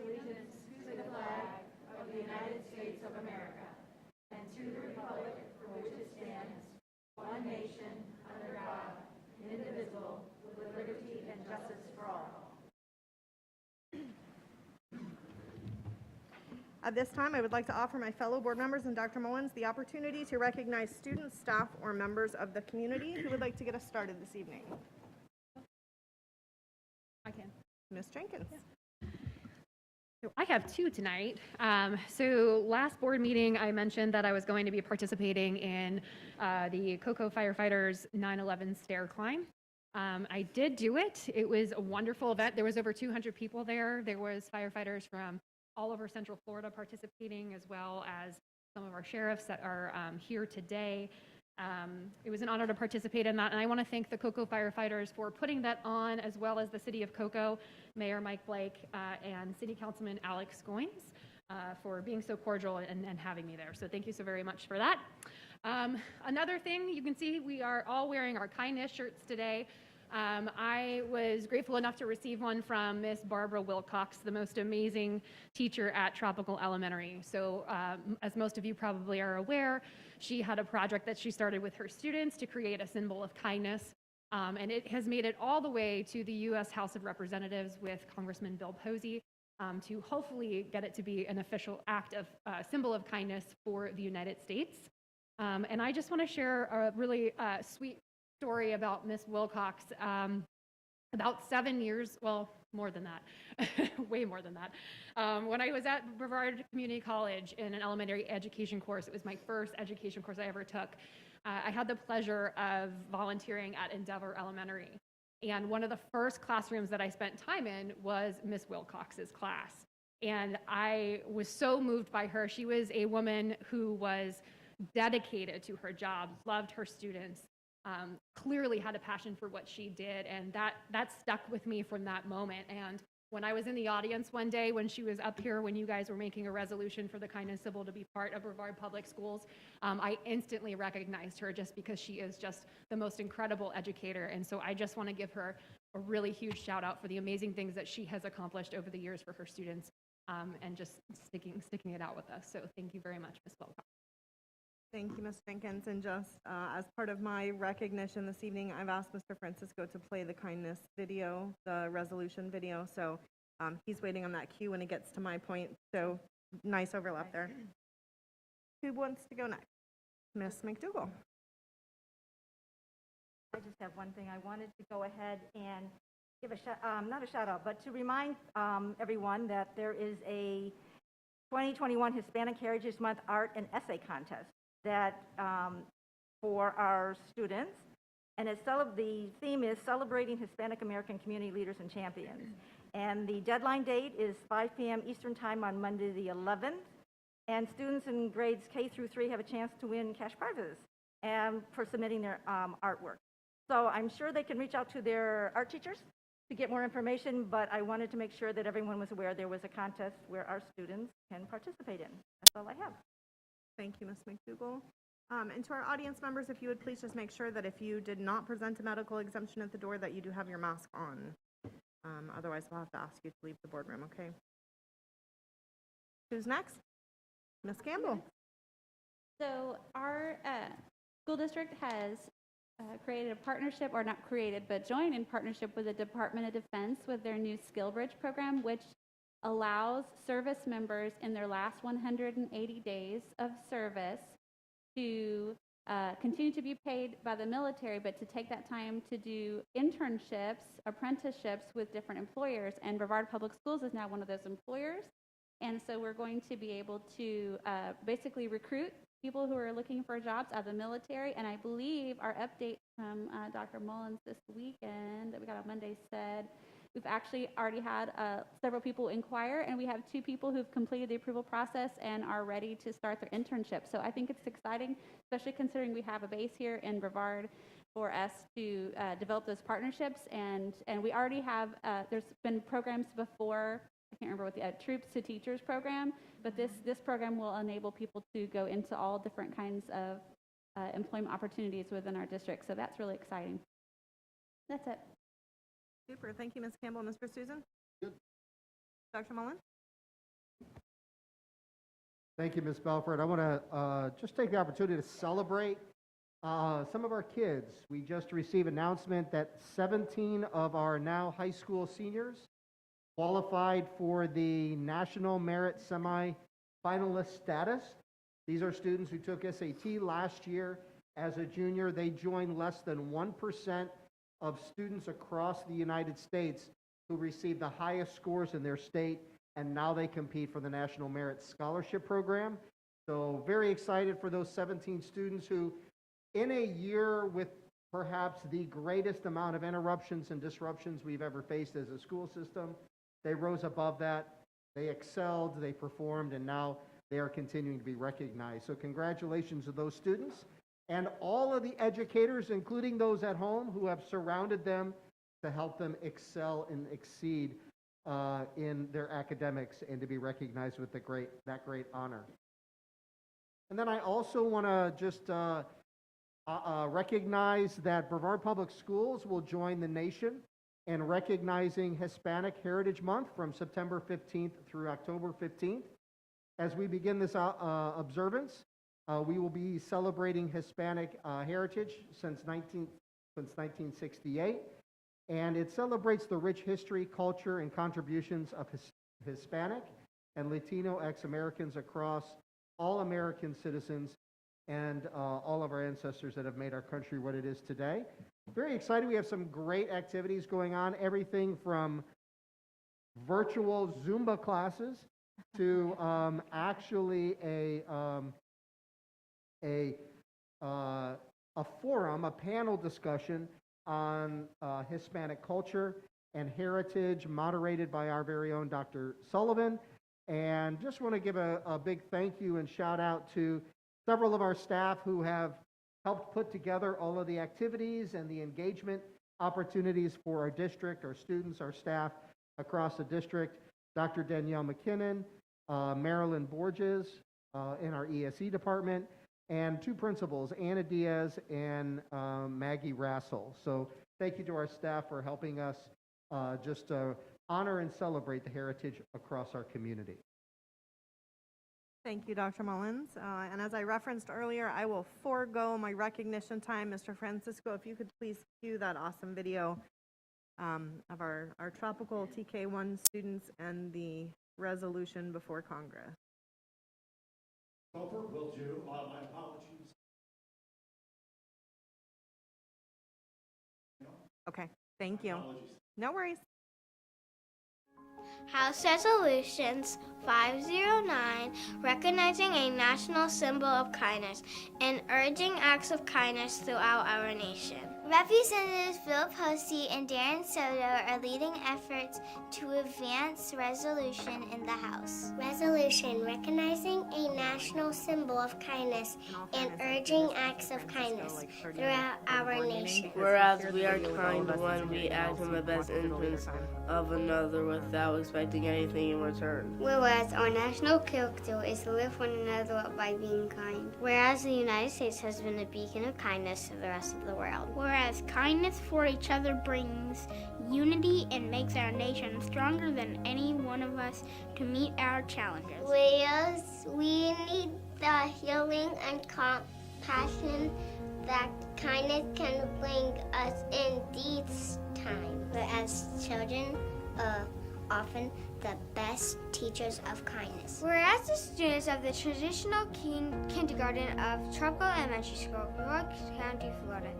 allegiance to the flag of the United States of America and to the republic for which it stands, one nation, under God, indivisible, with liberty and justice for all. At this time, I would like to offer my fellow board members and Dr. Mullins the opportunity to recognize students, staff, or members of the community who would like to get us started this evening. I can. Ms. Jenkins. Yeah. So I have two tonight. So last board meeting, I mentioned that I was going to be participating in the Cocoa Firefighters 9/11 stair climb. I did do it. It was a wonderful event. There was over 200 people there. There was firefighters from all over Central Florida participating, as well as some of our sheriffs that are here today. It was an honor to participate in that, and I want to thank the Cocoa Firefighters for putting that on, as well as the City of Cocoa, Mayor Mike Blake, and City Councilman Alex Goins for being so cordial and having me there. So thank you so very much for that. Another thing, you can see we are all wearing our kindness shirts today. I was grateful enough to receive one from Miss Barbara Wilcox, the most amazing teacher at Tropical Elementary. So as most of you probably are aware, she had a project that she started with her students to create a symbol of kindness. And it has made it all the way to the U.S. House of Representatives with Congressman Bill Posey to hopefully get it to be an official act of symbol of kindness for the United States. And I just want to share a really sweet story about Miss Wilcox. About 7 years, well, more than that, way more than that. When I was at Brevard Community College in an elementary education course, it was my first education course I ever took. I had the pleasure of volunteering at Endeavor Elementary. And one of the first classrooms that I spent time in was Miss Wilcox's class. And I was so moved by her. She was a woman who was dedicated to her job, loved her students, clearly had a passion for what she did, and that stuck with me from that moment. And when I was in the audience one day when she was up here, when you guys were making a resolution for the Kindness Symbol to be part of Brevard Public Schools, I instantly recognized her just because she is just the most incredible educator. And so I just want to give her a really huge shout out for the amazing things that she has accomplished over the years for her students, and just sticking it out with us. So thank you very much, Ms. Wilcox. Thank you, Ms. Jenkins. And just as part of my recognition this evening, I've asked Mr. Francisco to play the kindness video, the resolution video. So he's waiting on that cue when he gets to my point. So nice overlap there. Who wants to go next? Ms. McDougall. I just have one thing. I wanted to go ahead and give not a shout out, but to remind everyone that there is a 2021 Hispanic Heritage Month Art and Essay Contest that for our students, and the theme is Celebrating Hispanic American Community Leaders and Champions. And the deadline date is 5 p.m. Eastern Time on Monday the 11th, and students in grades K through 3 have a chance to win cash prizes and for submitting their artwork. So I'm sure they can reach out to their art teachers to get more information, but I wanted to make sure that everyone was aware there was a contest where our students can participate in. That's all I have. Thank you, Ms. McDougall. And to our audience members, if you would please just make sure that if you did not present a medical exemption at the door, that you do have your mask on. Otherwise, we'll have to ask you to leave the boardroom, okay? Who's next? Ms. Campbell. So our school district has created a partnership, or not created, but joined in partnership with the Department of Defense with their new SkillBridge program, which allows service members in their last 180 days of service to continue to be paid by the military, but to take that time to do internships, apprenticeships with different employers. And Brevard Public Schools is now one of those employers. And so we're going to be able to basically recruit people who are looking for jobs out of the military. And I believe our update from Dr. Mullins this weekend that we got on Monday said we've actually already had several people inquire, and we have 2 people who've completed the approval process and are ready to start their internship. So I think it's exciting, especially considering we have a base here in Brevard for us to develop those partnerships. And we already have, there's been programs before, I can't remember what the Troops to Teachers program, but this program will enable people to go into all different kinds of employment opportunities within our district. So that's really exciting. That's it. Super. Thank you, Ms. Campbell. Mr. Susan? Good. Dr. Mullen? Thank you, Ms. Belford. I want to just take the opportunity to celebrate some of our kids. We just received announcement that 17 of our now high school seniors qualified for the National Merit Semi-Finalist status. These are students who took SAT last year as a junior. They joined less than 1% of students across the United States who received the highest scores in their state, and now they compete for the National Merit Scholarship Program. So very excited for those 17 students who, in a year with perhaps the greatest amount of interruptions and disruptions we've ever faced as a school system, they rose above that, they excelled, they performed, and now they are continuing to be recognized. So congratulations to those students and all of the educators, including those at home, who have surrounded them to help them excel and exceed in their academics and to be recognized with that great honor. And then I also want to just recognize that Brevard Public Schools will join the nation in recognizing Hispanic Heritage Month from September 15th through October 15th. As we begin this observance, we will be celebrating Hispanic heritage since 1968, and it celebrates the rich history, culture, and contributions of Hispanic and Latino ex-Americans across all American citizens and all of our ancestors that have made our country what it is today. Very excited. We have some great activities going on, everything from virtual Zumba classes to actually a forum, a panel discussion on Hispanic culture and heritage, moderated by our very own Dr. Sullivan. And just want to give a big thank you and shout out to several of our staff who have helped put together all of the activities and the engagement opportunities for our district, our students, our staff across the district. Dr. Danielle McKinnon, Marilyn Borges in our ESE department, and two principals, Anna Diaz and Maggie Rassel. So thank you to our staff for helping us just honor and celebrate the heritage across our community. Thank you, Dr. Mullins. And as I referenced earlier, I will forego my recognition time. Mr. Francisco, if you could please cue that awesome video of our Tropical TK1 students and the resolution before Congress. Over, will do. My apologies. Okay, thank you. Apologies. No worries. House Resolutions 509, recognizing a national symbol of kindness and urging acts of kindness throughout our nation. Representatives Philip Hosey and Darren Soto are leading efforts to advance resolution in the House. Resolution recognizing a national symbol of kindness and urging acts of kindness throughout our nation. Whereas we are kind when we act in the best interest of another without expecting anything in return. Whereas our national character is to lift one another up by being kind. Whereas the United States has been a beacon of kindness to the rest of the world. Whereas kindness for each other brings unity and makes our nation stronger than any one of us to meet our challenges. Whereas we need the healing and compassion that kindness can bring us in these times. Whereas children are often the best teachers of kindness. Whereas the students of the traditional kindergarten of Tropical Elementary School, Brevard County, Florida,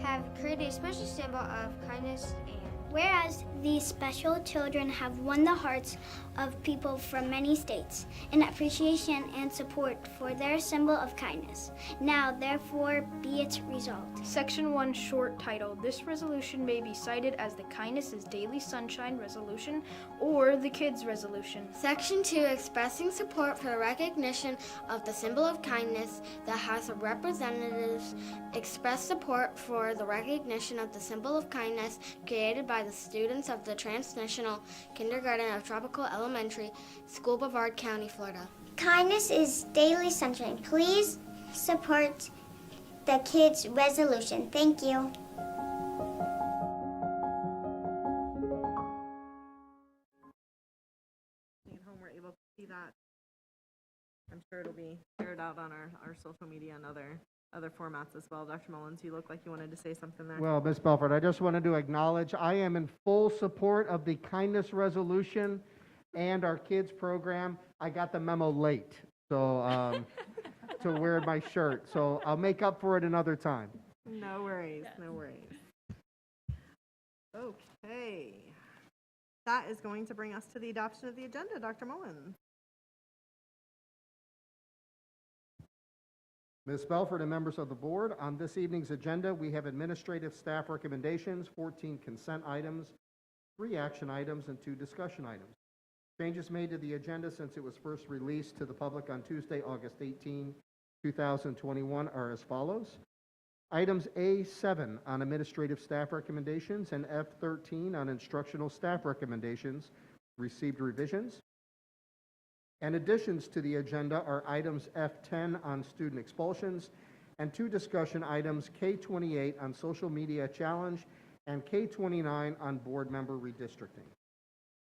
have created a special symbol of kindness and whereas these special children have won the hearts of people from many states in appreciation and support for their symbol of kindness. Now, therefore, be it resolved. Section 1 short titled, "This resolution may be cited as the Kindness is Daily Sunshine Resolution or the Kids Resolution." Section 2 expressing support for the recognition of the symbol of kindness. The House of Representatives express support for the recognition of the symbol of kindness created by the students of the Transnational Kindergarten of Tropical Elementary School, Brevard County, Florida. Kindness is daily sunshine. Please support the kids' resolution. Thank you. At home, we're able to see that. I'm sure it'll be shared out on our social media and other formats as well. Dr. Mullins, you look like you wanted to say something there. Well, Ms. Belford, I just wanted to acknowledge I am in full support of the kindness resolution and our kids program. I got the memo late, so to wear my shirt. So I'll make up for it another time. No worries, no worries. Okay. That is going to bring us to the adoption of the agenda. Dr. Mullins. Ms. Belford and members of the board, on this evening's agenda, we have administrative staff recommendations, 14 consent items, 3 action items, and 2 discussion items. Changes made to the agenda since it was first released to the public on Tuesday, August 18, 2021 are as follows. Items A7 on administrative staff recommendations and F13 on instructional staff recommendations received revisions. And additions to the agenda are items F10 on student expulsions and 2 discussion items, K28 on social media challenge and K29 on board member redistricting.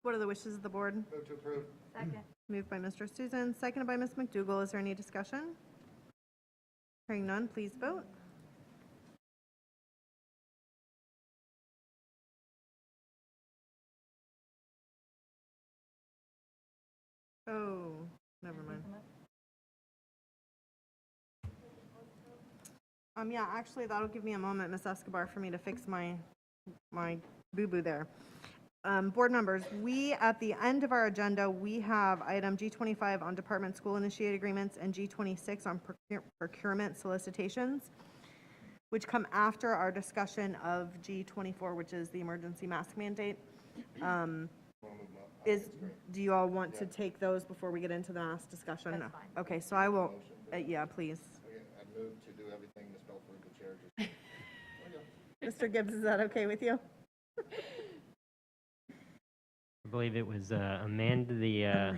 What are the wishes of the board? Move to approve. Second. Moved by Mr. Susan, seconded by Ms. McDougall. Is there any discussion? Hearing none, please vote. Oh, never mind. Yeah, actually, that'll give me a moment, Ms. Escobar, for me to fix my boo-boo there. Board members, we, at the end of our agenda, we have item G25 on department school initiated agreements and G26 on procurement solicitations, which come after our discussion of G24, which is the emergency mask mandate. Do you all want to take those before we get into the mask discussion? That's fine. Okay, so I will, yeah, please. I move to do everything Ms. Belford, the chair, just. Mr. Gibbs, is that okay with you? I believe it was amend the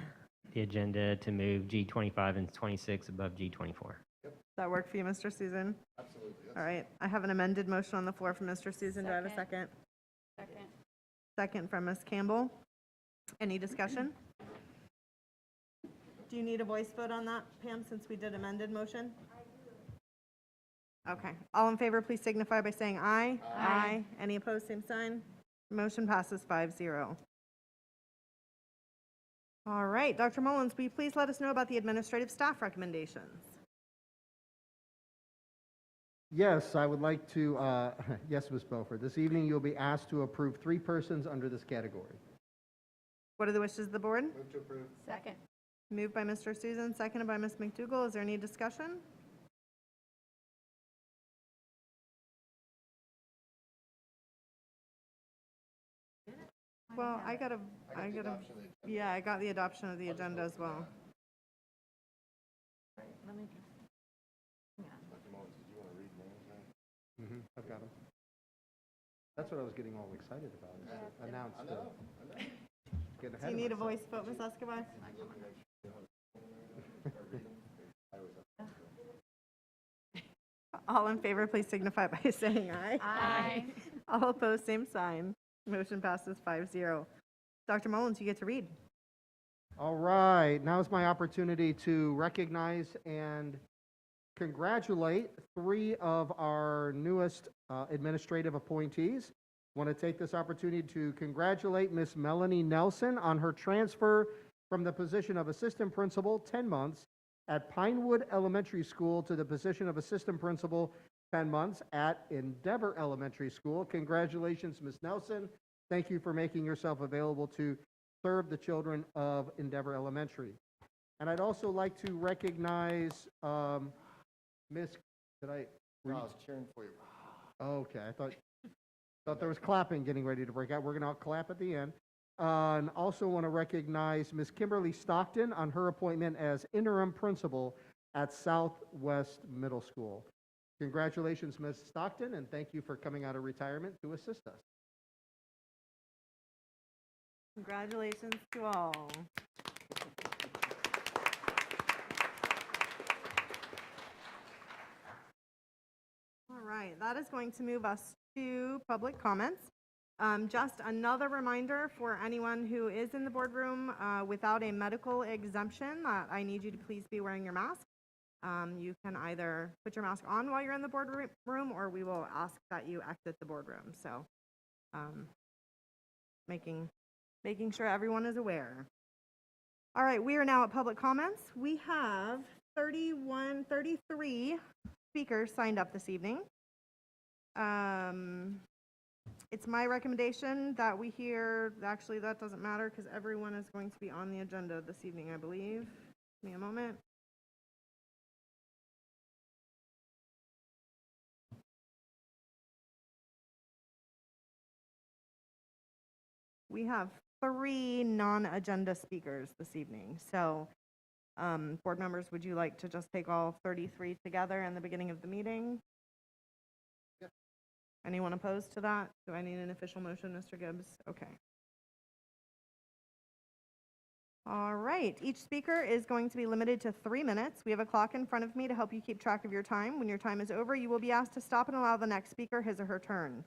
agenda to move G25 and 26 above G24. Does that work for you, Mr. Susan? Absolutely. All right, I have an amended motion on the floor from Mr. Susan. Do I have a second? Second. Second from Ms. Campbell. Any discussion? Do you need a voice vote on that, Pam, since we did amended motion? Okay, all in favor, please signify by saying aye. Aye. Any opposed, same sign. Motion passes 5-0. All right, Dr. Mullins, will you please let us know about the administrative staff recommendations? Yes, I would like to, yes, Ms. Belford. This evening, you'll be asked to approve 3 persons under this category. What are the wishes of the board? Move to approve. Second. Moved by Mr. Susan, seconded by Ms. McDougall. Is there any discussion? Well, I got the adoption of the agenda as well. I've got them. That's what I was getting all excited about, is announce the. Getting ahead Do you of need a myself. voice vote, Ms. Escobar? All in favor, please signify by saying aye. Aye. All opposed, same sign. Motion passes 5-0. Dr. Mullins, you get to read. All right, now is my opportunity to recognize and congratulate 3 of our newest administrative appointees. I want to take this opportunity to congratulate Miss Melanie Nelson on her transfer from the position of assistant principal, 10 months, at Pinewood Elementary School to the position of assistant principal, 10 months, at Endeavor Elementary School. Congratulations, Ms. Nelson. Thank you for making yourself available to serve the children of Endeavor Elementary. And I'd also like to recognize Miss, did I? No, I was cheering for you. Okay, I thought there was clapping getting ready to break out. We're going to clap at the end. And also want to recognize Miss Kimberly Stockton on her appointment as interim principal at Southwest Middle School. Congratulations, Ms. Stockton, and thank you for coming out of retirement to assist us. Congratulations to all. All right, that is going to move us to public comments. Just another reminder for anyone who is in the boardroom without a medical exemption that I need you to please be wearing your mask. You can either put your mask on while you're in the boardroom or we will ask that you exit the boardroom. So making sure everyone is aware. All right, we are now at public comments. We have 33 speakers signed up this evening. It's my recommendation that we hear, actually that doesn't matter because everyone is going to be on the agenda this evening, I believe. Give me a moment. We have 3 non-agenda speakers this evening. So, board members, would you like to just take all 33 together in the beginning of the meeting? Yep. Anyone opposed to that? Do I need an official motion, Mr. Gibbs? Okay. All right. Each speaker is going to be limited to 3 minutes. We have a clock in front of me to help you keep track of your time. When your time is over, you will be asked to stop and allow the next speaker his or her turn.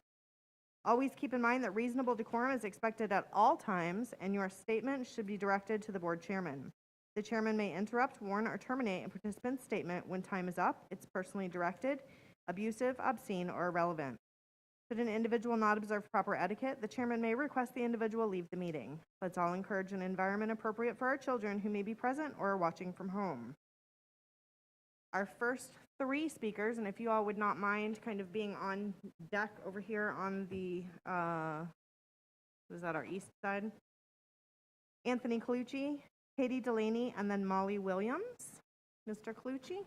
Always keep in mind that reasonable decorum is expected at all times, and your statement should be directed to the board chairman. The chairman may interrupt, warn, or terminate a participant's statement when time is up. It's personally directed, abusive, obscene, or irrelevant. Should an individual not observe proper etiquette, the chairman may request the individual leave the meeting. Let's all encourage an environment appropriate for our children who may be present or are watching from home. Our first 3 speakers, and if you all would not mind kind of being on deck over here on the, was that our east side? Anthony Colucci, Katie Delaney, and then Molly Williams. Mr. Colucci?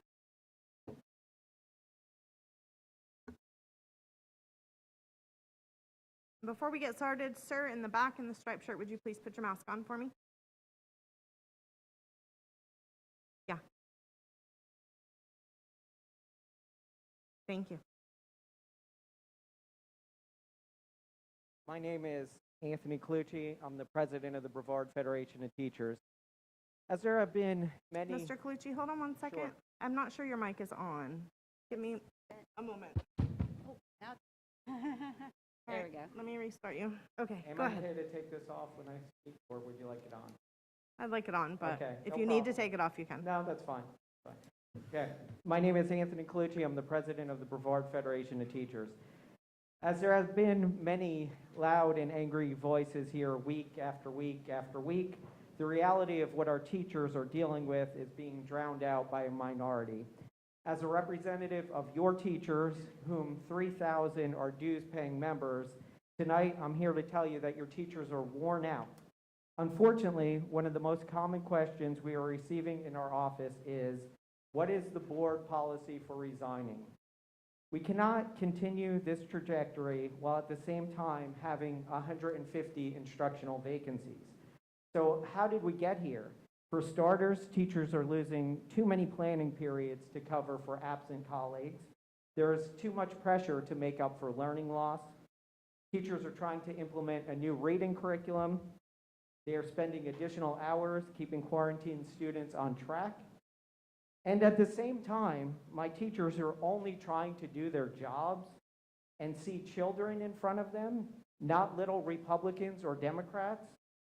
Before we get started, sir, in the back in the striped shirt, would you please put your mask on for me? Yeah. Thank you. My name is Anthony Colucci. I'm the president of the Brevard Federation of Teachers. As there have been many... Mr. Colucci, hold on one second. Sure. I'm not sure your mic is on. Give me a moment. There we go. Let me restart you. Okay, Am go I ahead. okay to take this off when I speak, or would you like it on? I'd like it on, but Okay, if no you need to problem. take it off, you can. No, that's fine. Okay. My name is Anthony Colucci. I'm the president of the Brevard Federation of Teachers. As there have been many loud and angry voices here week after week after week, the reality of what our teachers are dealing with is being drowned out by a minority. As a representative of your teachers, whom 3,000 are dues-paying members, tonight I'm here to tell you that your teachers are worn out. Unfortunately, one of the most common questions we are receiving in our office is, what is the board policy for resigning? We cannot continue this trajectory while at the same time having 150 instructional vacancies. So how did we get here? For starters, teachers are losing too many planning periods to cover for absent colleagues. There is too much pressure to make up for learning loss. Teachers are trying to implement a new reading curriculum. They are spending additional hours keeping quarantined students on track. And at the same time, my teachers are only trying to do their jobs and see children in front of them, not little Republicans or Democrats,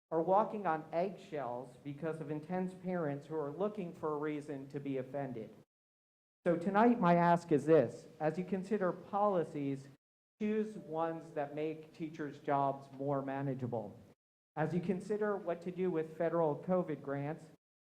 are walking on eggshells because of intense parents who are looking for a reason to be offended. So tonight, my ask is this: as you consider policies, choose ones that make teachers' jobs more manageable. As you consider what to do with federal COVID grants,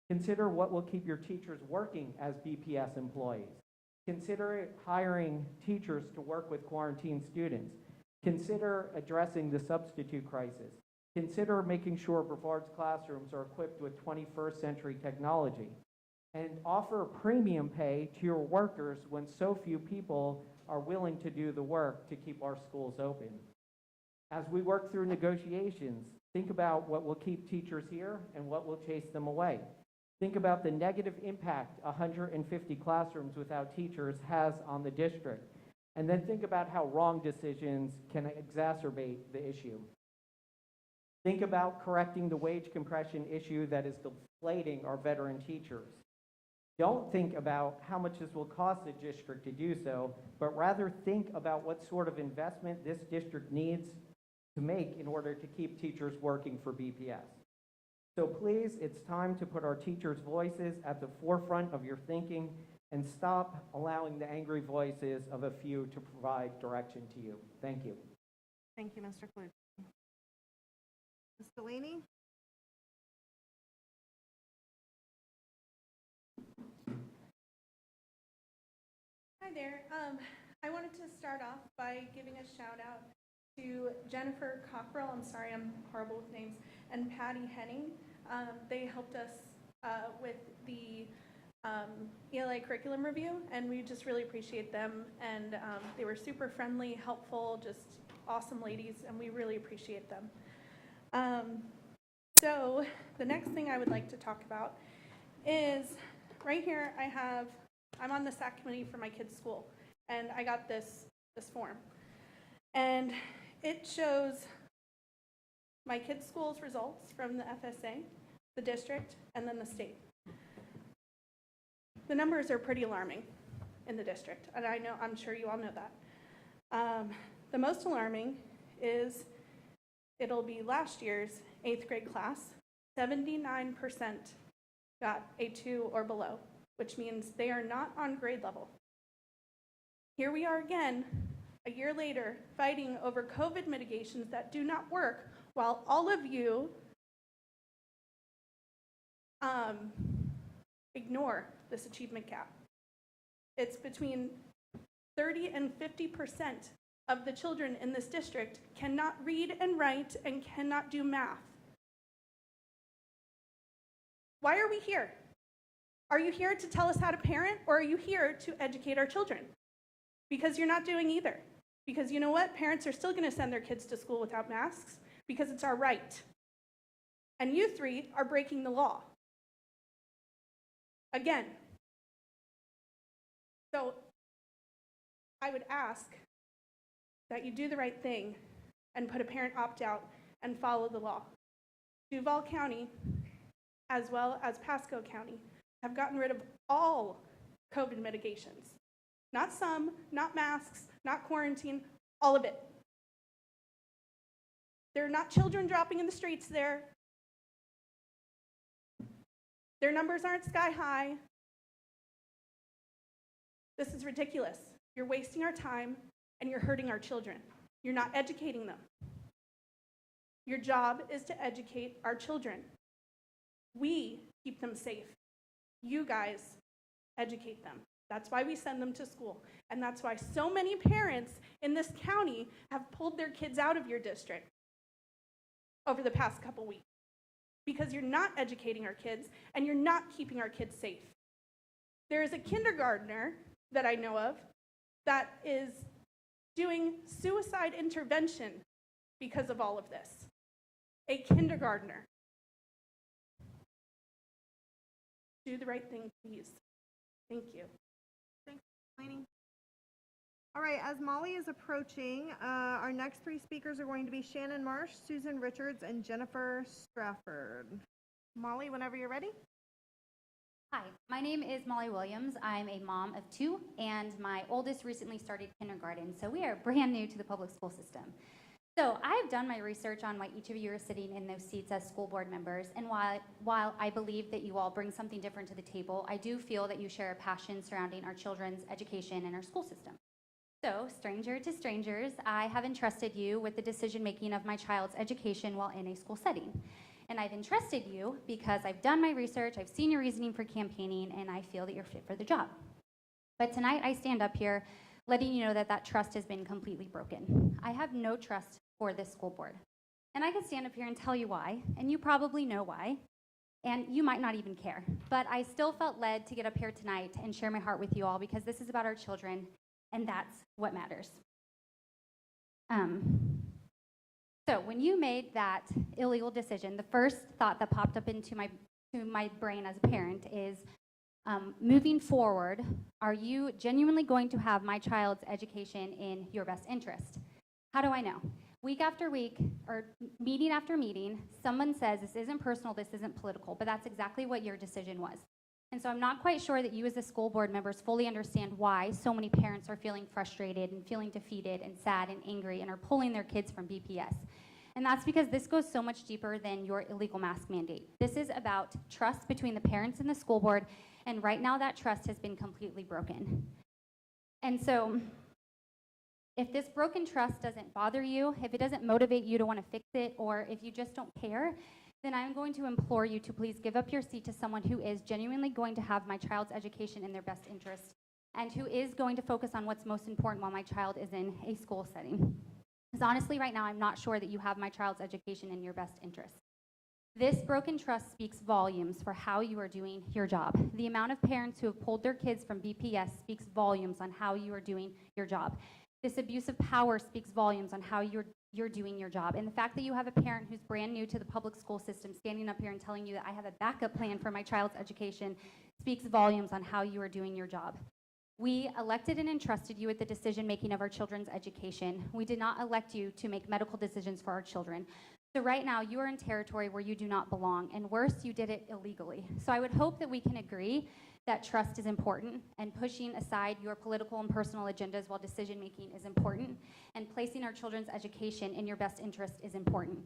consider what will keep your teachers working as BPS employees. Consider hiring teachers to work with quarantined students. Consider addressing the substitute crisis. Consider making sure Brevard's classrooms are equipped with 21st century technology. And offer premium pay to your workers when so few people are willing to do the work to keep our schools open. As we work through negotiations, think about what will keep teachers here and what will chase them away. Think about the negative impact 150 classrooms without teachers has on the district. And then think about how wrong decisions can exacerbate the issue. Think about correcting the wage compression issue that is deflating our veteran teachers. Don't think about how much this will cost the district to do so, but rather think about what sort of investment this district needs to make in order to keep teachers working for BPS. So please, it's time to put our teachers' voices at the forefront of your thinking and stop allowing the angry voices of a few to provide direction to you. Thank you. Thank you, Mr. Colucci. Ms. Delaney? Hi there. I wanted to start off by giving a shout out to Jennifer Cockrell, I'm sorry, I'm horrible with names, and Patty Henning. They helped us with the ELA curriculum review, and we just really appreciate them. And they were super friendly, helpful, just awesome ladies, and we really appreciate them. So the next thing I would like to talk about is right here I'm on the SAC committee for my kids' school, and I got this form. And it shows my kids' school's results from the FSA, the district, and then the state. The numbers are pretty alarming in the district, and I'm sure you all know that. The most alarming is it'll be last year's 8th grade class. 79% got a 2 or below, which means they are not on grade level. Here we are again, a year later, fighting over COVID mitigations that do not work, while all of you ignore this achievement gap. It's between 30 and 50% of the children in this district cannot read and write and cannot do math. Why are we here? Are you here to tell us how to parent, or are you here to educate our children? Because you're not doing either. Because you know what? Parents are still going to send their kids to school without masks because it's our right. And you three are breaking the law. Again. So I would ask that you do the right thing and put a parent opt-out and follow the law. Duval County, as well as Pasco County, have gotten rid of all COVID mitigations. Not some, not masks, not quarantine, all of it. There are not children dropping in the streets there. Their numbers aren't sky high. This is ridiculous. You're wasting our time and you're hurting our children. You're not educating them. Your job is to educate our children. We keep them safe. You guys educate them. That's why we send them to school. And that's why so many parents in this county have pulled their kids out of your district over the past couple weeks. Because you're not educating our kids and you're not keeping our kids safe. There is a kindergartner that I know of that is doing suicide intervention because of all of this. A kindergartner. Do the right thing, please. Thank you. Thanks, Delaney. All right, as Molly is approaching, our next three speakers are going to be Shannon Marsh, Susan Richards, and Jennifer Strafford. Molly, whenever you're ready. Hi, my name is Molly Williams. I'm a mom of 2, and my oldest recently started kindergarten, so we are brand new to the public school system. So I've done my research on why each of you are sitting in those seats as school board members, and while I believe that you all bring something different to the table, I do feel that you share a passion surrounding our children's education and our school system. So, stranger to strangers, I have entrusted you with the decision-making of my child's education while in a school setting. And I've entrusted you because I've done my research, I've seen your reasoning for campaigning, and I feel that you're fit for the job. But tonight I stand up here letting you know that that trust has been completely broken. I have no trust for this school board. And I can stand up here and tell you why, and you probably know why, and you might not even care. But I still felt led to get up here tonight and share my heart with you all because this is about our children, and that's what matters. So when you made that illegal decision, the first thought that popped up into my brain as a parent is, moving forward, are you genuinely going to have my child's education in your best interest? How do I know? Week after week, or meeting after meeting, someone says this isn't personal, this isn't political, but that's exactly what your decision was. And so I'm not quite sure that you as the school board members fully understand why so many parents are feeling frustrated and feeling defeated and sad and angry and are pulling their kids from BPS. And that's because this goes so much deeper than your illegal mask mandate. This is about trust between the parents and the school board, and right now that trust has been completely broken. And so, if this broken trust doesn't bother you, if it doesn't motivate you to want to fix it, or if you just don't care, then I'm going to implore you to please give up your seat to someone who is genuinely going to have my child's education in their best interest, and who is going to focus on what's most important while my child is in a school setting. Because honestly, right now, I'm not sure that you have my child's education in your best interest. This broken trust speaks volumes for how you are doing your job. The amount of parents who have pulled their kids from BPS speaks volumes on how you are doing your job. This abuse of power speaks volumes on how you're doing your job. And the fact that you have a parent who's brand new to the public school system standing up here and telling you that I have a backup plan for my child's education speaks volumes on how you are doing your job. We elected and entrusted you with the decision-making of our children's education. We did not elect you to make medical decisions for our children. So right now, you are in territory where you do not belong, and worse, you did it illegally. So I would hope that we can agree that trust is important, and pushing aside your political and personal agendas while decision-making is important, and placing our children's education in your best interest is important.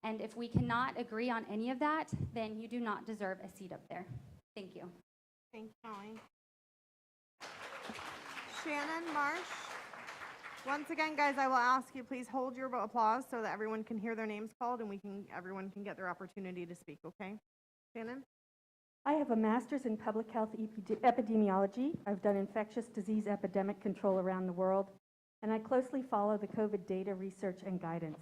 And if we cannot agree on any of that, then you do not deserve a seat up there. Thank you. Thanks, Molly. Shannon Marsh. Once again, guys, I will ask you, please hold your applause so that everyone can hear their names called and everyone can get their opportunity to speak, okay? Shannon? I have a master's in public health epidemiology. I've done infectious disease epidemic control around the world, and I closely follow the COVID data research and guidance.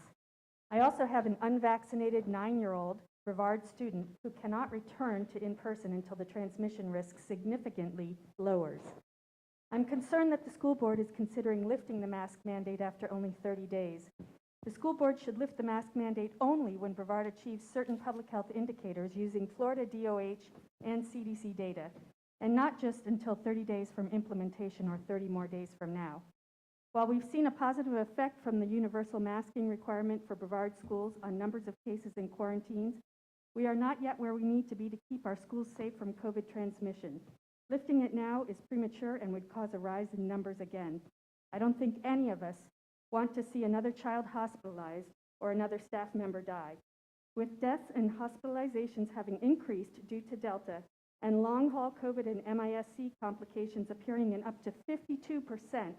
I also have an unvaccinated 9-year-old Brevard student who cannot return to in-person until the transmission risk significantly lowers. I'm concerned that the school board is considering lifting the mask mandate after only 30 days. The school board should lift the mask mandate only when Brevard achieves certain public health indicators using Florida DOH and CDC data, and not just until 30 days from implementation or 30 more days from now. While we've seen a positive effect from the universal masking requirement for Brevard schools on numbers of cases and quarantines, we are not yet where we need to be to keep our schools safe from COVID transmission. Lifting it now is premature and would cause a rise in numbers again. I don't think any of us want to see another child hospitalized or another staff member die. With deaths and hospitalizations having increased due to Delta and long-haul COVID and MIS-C complications appearing in up to 52%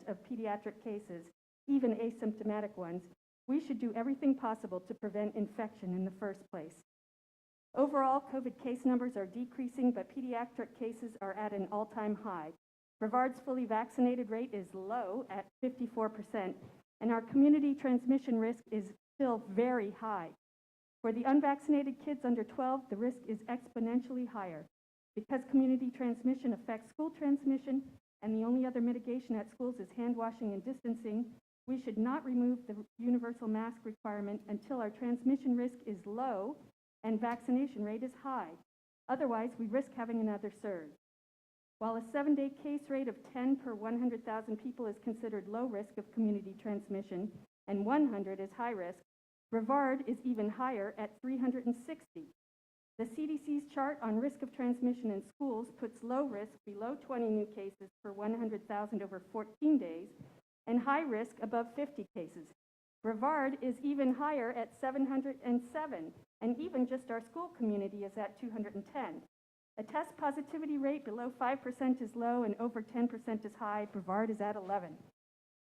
of pediatric cases, even asymptomatic ones, we should do everything possible to prevent infection in the first place. Overall, COVID case numbers are decreasing, but pediatric cases are at an all-time high. Brevard's fully vaccinated rate is low at 54%, and our community transmission risk is still very high. For the unvaccinated kids under 12, the risk is exponentially higher. Because community transmission affects school transmission, and the only other mitigation at schools is hand washing and distancing, we should not remove the universal mask requirement until our transmission risk is low and vaccination rate is high. Otherwise, we risk having another surge. While a 7-day case rate of 10 per 100,000 people is considered low risk of community transmission and 100 is high risk, Brevard is even higher at 360. The CDC's chart on risk of transmission in schools puts low risk below 20 new cases per 100,000 over 14 days and high risk above 50 cases. Brevard is even higher at 707, and even just our school community is at 210. A test positivity rate below 5% is low and over 10% is high. Brevard is at 11.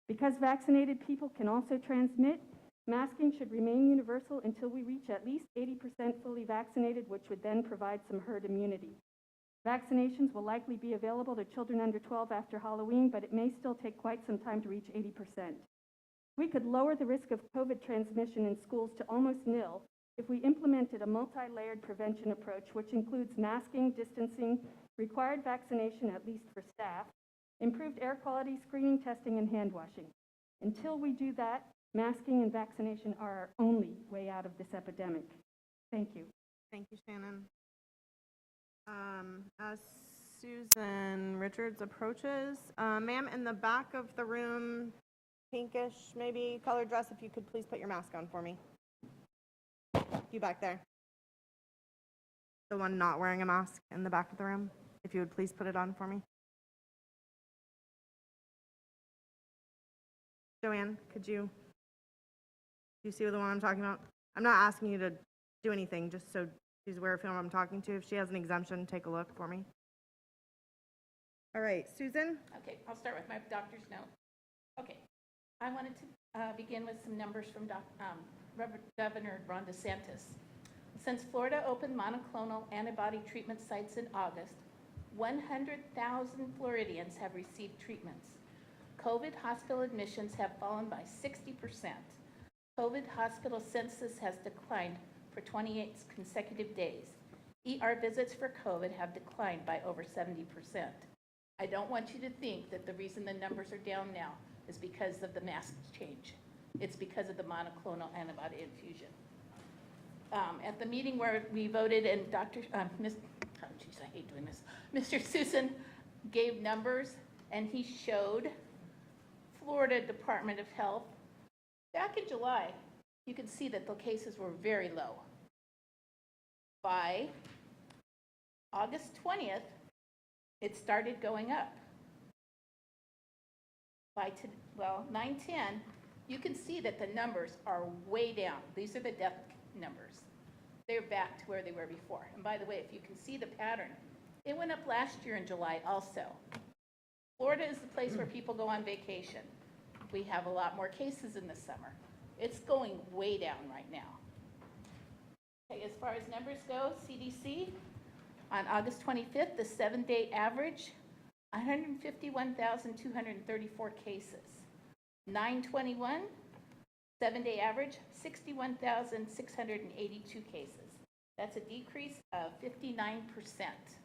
Because vaccinated people can also transmit, masking should remain universal until we reach at least 80% fully vaccinated, which would then provide some herd immunity. Vaccinations will likely be available to children under 12 after Halloween, but it may still take quite some time to reach 80%. We could lower the risk of COVID transmission in schools to almost nil if we implemented a multi-layered prevention approach, which includes masking, distancing, required vaccination, at least for staff, improved air quality, screening, testing, and hand washing. Until we do that, masking and vaccination are our only way out of this epidemic. Thank you. Thank you, Shannon. As Susan Richards approaches, ma'am, in the back of the room, pinkish, maybe colored dress, if you could please put your mask on for me. You back there. The one not wearing a mask in the back of the room, if you would please put it on for me. Joanne, could you see the one I'm talking about? I'm not asking you to do anything, just so she's aware of who I'm talking to. If she has an exemption, take a look for me. All right, Susan? Okay, I'll start with my doctor's note. Okay, I wanted to begin with some numbers from Reverend Governor Ron DeSantis. Since Florida opened monoclonal antibody treatment sites in August, 100,000 Floridians have received treatments. COVID hospital admissions have fallen by 60%. COVID hospital census has declined for 28 consecutive days. ER visits for COVID have declined by over 70%. I don't want you to think that the reason the numbers are down now is because of the mask change. It's because of the monoclonal antibody infusion. At the meeting where we voted and I hate doing this. Mr. Susan gave numbers and he showed Florida Department of Health. Back in July, you could see that the cases were very low. By August 20th, it started going up. By 9/10, you can see that the numbers are way down. These are the death numbers. They're back to where they were before. And by the way, if you can see the pattern, it went up last year in July also. Florida is the place where people go on vacation. We have a lot more cases in the summer. It's going way down right now. Okay, as far as numbers go, CDC, on August 25th, the 7-day average, 151,234 cases. 9/21, 7-day average, 61,682 cases. That's a decrease of 59%.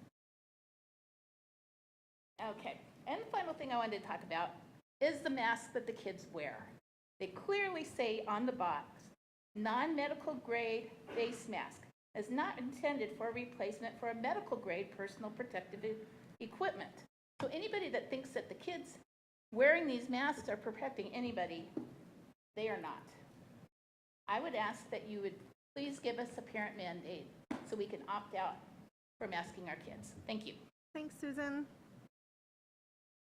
Okay, and the final thing I wanted to talk about is the mask that the kids wear. They clearly say on the box, non-medical grade face mask is not intended for a replacement for a medical grade personal protective equipment. So anybody that thinks that the kids wearing these masks are protecting anybody, they are not. I would ask that you would please give us a parent mandate so we can opt out for masking our kids. Thank you. Thanks, Susan.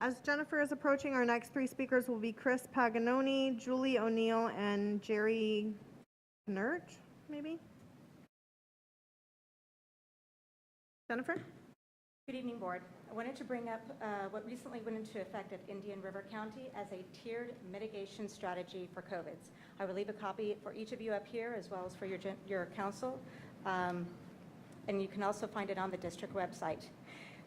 As Jennifer is approaching, our next three speakers will be Chris Paganoni, Julie O'Neill, and Jerry Knert, maybe? Jennifer? Good evening, Board. I wanted to bring up what recently went into effect at Indian River County as a tiered mitigation strategy for COVID. I will leave a copy for each of you up here as well as for your council. And you can also find it on the district website.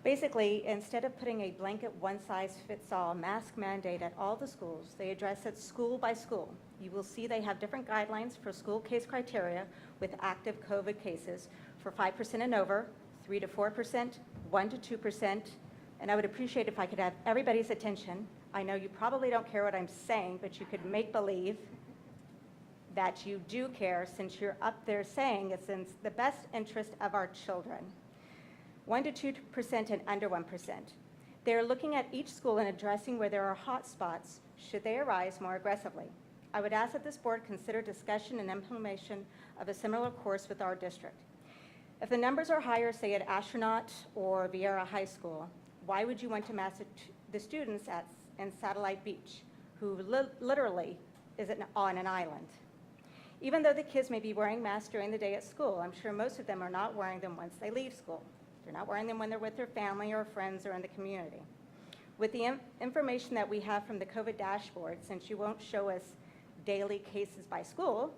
Basically, instead of putting a blanket one-size-fits-all mask mandate at all the schools, they address it school by school. You will see they have different guidelines for school case criteria with active COVID cases for 5% and over, 3 to 4%, 1 to 2%, and I would appreciate if I could have everybody's attention. I know you probably don't care what I'm saying, but you could make believe that you do care since you're up there saying it's in the best interest of our children. 1 to 2% and under 1%. They're looking at each school and addressing where there are hot spots should they arise more aggressively. I would ask that this board consider discussion and implementation of a similar course with our district. If the numbers are higher, say at Astronaut or Vieira High School, why would you want to mask the students in Satellite Beach, who literally is on an island? Even though the kids may be wearing masks during the day at school, I'm sure most of them are not wearing them once they leave school. They're not wearing them when they're with their family or friends or in the community. With the information that we have from the COVID dashboard, since you won't show us daily cases by school,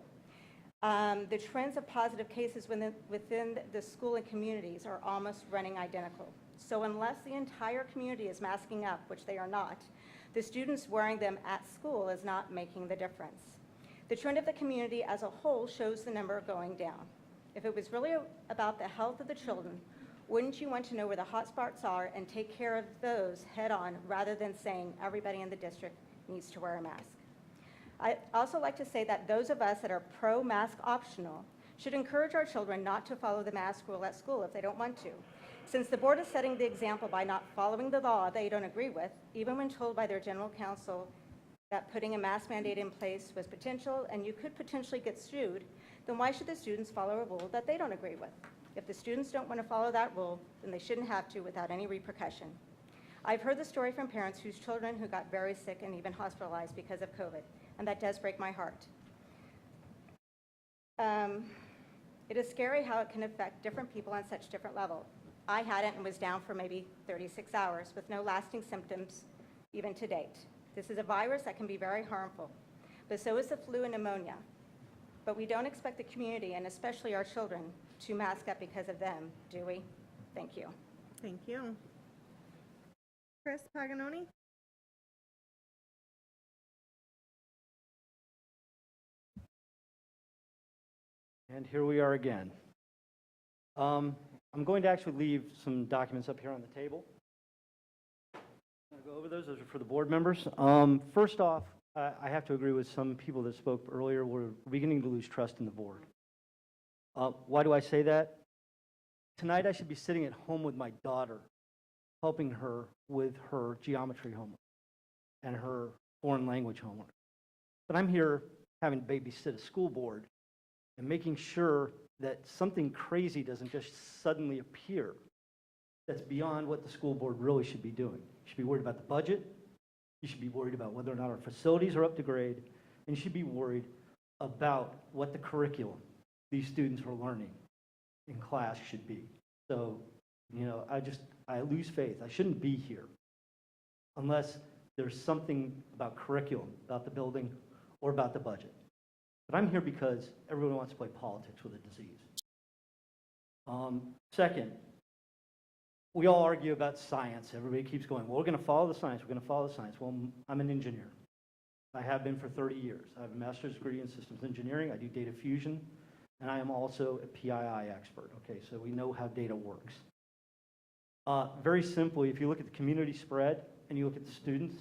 the trends of positive cases within the school and communities are almost running identical. So unless the entire community is masking up, which they are not, the students wearing them at school is not making the difference. The trend of the community as a whole shows the number going down. If it was really about the health of the children, wouldn't you want to know where the hot spots are and take care of those head on rather than saying everybody in the district needs to wear a mask? I'd also like to say that those of us that are pro-mask optional should encourage our children not to follow the mask rule at school if they don't want to. Since the board is setting the example by not following the law they don't agree with, even when told by their general counsel that putting a mask mandate in place was potential and you could potentially get sued, then why should the students follow a rule that they don't agree with? If the students don't want to follow that rule, then they shouldn't have to without any repercussion. I've heard the story from parents whose children who got very sick and even hospitalized because of COVID, and that does break my heart. It is scary how it can affect different people on such different levels. I had it and was down for maybe 36 hours with no lasting symptoms even to date. This is a virus that can be very harmful, but so is the flu and pneumonia. But we don't expect the community, and especially our children, to mask up because of them, do we? Thank you. Thank you. Chris Paganoni? And here we are again. I'm going to actually leave some documents up here on the table. I'm going to go over those. Those are for the board members. First off, I have to agree with some people that spoke earlier. We're beginning to lose trust in the board. Why do I say that? Tonight I should be sitting at home with my daughter, helping her with her geometry homework and her foreign language homework. But I'm here having to babysit a school board and making sure that something crazy doesn't just suddenly appear that's beyond what the school board really should be doing. You should be worried about the budget. You should be worried about whether or not our facilities are up to grade. And you should be worried about what the curriculum these students are learning in class should be. So, you know, I lose faith. I shouldn't be here unless there's something about curriculum, about the building, or about the budget. But I'm here because everyone wants to play politics with a disease. Second, we all argue about science. Everybody keeps going, well, we're going to follow the science. We're going to follow the science. Well, I'm an engineer. I have been for 30 years. I have a master's degree in systems engineering. I do data fusion, and I am also a PII expert. Okay, so we know how data works. Very simply, if you look at the community spread and you look at the students,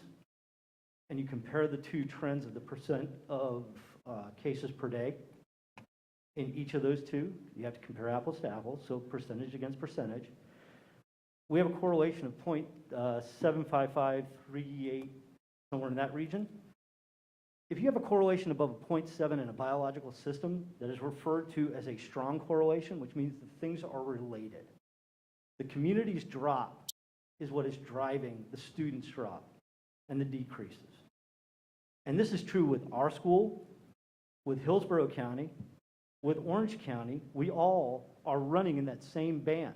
and you compare the two trends of the percent of cases per day in each of those two, you have to compare apples to apples, so percentage against percentage. We have a correlation of 0.75538, somewhere in that region. If you have a correlation above a 0.7 in a biological system, that is referred to as a strong correlation, which means that things are related. The community's drop is what is driving the students' drop and the decreases. And this is true with our school, with Hillsborough County, with Orange County. We all are running in that same band.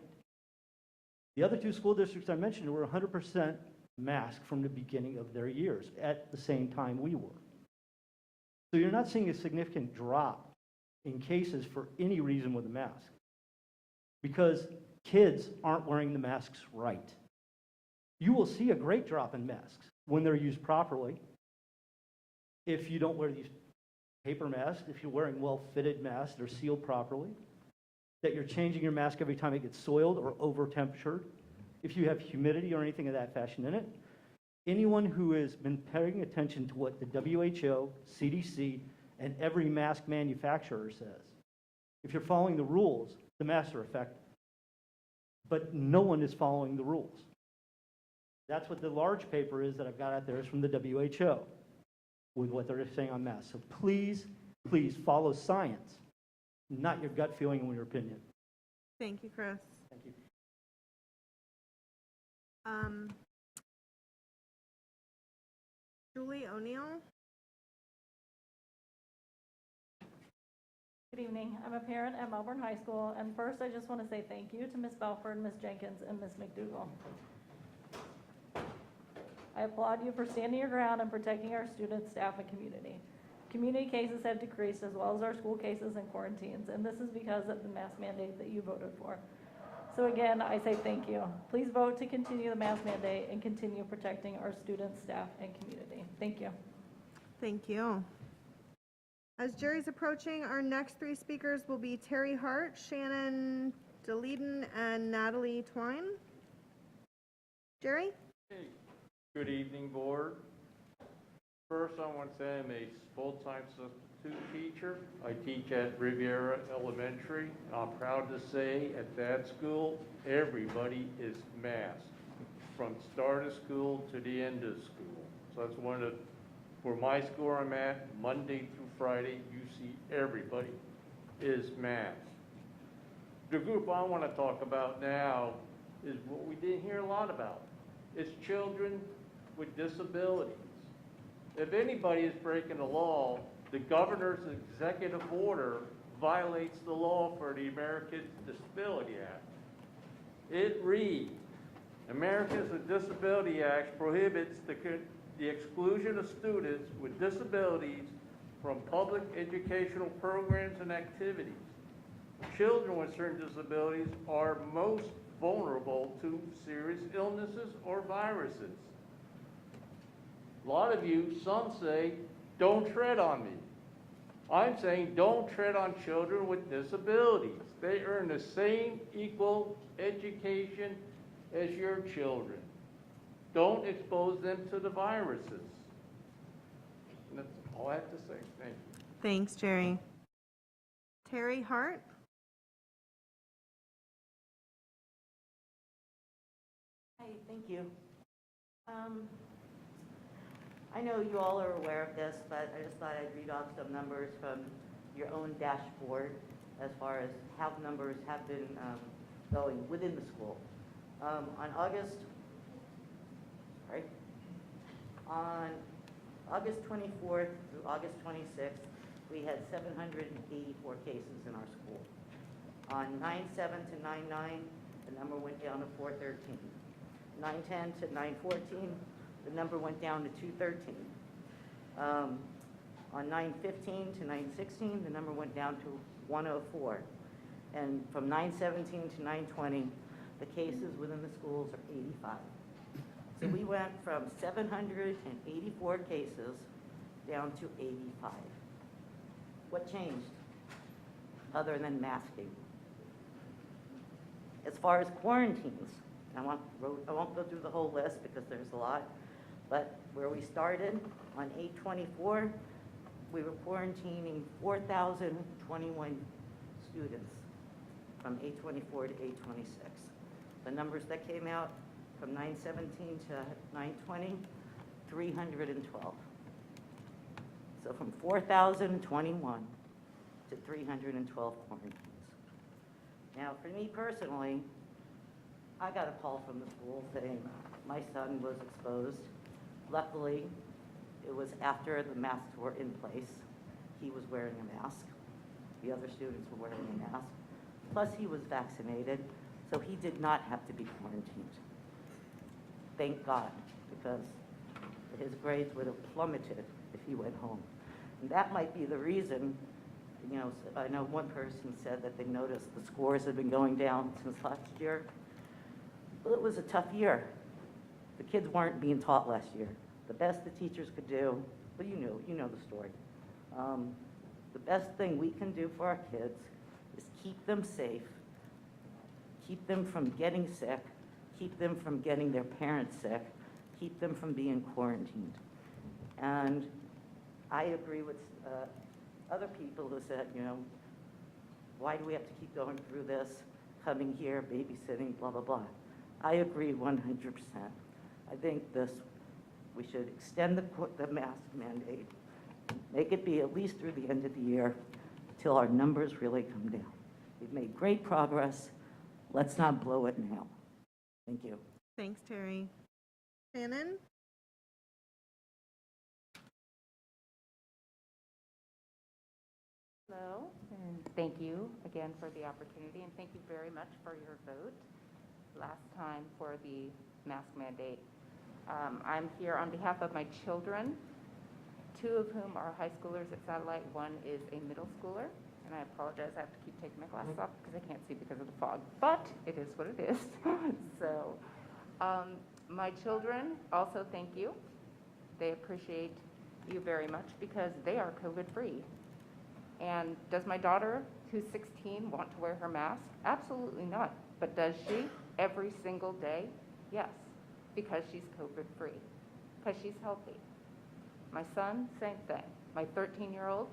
The other two school districts I mentioned were 100% masked from the beginning of their years at the same time we were. So you're not seeing a significant drop in cases for any reason with a mask, because kids aren't wearing the masks right. You will see a great drop in masks when they're used properly. If you don't wear these paper masks, if you're wearing well-fitted masks that are sealed properly, that you're changing your mask every time it gets soiled or over-temperatured, if you have humidity or anything of that fashion in it. Anyone who has been paying attention to what the WHO, CDC, and every mask manufacturer says, if you're following the rules, the masks are effective. But no one is following the rules. That's what the large paper is that I've got out there, is from the WHO with what they're saying on masks. So please, please follow science, not your gut feeling or your opinion. Thank you, Chris. Thank you. Julie O'Neill? Good evening. I'm a parent at Melbourne High School, and first I just want to say thank you to Ms. Belford, Ms. Jenkins, and Ms. McDougall. I applaud you for standing your ground and protecting our students, staff, and community. Community cases have decreased, as well as our school cases and quarantines, and this is because of the mask mandate that you voted for. So again, I say thank you. Please vote to continue the mask mandate and continue protecting our students, staff, and community. Thank you. Thank you. As jury's approaching, our next three speakers will be Terry Hart, Shannon DeLeeden, and Natalie Twine. Jerry? Hey. Good evening, board. First, I want to say I'm a full-time substitute teacher. I teach at Riviera Elementary. I'm proud to say at that school, everybody is masked from start of school to the end of school. So that's one of, for my school I'm at, Monday through Friday, you see everybody is masked. The group I want to talk about now is what we didn't hear a lot about. It's children with disabilities. If anybody is breaking the law, the governor's executive order violates the law for the Americans with Disability Act. It reads, Americans with Disability Act prohibits the exclusion of students with disabilities from public educational programs and activities. Children with certain disabilities are most vulnerable to serious illnesses or viruses. A lot of you, some say, don't tread on me. I'm saying don't tread on children with disabilities. They earn the same equal education as your children. Don't expose them to the viruses. And that's all I have to say. Thank you. Thanks, Jerry. Terry Hart? Hi, thank you. I know you all are aware of this, but I just thought I'd read off some numbers from your own dashboard as far as how numbers have been going within the school. On August 24th through August 26th, we had 784 cases in our school. On 9/7 to 9/9, the number went down to 413. 9/10 to 9/14, the number went down to 213. On 9/15 to 9/16, the number went down to 104. And from 9/17 to 9/20, the cases within the schools are 85. So we went from 784 cases down to 85. What changed other than masking? As far as quarantines, I won't go through the whole list because there's a lot, but where we started on 8/24, we were quarantining 4,021 students from 8/24 to 8/26. The numbers that came out from 9/17 to 9/20, 312. So from 4,021 to 312 quarantines. Now, for me personally, I got a call from the school saying my son was exposed. Luckily, it was after the masks were in place. He was wearing a mask. The other students were wearing a mask. Plus, he was vaccinated, so he did not have to be quarantined. Thank God, because his grades would have plummeted if he went home. And that might be the reason, you know, I know one person said that they noticed the scores had been going down since last year. Well, it was a tough year. The kids weren't being taught last year. The best the teachers could do, well, you know the story. The best thing we can do for our kids is keep them safe, keep them from getting sick, keep them from getting their parents sick, keep them from being quarantined. And I agree with other people who said, you know, why do we have to keep going through this, coming here, babysitting, blah, blah, blah. I agree 100%. I think we should extend the mask mandate, make it be at least through the end of the year till our numbers really come down. We've made great progress. Let's not blow it now. Thank you. Thanks, Terry. Shannon? Hello, and thank you again for the opportunity, and thank you very much for your vote last time for the mask mandate. I'm here on behalf of my children, 2 of whom are high schoolers at Satellite. 1 is a middle schooler, and I apologize, I have to keep taking my glasses off because I can't see because of the fog, but it is what it is. So, my children also thank you. They appreciate you very much because they are COVID-free. And does my daughter, who's 16, want to wear her mask? Absolutely not. But does she every single day? Yes, because she's COVID-free, because she's healthy. My son, same thing. My 13-year-old,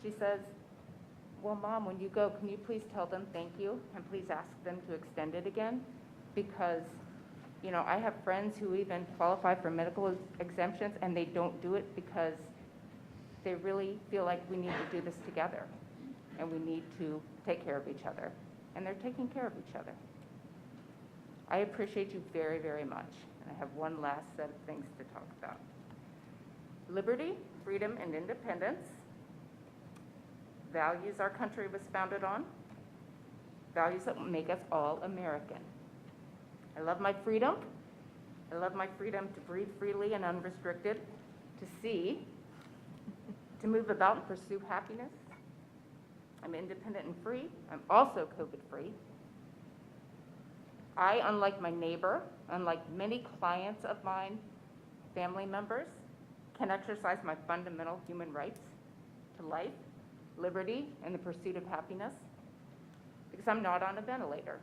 she says, well, Mom, when you go, can you please tell them thank you and please ask them to extend it again? Because, you know, I have friends who even qualify for medical exemptions and they don't do it because they really feel like we need to do this together and we need to take care of each other. And they're taking care of each other. I appreciate you very, very much. And I have one last set of things to talk about. Liberty, freedom, and independence. values our country was founded on, values that make us all American. I love my freedom. I love my freedom to breathe freely and unrestricted, to see, to move about and pursue happiness. I'm independent and free. I'm also COVID-free. I, unlike my neighbor, unlike many clients of mine, family members, can exercise my fundamental human rights to life, liberty, and the pursuit of happiness because I'm not on a ventilator.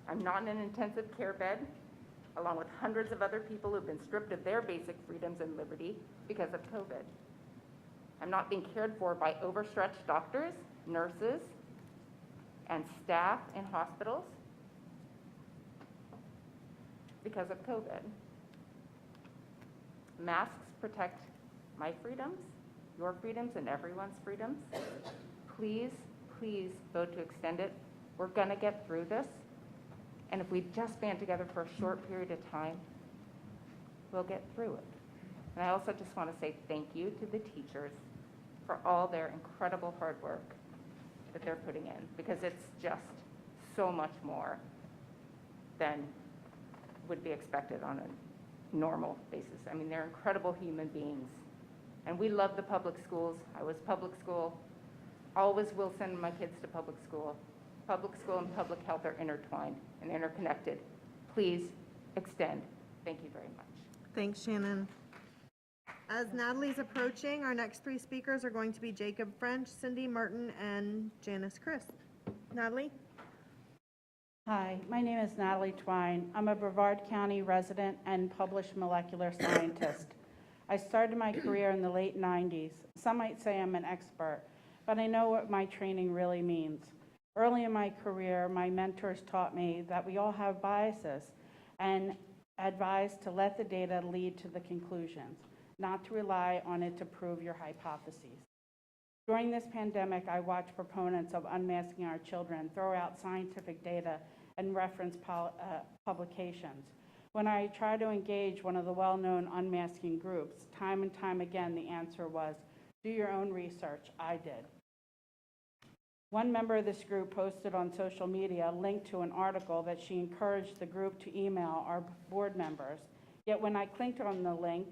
I'm not in an intensive care bed, along with hundreds of other people who've been stripped of their basic freedoms and liberty because of COVID. I'm not being cared for by overstretched doctors, nurses, and staff in hospitals because of COVID. Masks protect my freedoms, your freedoms, and everyone's freedoms. Please, please vote to extend it. We're gonna get through this. And if we just band together for a short period of time, we'll get through it. And I also just want to say thank you to the teachers for all their incredible hard work that they're putting in, because it's just so much more than would be expected on a normal basis. I mean, they're incredible human beings. And we love the public schools. I was public school, always will send my kids to public school. Public school and public health are intertwined and interconnected. Please extend. Thank you very much. Thanks, Shannon. As Natalie's approaching, our next three speakers are going to be Jacob French, Cindy Martin, and Janice Crisp. Natalie? Hi, my name is Natalie Twine. I'm a Brevard County resident and published molecular scientist. I started my career in the late 90s. Some might say I'm an expert, but I know what my training really means. Early in my career, my mentors taught me that we all have biases and advised to let the data lead to the conclusions, not to rely on it to prove your hypotheses. During this pandemic, I watched proponents of unmasking our children throw out scientific data and reference publications. When I tried to engage one of the well-known unmasking groups, time and time again, the answer was, do your own research. I did. One member of this group posted on social media a link to an article that she encouraged the group to email our board members. Yet when I clicked on the link,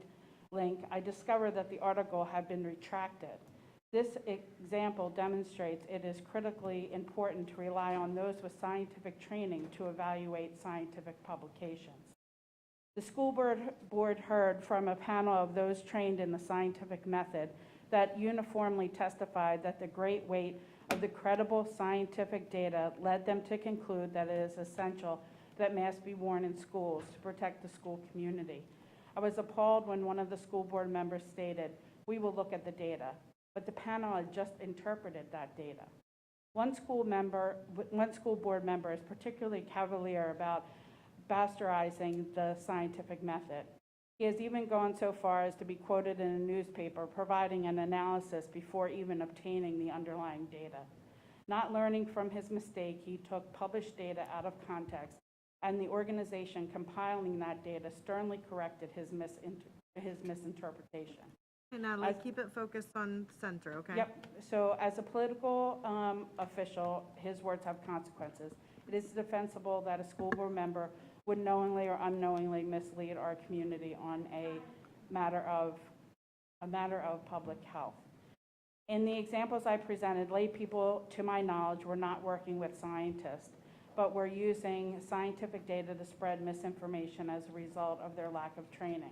I discovered that the article had been retracted. This example demonstrates it is critically important to rely on those with scientific training to evaluate scientific publications. The school board heard from a panel of those trained in the scientific method that uniformly testified that the great weight of the credible scientific data led them to conclude that it is essential that masks be worn in schools to protect the school community. I was appalled when one of the school board members stated, "We will look at the data," but the panel had just interpreted that data. One school board member is particularly cavalier about bastardizing the scientific method. He has even gone so far as to be quoted in a newspaper providing an analysis before even obtaining the underlying data. Not learning from his mistake, he took published data out of context, and the organization compiling that data sternly corrected his misinterpretation. Hey, Natalie, keep it focused on center, okay? Yep. So as a political official, his words have consequences. It is defensible that a school board member would knowingly or unknowingly mislead our community on a matter of public health. In the examples I presented, lay people, to my knowledge, were not working with scientists, but were using scientific data to spread misinformation as a result of their lack of training.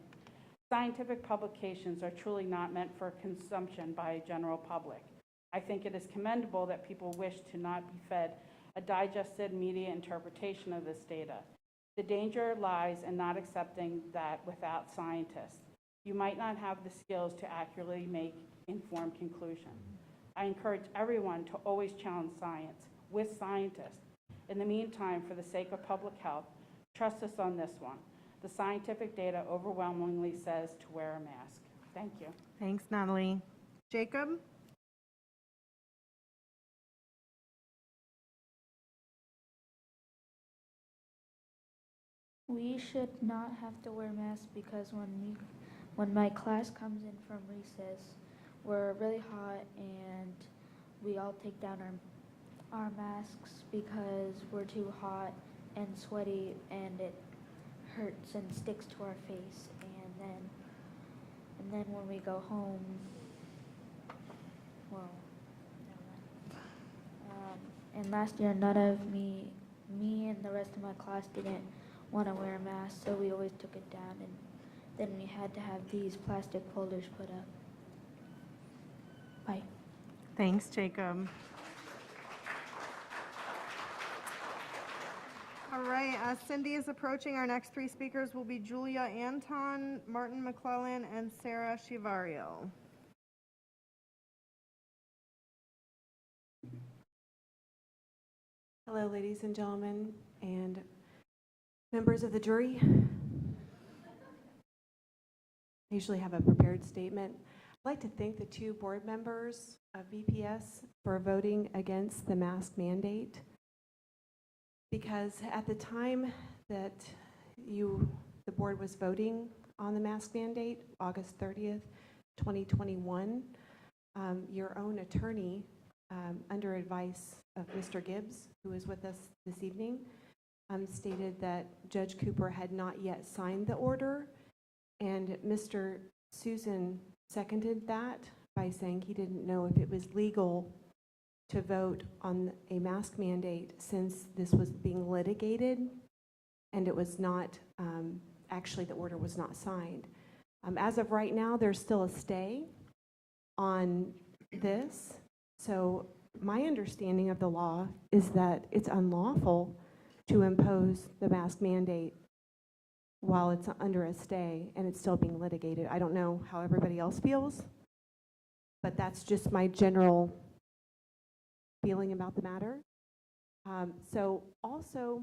Scientific publications are truly not meant for consumption by a general public. I think it is commendable that people wish to not be fed a digested media interpretation of this data. The danger lies in not accepting that without scientists, you might not have the skills to accurately make informed conclusions. I encourage everyone to always challenge science with scientists. In the meantime, for the sake of public health, trust us on this one. The scientific data overwhelmingly says to wear a mask. Thank you. Thanks, Natalie. Jacob? We should not have to wear masks because when my class comes in from recess, we're really hot and we all take down our masks because we're too hot and sweaty and it hurts and sticks to our face. And then when we go home, well, never mind. And last year, none of me and the rest of my class didn't want to wear a mask, so we always took it down, and then we had to have these plastic holders put up. Bye. Thanks, Jacob. All right, as Cindy is approaching, our next three speakers will be Julia Anton, Martin McClellan, and Sarah Shivario. Hello, ladies and gentlemen, and members of the jury. I usually have a prepared statement. I'd like to thank the two board members of VPS for voting against the mask mandate, because at the time that the board was voting on the mask mandate, August 30th, 2021, your own attorney, under advice of Mr. Gibbs, who is with us this evening, stated that Judge Cooper had not yet signed the order, and Mr. Susan seconded that by saying he didn't know if it was legal to vote on a mask mandate since this was being litigated and it was not, actually the order was not signed. As of right now, there's still a stay on this. So my understanding of the law is that it's unlawful to impose the mask mandate while it's under a stay and it's still being litigated. I don't know how everybody else feels, but that's just my general feeling about the matter. So also,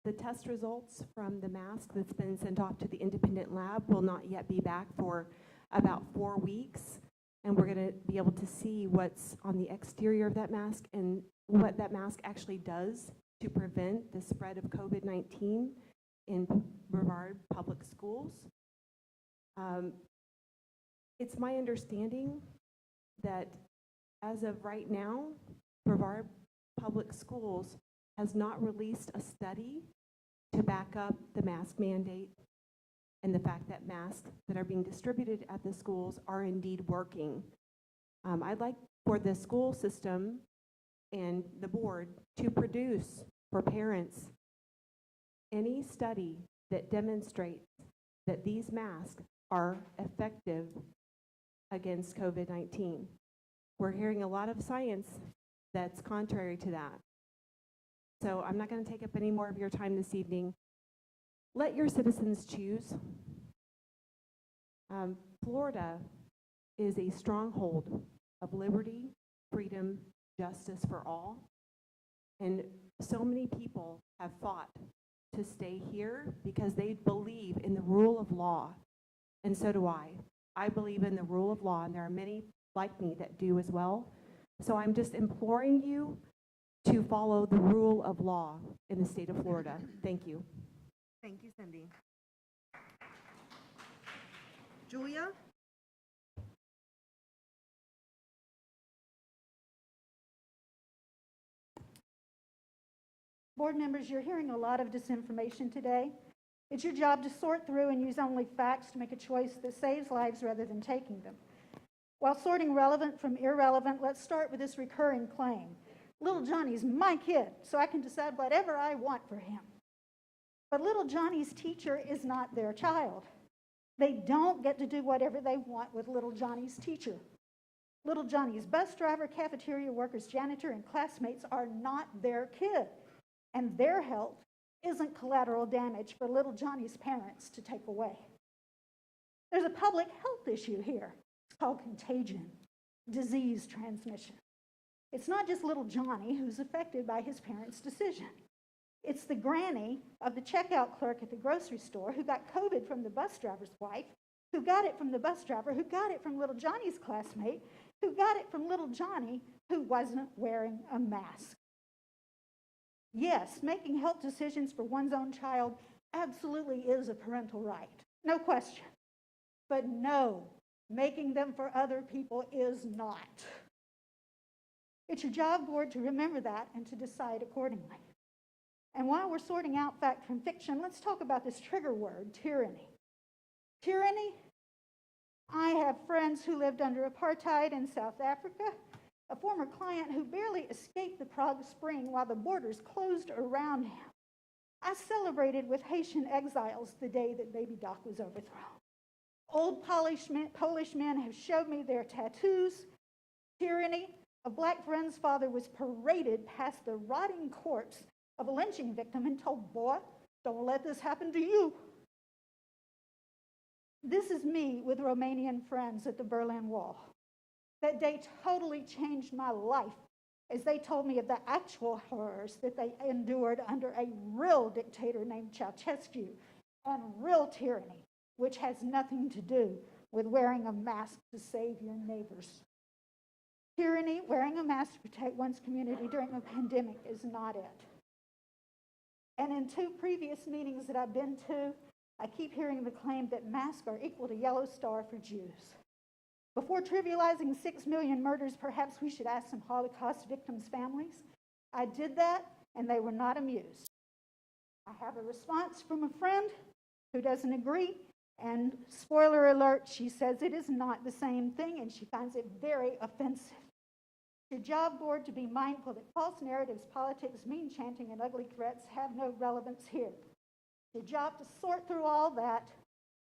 the test results from the mask that's been sent off to the independent lab will not yet be back for about 4 weeks. And we're going to be able to see what's on the exterior of that mask and what that mask actually does to prevent the spread of COVID-19 in Brevard Public Schools. It's my understanding that as of right now, Brevard Public Schools has not released a study to back up the mask mandate and the fact that masks that are being distributed at the schools are indeed working. I'd like for the school system and the board to produce for parents any study that demonstrates that these masks are effective against COVID-19. We're hearing a lot of science that's contrary to that. So I'm not going to take up any more of your time this evening. Let your citizens choose. Florida is a stronghold of liberty, freedom, justice for all. And so many people have fought to stay here because they believe in the rule of law. And so do I. I believe in the rule of law, and there are many like me that do as well. So I'm just imploring you to follow the rule of law in the state of Florida. Thank you. Thank you, Cindy. Julia? Board members, you're hearing a lot of disinformation today. It's your job to sort through and use only facts to make a choice that saves lives rather than taking them. While sorting relevant from irrelevant, let's start with this recurring claim. Little Johnny's my kid, so I can decide whatever I want for him. But little Johnny's teacher is not their child. They don't get to do whatever they want with little Johnny's teacher. Little Johnny's bus driver, cafeteria workers, janitor, and classmates are not their kid. And their health isn't collateral damage for little Johnny's parents to take away. There's a public health issue here. It's called contagion, disease transmission. It's not just little Johnny who's affected by his parents' decision. It's the granny of the checkout clerk at the grocery store who got COVID from the bus driver's wife, who got it from the bus driver, who got it from little Johnny's classmate, who got it from little Johnny who wasn't wearing a mask. Yes, making health decisions for one's own child absolutely is a parental right, no question. But no, Making them for other people is not. It's your job, board, to remember that and to decide accordingly. And while we're sorting out fact from fiction, let's talk about this trigger word, tyranny. Tyranny? I have friends who lived under apartheid in South Africa, a former client who barely escaped the Prague Spring while the borders closed around him. I celebrated with Haitian exiles the day that Baby Doc was overthrown. Old Polish men have showed me their tattoos. Tyranny. A black friend's father was paraded past the rotting corpse of a lynching victim and told, "Boy, don't let this happen to you." This is me with Romanian friends at the Berlin Wall. That day totally changed my life as they told me of the actual horrors that they endured under a real dictator named Ceausescu and real tyranny, which has nothing to do with wearing a mask to save your neighbors. Tyranny, wearing a mask to protect one's community during a pandemic, is not it. And in 2 previous meetings that I've been to, I keep hearing the claim that masks are equal to Yellow Star for Jews. Before trivializing 6 million murders, perhaps we should ask some Holocaust victims' families. I did that, and they were not amused. I have a response from a friend who doesn't agree, and spoiler alert, she says it is not the same thing, and she finds it very offensive. Your job, board, to be mindful that false narratives, politics, mean chanting, and ugly threats have no relevance here. Your job to sort through all that,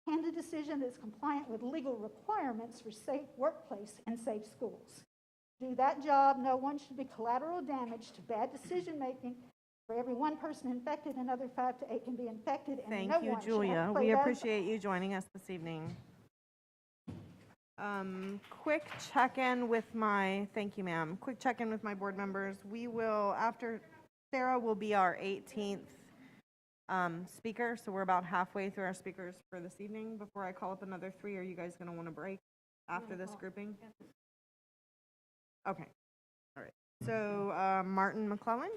hand a decision that's compliant with legal requirements for safe workplace and safe schools. Do that job. No one should be collateral damage to bad decision making. For every 1 person infected, another 5 to 8 can be infected, and Thank no you, one should Julia. have to We play appreciate you joining us this evening. Quick check-in with my, thank you, ma'am. Quick check-in with my board members. We will, after Sarah will be our 18th speaker, so we're about halfway through our speakers for this evening. Before I call up another 3, are you guys going to want to break after this grouping? Okay. All right. So Martin McClellan.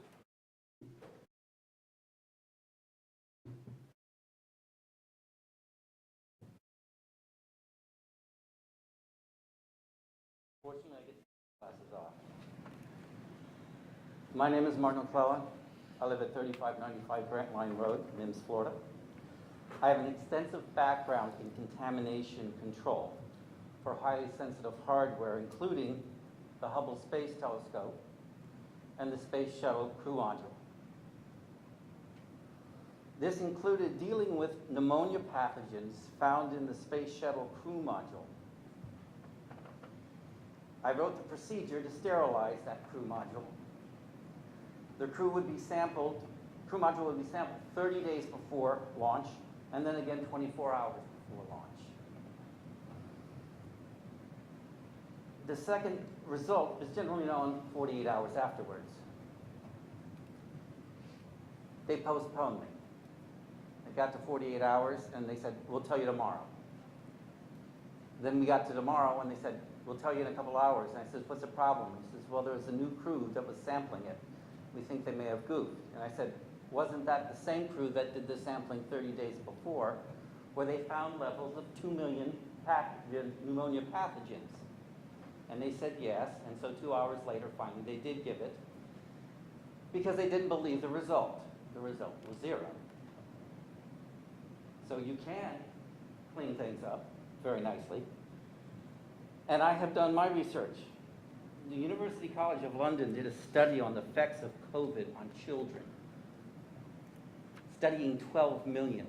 Fortunately, I get classes off. My name is Martin McClellan. I live at 3595 Grant Line Road, Mims, Florida. I have an extensive background in contamination control for highly sensitive hardware, including the Hubble Space Telescope and the Space Shuttle Crew Module. This included dealing with pneumonia pathogens found in the Space Shuttle Crew Module. I wrote the procedure to sterilize that crew module. The crew module would be sampled 30 days before launch, and then again 24 hours before launch. The second result is generally known 48 hours afterwards. They postponed me. It got to 48 hours, and they said, "We'll tell you tomorrow." Then we got to tomorrow, and they said, "We'll tell you in a couple hours." And I said, "What's the problem?" He says, "Well, there was a new crew that was sampling it. We think they may have goofed." And I said, "Wasn't that the same crew that did the sampling 30 days before, where they found levels of 2 million pneumonia pathogens?" And they said yes, and so 2 hours later, finally, they did give it, because they didn't believe the result. The result was 0. So you can clean things up very nicely. And I have done my research. The University College of London did a study on the effects of COVID on children, studying 12 million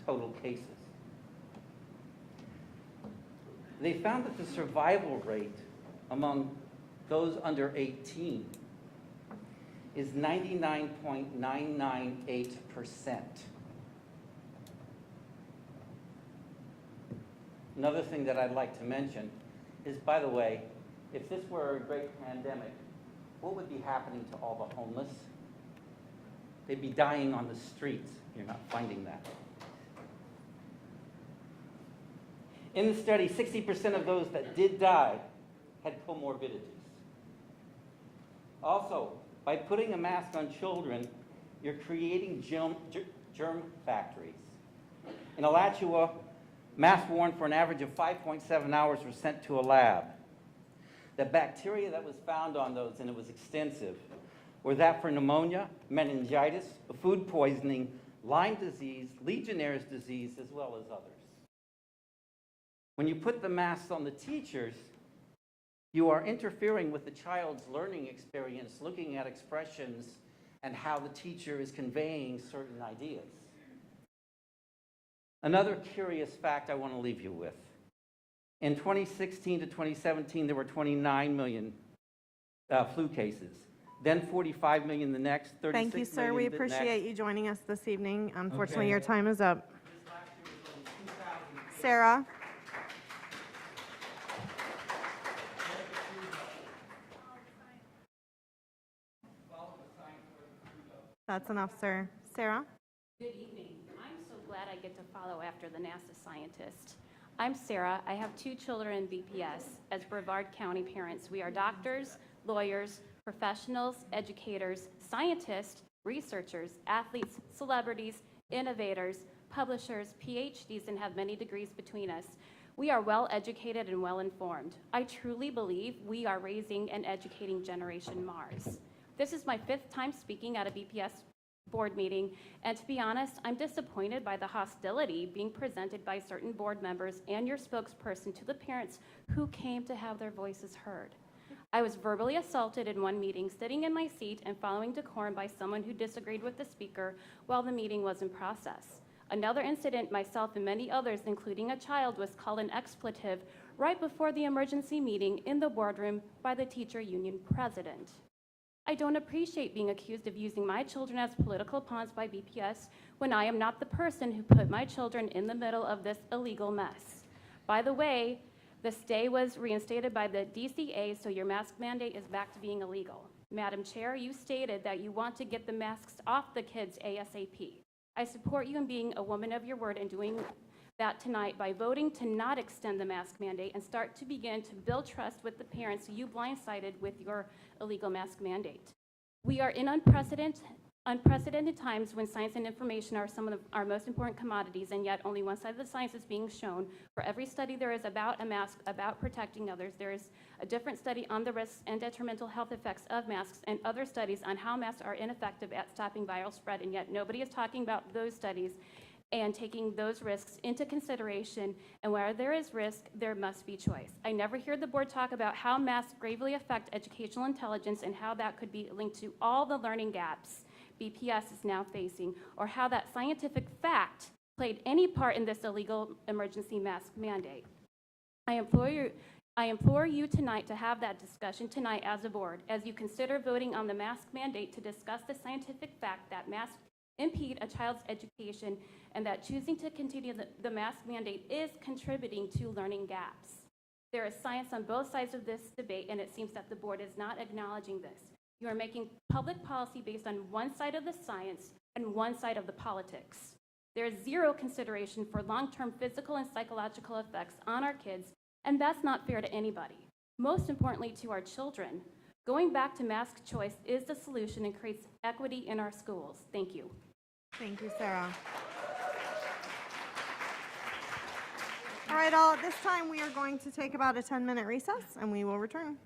total cases. They found that the survival rate among those under 18 is 99.998%. Another thing that I'd like to mention is, by the way, if this were a great pandemic, what would be happening to all the homeless? They'd be dying on the streets. You're not finding that. In the study, 60% of those that did die had comorbidities. Also, by putting a mask on children, you're creating germ factories. In Alachua, Masks worn for an average of 5.7 hours were sent to a lab. The bacteria that was found on those, and it was extensive, were that for pneumonia, meningitis, food poisoning, Lyme disease, Legionnaire's disease, as well as others. When you put the masks on the teachers, you are interfering with the child's learning experience, looking at expressions and how the teacher is conveying certain ideas. Another curious fact I want to leave you with. In 2016 to 2017, there were 29 million flu cases. Then 45 million the next, 36 Thank you, sir. million We the appreciate next. you joining us this evening. Unfortunately, Okay. your time is up. Sarah? That's enough, sir. Sarah? Good evening. I'm so glad I get to follow after the NASA scientist. I'm Sarah. I have 2 children in BPS. As Brevard County parents, we are doctors, lawyers, professionals, educators, scientists, researchers, athletes, celebrities, innovators, publishers, PhDs, and have many degrees between us. We are well educated and well informed. I truly believe we are raising and educating Generation Mars. This is my 5th time speaking at a BPS board meeting, and to be honest, I'm disappointed by the hostility being presented by certain board members and your spokesperson to the parents who came to have their voices heard. I was verbally assaulted in one meeting, sitting in my seat and following decorum by someone who disagreed with the speaker while the meeting was in process. Another incident, myself and many others, including a child, was called an expletive right before the emergency meeting in the boardroom by the teacher union president. I don't appreciate being accused of using my children as political pawns by BPS when I am not the person who put my children in the middle of this illegal mess. By the way, the stay was reinstated by the DCA, so your mask mandate is back to being illegal. Madam Chair, you stated that you want to get the masks off the kids ASAP. I support you in being a woman of your word and doing that tonight by voting to not extend the mask mandate and start to begin to build trust with the parents you blindsided with your illegal mask mandate. We are in unprecedented times when science and information are some of our most important commodities, and yet only one side of the science is being shown. For every study there is about a mask, about protecting others, there is a different study on the risks and detrimental health effects of masks and other studies on how masks are ineffective at stopping viral spread, and yet nobody is talking about those studies and taking those risks into consideration. And where there is risk, there must be choice. I never hear the board talk about how masks gravely affect educational intelligence and how that could be linked to all the learning gaps BPS is now facing, or how that scientific fact played any part in this illegal emergency mask mandate. I implore you tonight to have that discussion tonight as a board, as you consider voting on the mask mandate, to discuss the scientific fact that masks impede a child's education and that choosing to continue the mask mandate is contributing to learning gaps. There is science on both sides of this debate, and it seems that the board is not acknowledging this. You are making public policy based on one side of the science and one side of the politics. There is zero consideration for long-term physical and psychological effects on our kids, and that's not fair to anybody. Most importantly, to our children. Going back to mask choice is the solution and creates equity in our schools. Thank you. Thank you, Sarah. All right, all, at this time, we are going to take about a 10-minute recess, and we will return.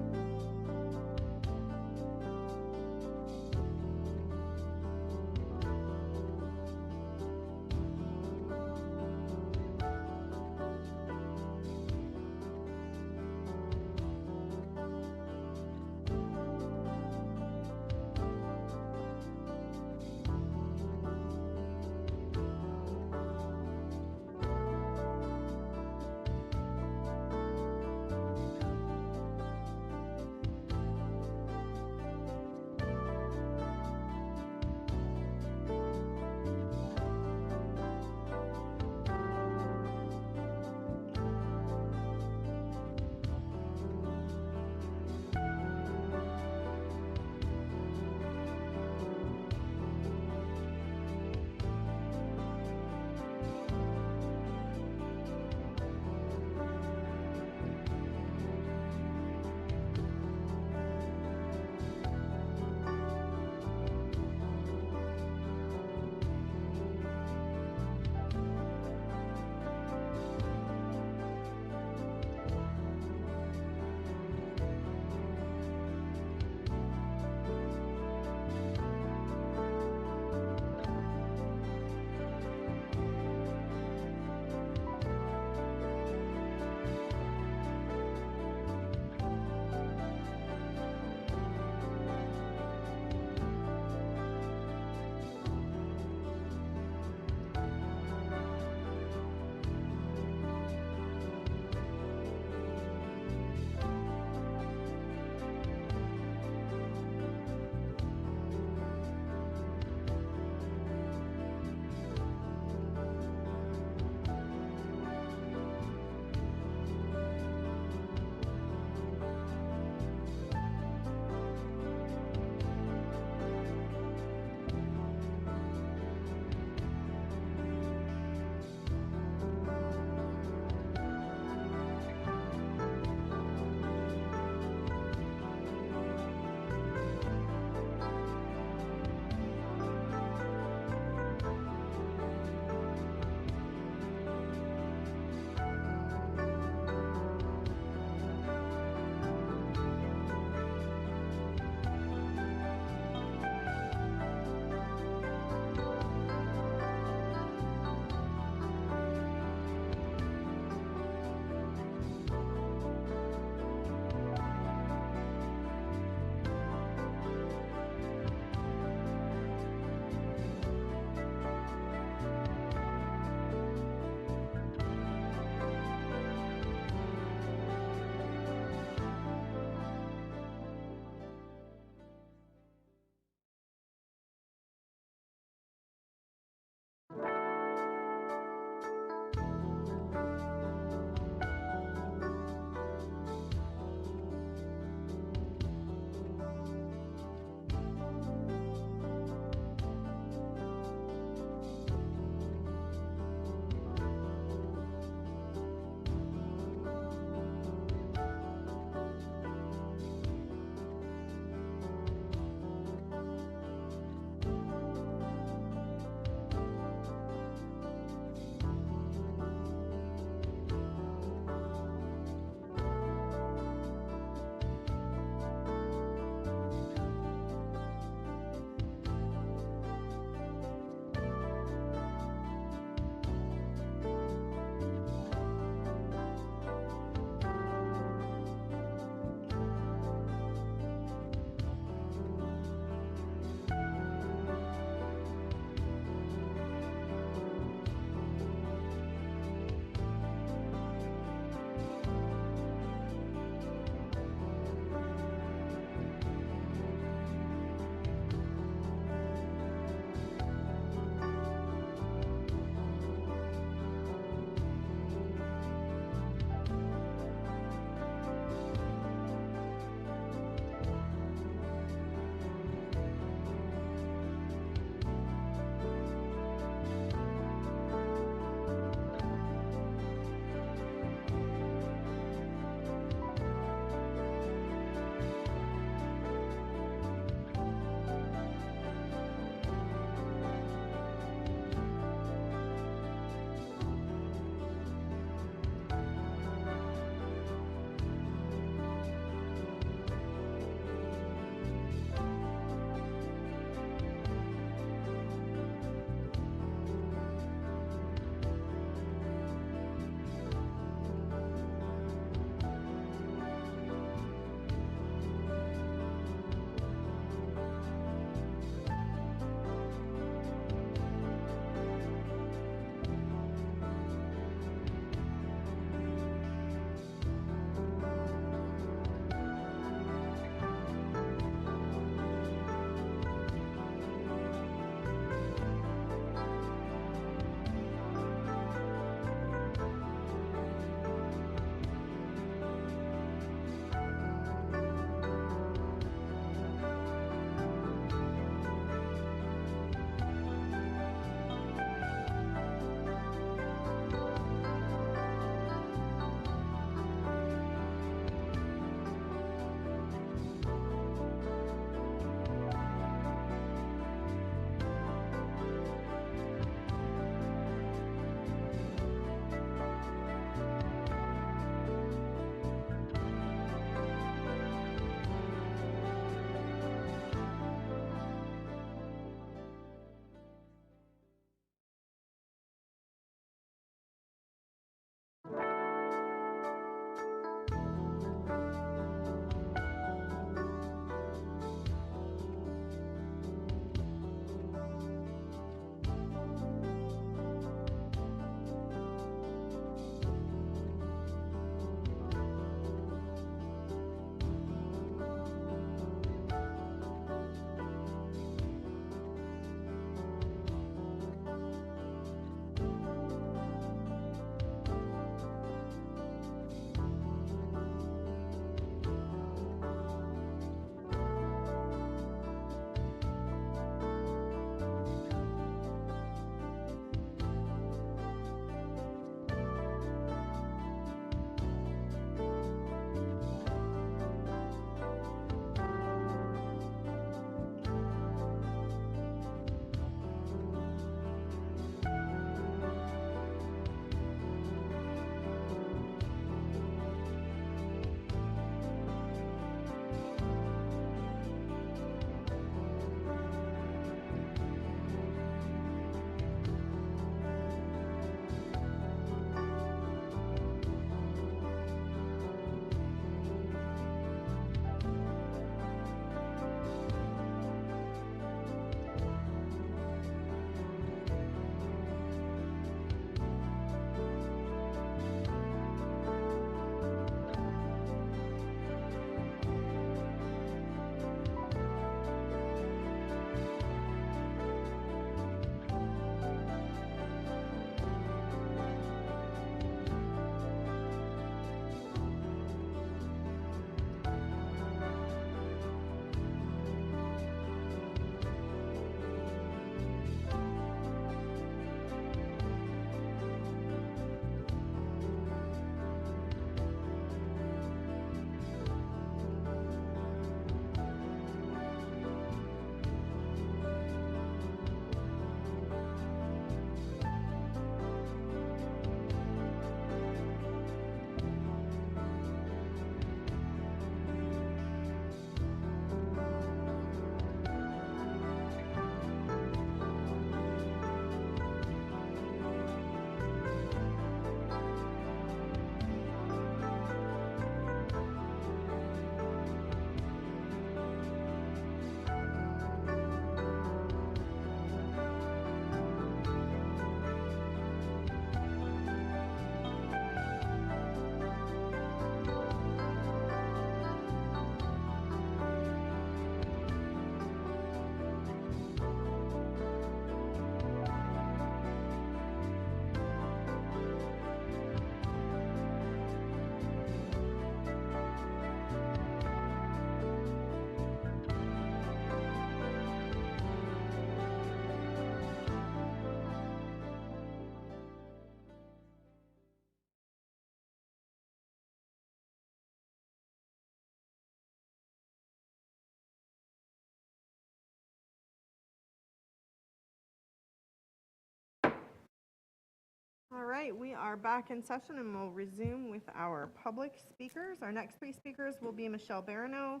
All right, we are back in session and we'll resume with our public speakers. Our next three speakers will be Michelle Barano,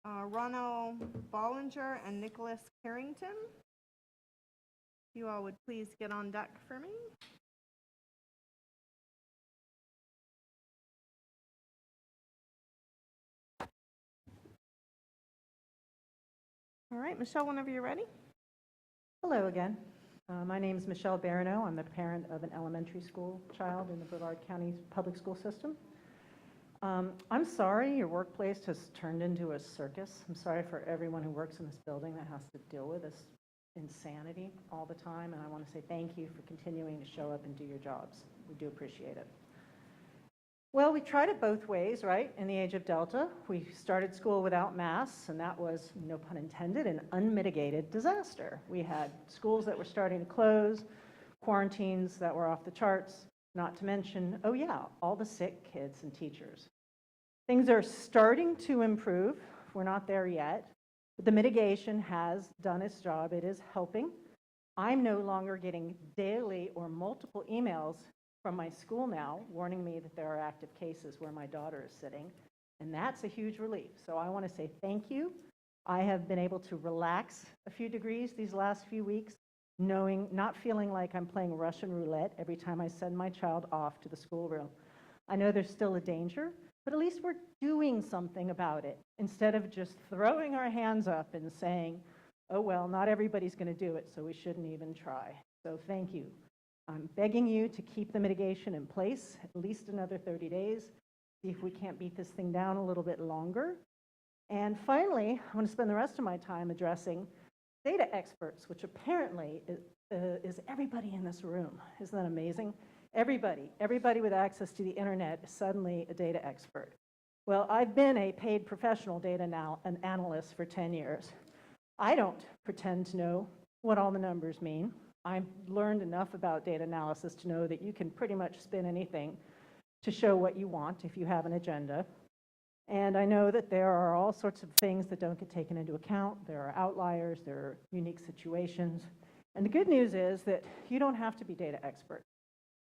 Ronald Bollinger, and Nicholas Carrington. If you all would please get on deck for me. All right, Michelle, whenever you're ready. Hello again. My name is Michelle Barano. I'm the parent of an elementary school child in the Brevard County Public School System. I'm sorry your workplace has turned into a circus. I'm sorry for everyone who works in this building that has to deal with this insanity all the time, and I want to say thank you for continuing to show up and do your jobs. We do appreciate it. Well, we tried it both ways, right? In the age of Delta, we started school without masks, and that was, no pun intended, an unmitigated disaster. We had schools that were starting to close, quarantines that were off the charts, not to mention, oh yeah, all the sick kids and teachers. Things are starting to improve. We're not there yet, but the mitigation has done its job. It is helping. I'm no longer getting daily or multiple emails from my school now warning me that there are active cases where my daughter is sitting, and that's a huge relief. So I want to say thank you. I have been able to relax a few degrees these last few weeks, not feeling like I'm playing Russian roulette every time I send my child off to the schoolroom. I know there's still a danger, but at least we're doing something about it instead of just throwing our hands up and saying, oh well, not everybody's going to do it, so we shouldn't even try. So thank you. I'm begging you to keep the mitigation in place at least another 30 days, see if we can't beat this thing down a little bit longer. And finally, I want to spend the rest of my time addressing data experts, which apparently is everybody in this room. Isn't that amazing? Everybody with access to the internet is suddenly a data expert. Well, I've been a paid professional data analyst for 10 years. I don't pretend to know what all the numbers mean. I've learned enough about data analysis to know that you can pretty much spin anything to show what you want if you have an agenda. And I know that there are all sorts of things that don't get taken into account. There are outliers, there are unique situations. And the good news is that you don't have to be data expert.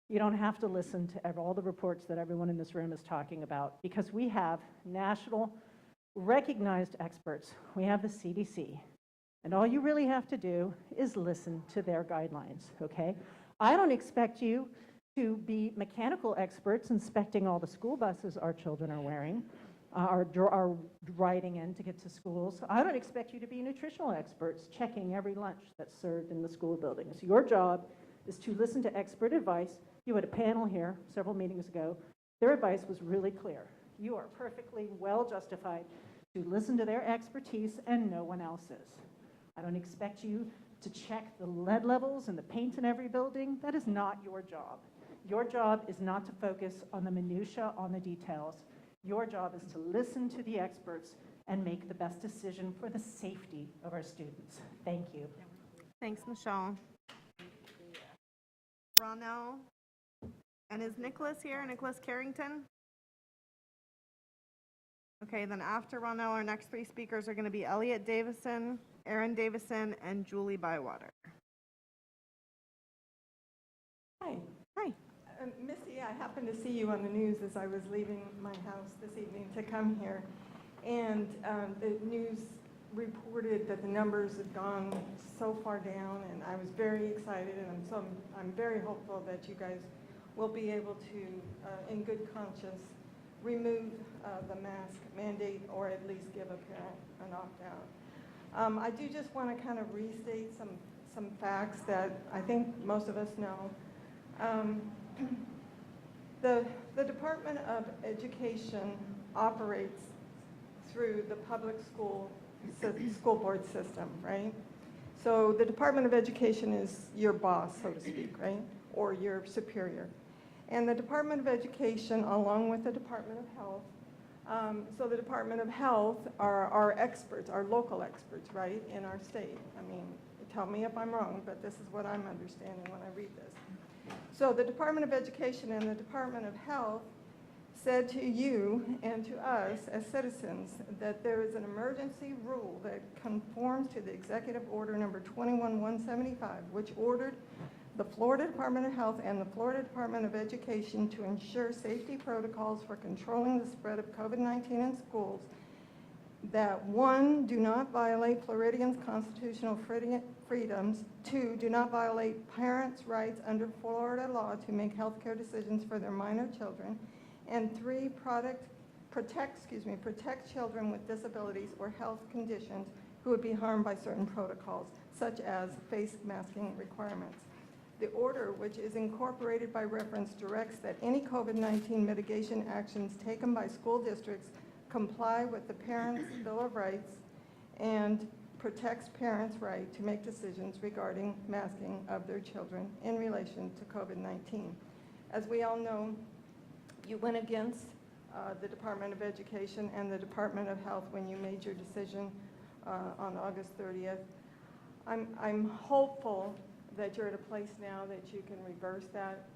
You don't have to listen to all the reports that everyone in this room is talking about, because we have national recognized experts. We have the CDC. And all you really have to do is listen to their guidelines, okay? I don't expect you to be mechanical experts inspecting all the school buses our children are wearing, are riding in to get to schools. I don't expect you to be nutritional experts checking every lunch that's served in the school buildings. Your job is to listen to expert advice. You had a panel here several meetings ago. Their advice was really clear. You are perfectly well justified to listen to their expertise and no one else's. I don't expect you to check the lead levels and the paint in every building. That is not your job. Your job is not to focus on the minutia, on the details. Your job is to listen to the experts and make the best decision for the safety of our students. Thank you. Thanks, Michelle. Ronell, and is Nicholas here, Nicholas Carrington? Okay, then after Ronell, our next three speakers are going to be Elliot Davison, Aaron Davison, and Julie Bywater. Hi. Hi. Missy, I happened to see you on the news as I was leaving my house this evening to come here. And the news reported that the numbers had gone so far down, and I was very excited, and so I'm very hopeful that you guys will be able to, in good conscience, remove the mask mandate, or at least give a parent an opt-out. I do just want to kind of restate some facts that I think most of us know. The Department of Education operates through the public school board system, right? So the Department of Education is your boss, so to speak, right? Or your superior. And the Department of Education, along with the Department of Health, so the Department of Health are our experts, our local experts, right, in our state. I mean, tell me if I'm wrong, but this is what I'm understanding when I read this. So the Department of Education and the Department of Health said to you and to us as citizens that there is an emergency rule that conforms to the Executive Order number 21175, which ordered the Florida Department of Health and the Florida Department of Education to ensure safety protocols for controlling the spread of COVID-19 in schools that 1, do not violate Floridians' constitutional freedoms, 2, do not violate parents' rights under Florida law to make healthcare decisions for their minor children, and 3, protect children with disabilities or health conditions who would be harmed by certain protocols, such as face masking requirements. The order, which is incorporated by reference, directs that any COVID-19 mitigation actions taken by school districts comply with the Parents' Bill of Rights and protects parents' right to make decisions regarding masking of their children in relation to COVID-19. As we all know, you went against the Department of Education and the Department of Health when you made your decision on August 30th. I'm hopeful that you're at a place now that you can reverse that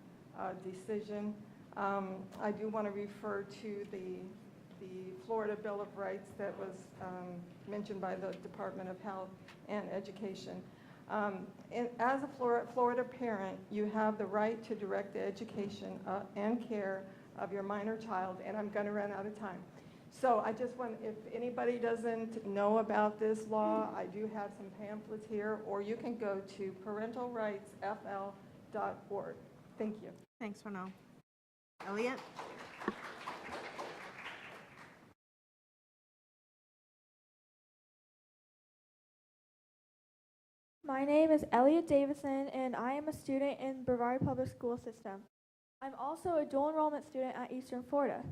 decision. I do want to refer to the Florida Bill of Rights that was mentioned by the Department of Health and Education. As a Florida parent, you have the right to direct the education and care of your minor child, and I'm going to run out of time. So I just want, if anybody doesn't know about this law, I do have some pamphlets here, or you can go to parentalrightsfl.org. Thank you. Thanks, Ronald. Elliot? My name is Elliot Davison, and I am a student in Brevard Public School System. I'm also a dual enrollment student at Eastern Florida.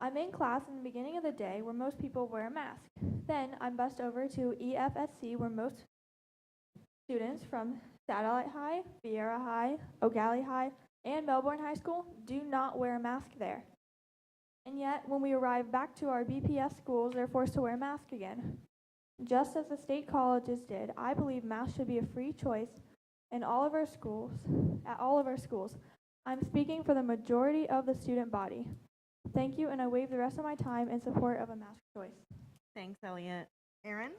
I'm in class in the beginning of the day where most people wear a mask. Then I'm bussed over to EFSC where most students from Satellite High, Vieira High, O'Galley High, and Melbourne High School do not wear a mask there. And yet, when we arrive back to our BPS schools, they're forced to wear a mask again. Just as the state colleges did, I believe masks should be a free choice in all of our schools, at all of our schools. I'm speaking for the majority of the student body. Thank you, and I waive the rest of my time in support of a mask choice. Thanks, Elliot. Aaron?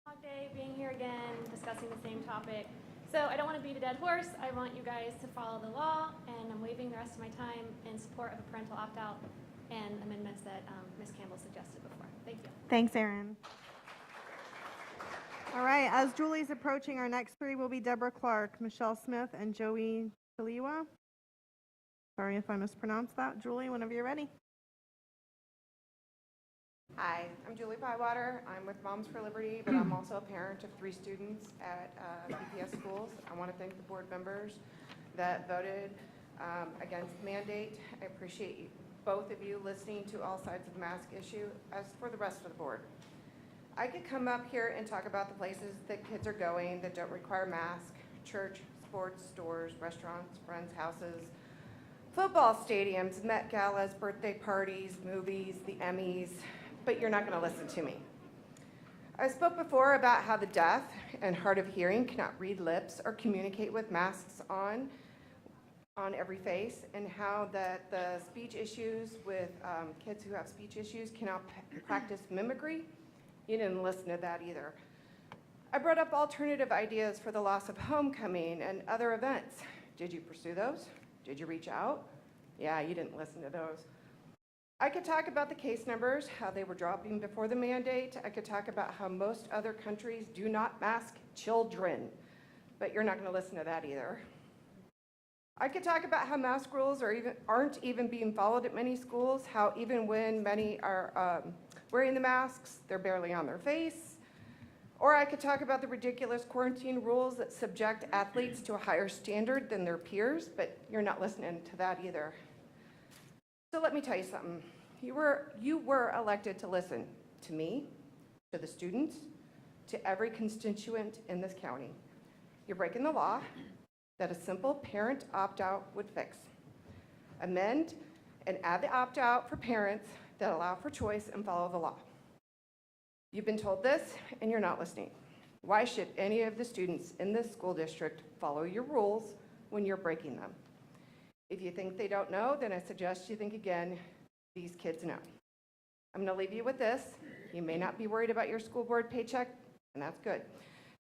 Long day being here again, discussing the same topic. So I don't want to beat a dead horse. I want you guys to follow the law, and I'm waiving the rest of my time in support of a parental opt-out and amendments that Ms. Campbell suggested before. Thank you. Thanks, Aaron. All right, as Julie's approaching, our next three will be Deborah Clark, Michelle Smith, and Joey Chaliwa. Sorry if I mispronounced that. Julie, whenever you're ready. Hi, I'm Julie Bywater. I'm with Moms for Liberty, but I'm also a parent of 3 students at BPS schools. I want to thank the board members that voted against the mandate. I appreciate both of you listening to all sides of the mask issue. As for the rest of the board, I could come up here and talk about the places that kids are going that don't require masks: church, sports, stores, restaurants, friends' houses, football stadiums, Met Galas, birthday parties, movies, the Emmys, but you're not going to listen to me. I spoke before about how the deaf and hard of hearing cannot read lips or communicate with masks on every face, and how that the speech issues with kids who have speech issues cannot practice mimicry. You didn't listen to that either. I brought up alternative ideas for the loss of homecoming and other events. Did you pursue those? Did you reach out? Yeah, you didn't listen to those. I could talk about the case numbers, how they were dropping before the mandate. I could talk about how most other countries do not mask children, but you're not going to listen to that either. I could talk about how mask rules aren't even being followed at many schools, how even when many are wearing the masks, they're barely on their face. Or I could talk about the ridiculous quarantine rules that subject athletes to a higher standard than their peers, but you're not listening to that either. So let me tell you something. You were elected to listen to me, to the students, to every constituent in this county. You're breaking the law that a simple parent opt-out would fix. Amend and add the opt-out for parents that allow for choice and follow the law. You've been told this, and you're not listening. Why should any of the students in this school district follow your rules when you're breaking them? If you think they don't know, then I suggest you think again. These kids know. I'm going to leave you with this. You may not be worried about your school board paycheck, and that's good.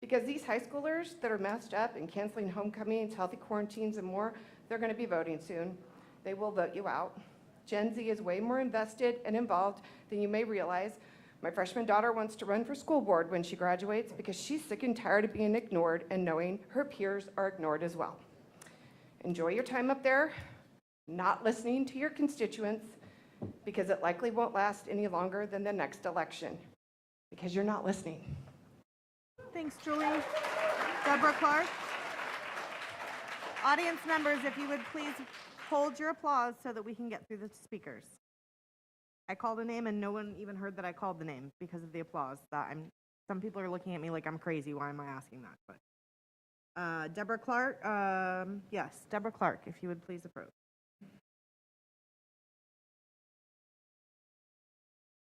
Because these high schoolers that are messed up and canceling homecomings, healthy quarantines, and more, they're going to be voting soon. They will vote you out. Gen Z is way more invested and involved than you may realize. My freshman daughter wants to run for school board when she graduates because she's sick and tired of being ignored and knowing her peers are ignored as well. Enjoy your time up there, not listening to your constituents, because it likely won't last any longer than the next election, because you're not listening. Thanks, Julie. Deborah Clark. Audience members, if you would please hold your applause so that we can get through the speakers. I called a name and no one even heard that I called the name because of the applause. Some people are looking at me like I'm crazy. Why am I asking that? But Deborah Clark, yes, Deborah Clark, if you would please approach.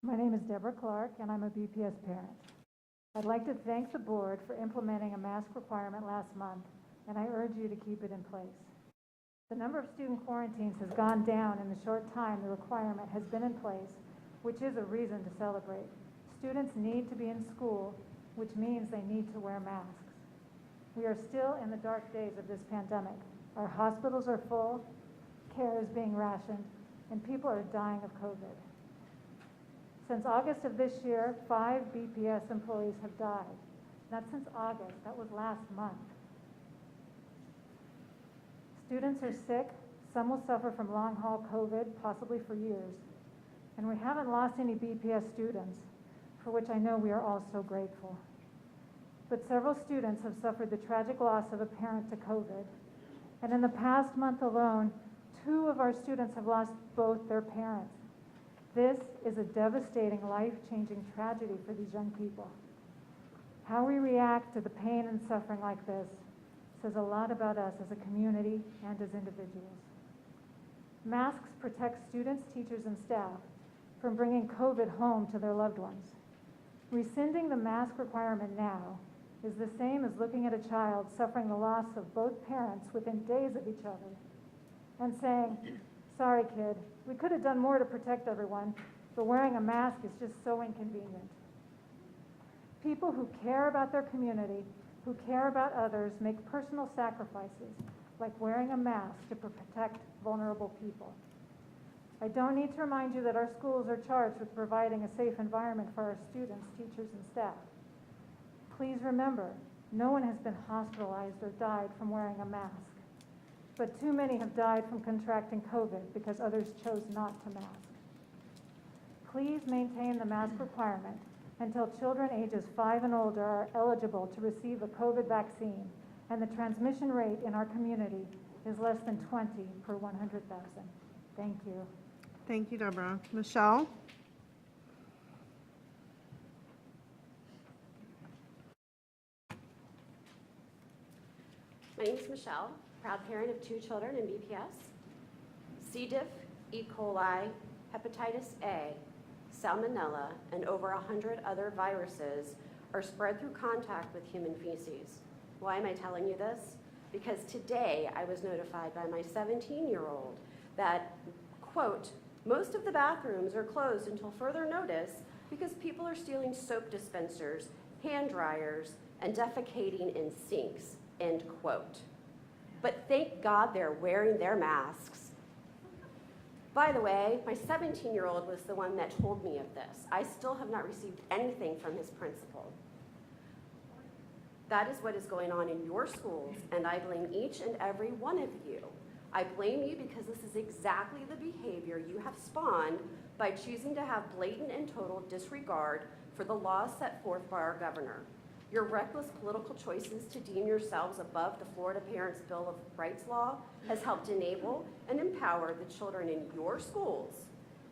My name is Deborah Clark, and I'm a BPS parent. I'd like to thank the board for implementing a mask requirement last month, and I urge you to keep it in place. The number of student quarantines has gone down in the short time the requirement has been in place, which is a reason to celebrate. Students need to be in school, which means they need to wear masks. We are still in the dark days of this pandemic. Our hospitals are full, care is being rationed, and people are dying of COVID. Since August of this year, 5 BPS employees have died. Not since August, that was last month. Students are sick, some will suffer from long-haul COVID, possibly for years. And we haven't lost any BPS students, for which I know we are all so grateful. But several students have suffered the tragic loss of a parent to COVID. And in the past month alone, 2 of our students have lost both their parents. This is a devastating, life-changing tragedy for these young people. How we react to the pain and suffering like this says a lot about us as a community and as individuals. Masks protect students, teachers, and staff from bringing COVID home to their loved ones. Rescinding the mask requirement now is the same as looking at a child suffering the loss of both parents within days of each other and saying, "Sorry, kid, we could have done more to protect everyone, but wearing a mask is just so inconvenient." People who care about their community, who care about others, make personal sacrifices, like wearing a mask to protect vulnerable people. I don't need to remind you that our schools are charged with providing a safe environment for our students, teachers, and staff. Please remember, no one has been hospitalized or died from wearing a mask, but too many have died from contracting COVID because others chose not to mask. Please maintain the mask requirement until children ages 5 and older are eligible to receive a COVID vaccine, and the transmission rate in our community is less than 20 per 100,000. Thank you. Thank you, Deborah. Michelle? My name is Michelle, proud parent of 2 children in BPS. C. diff, E. coli, hepatitis A, salmonella, and over 100 other viruses are spread through contact with human feces. Why am I telling you this? Because today I was notified by my 17-year-old that, quote, "Most of the bathrooms are closed until further notice because people are stealing soap dispensers, hand dryers, and defecating in sinks," end quote. But thank God they're wearing their masks. By the way, my 17-year-old was the one that told me of this. I still have not received anything from his principal. That is what is going on in your schools, and I blame each and every one of you. I blame you because this is exactly the behavior you have spawned by choosing to have blatant and total disregard for the laws set forth by our governor. Your reckless political choices to deem yourselves above the Florida Parents' Bill of Rights law has helped enable and empower the children in your schools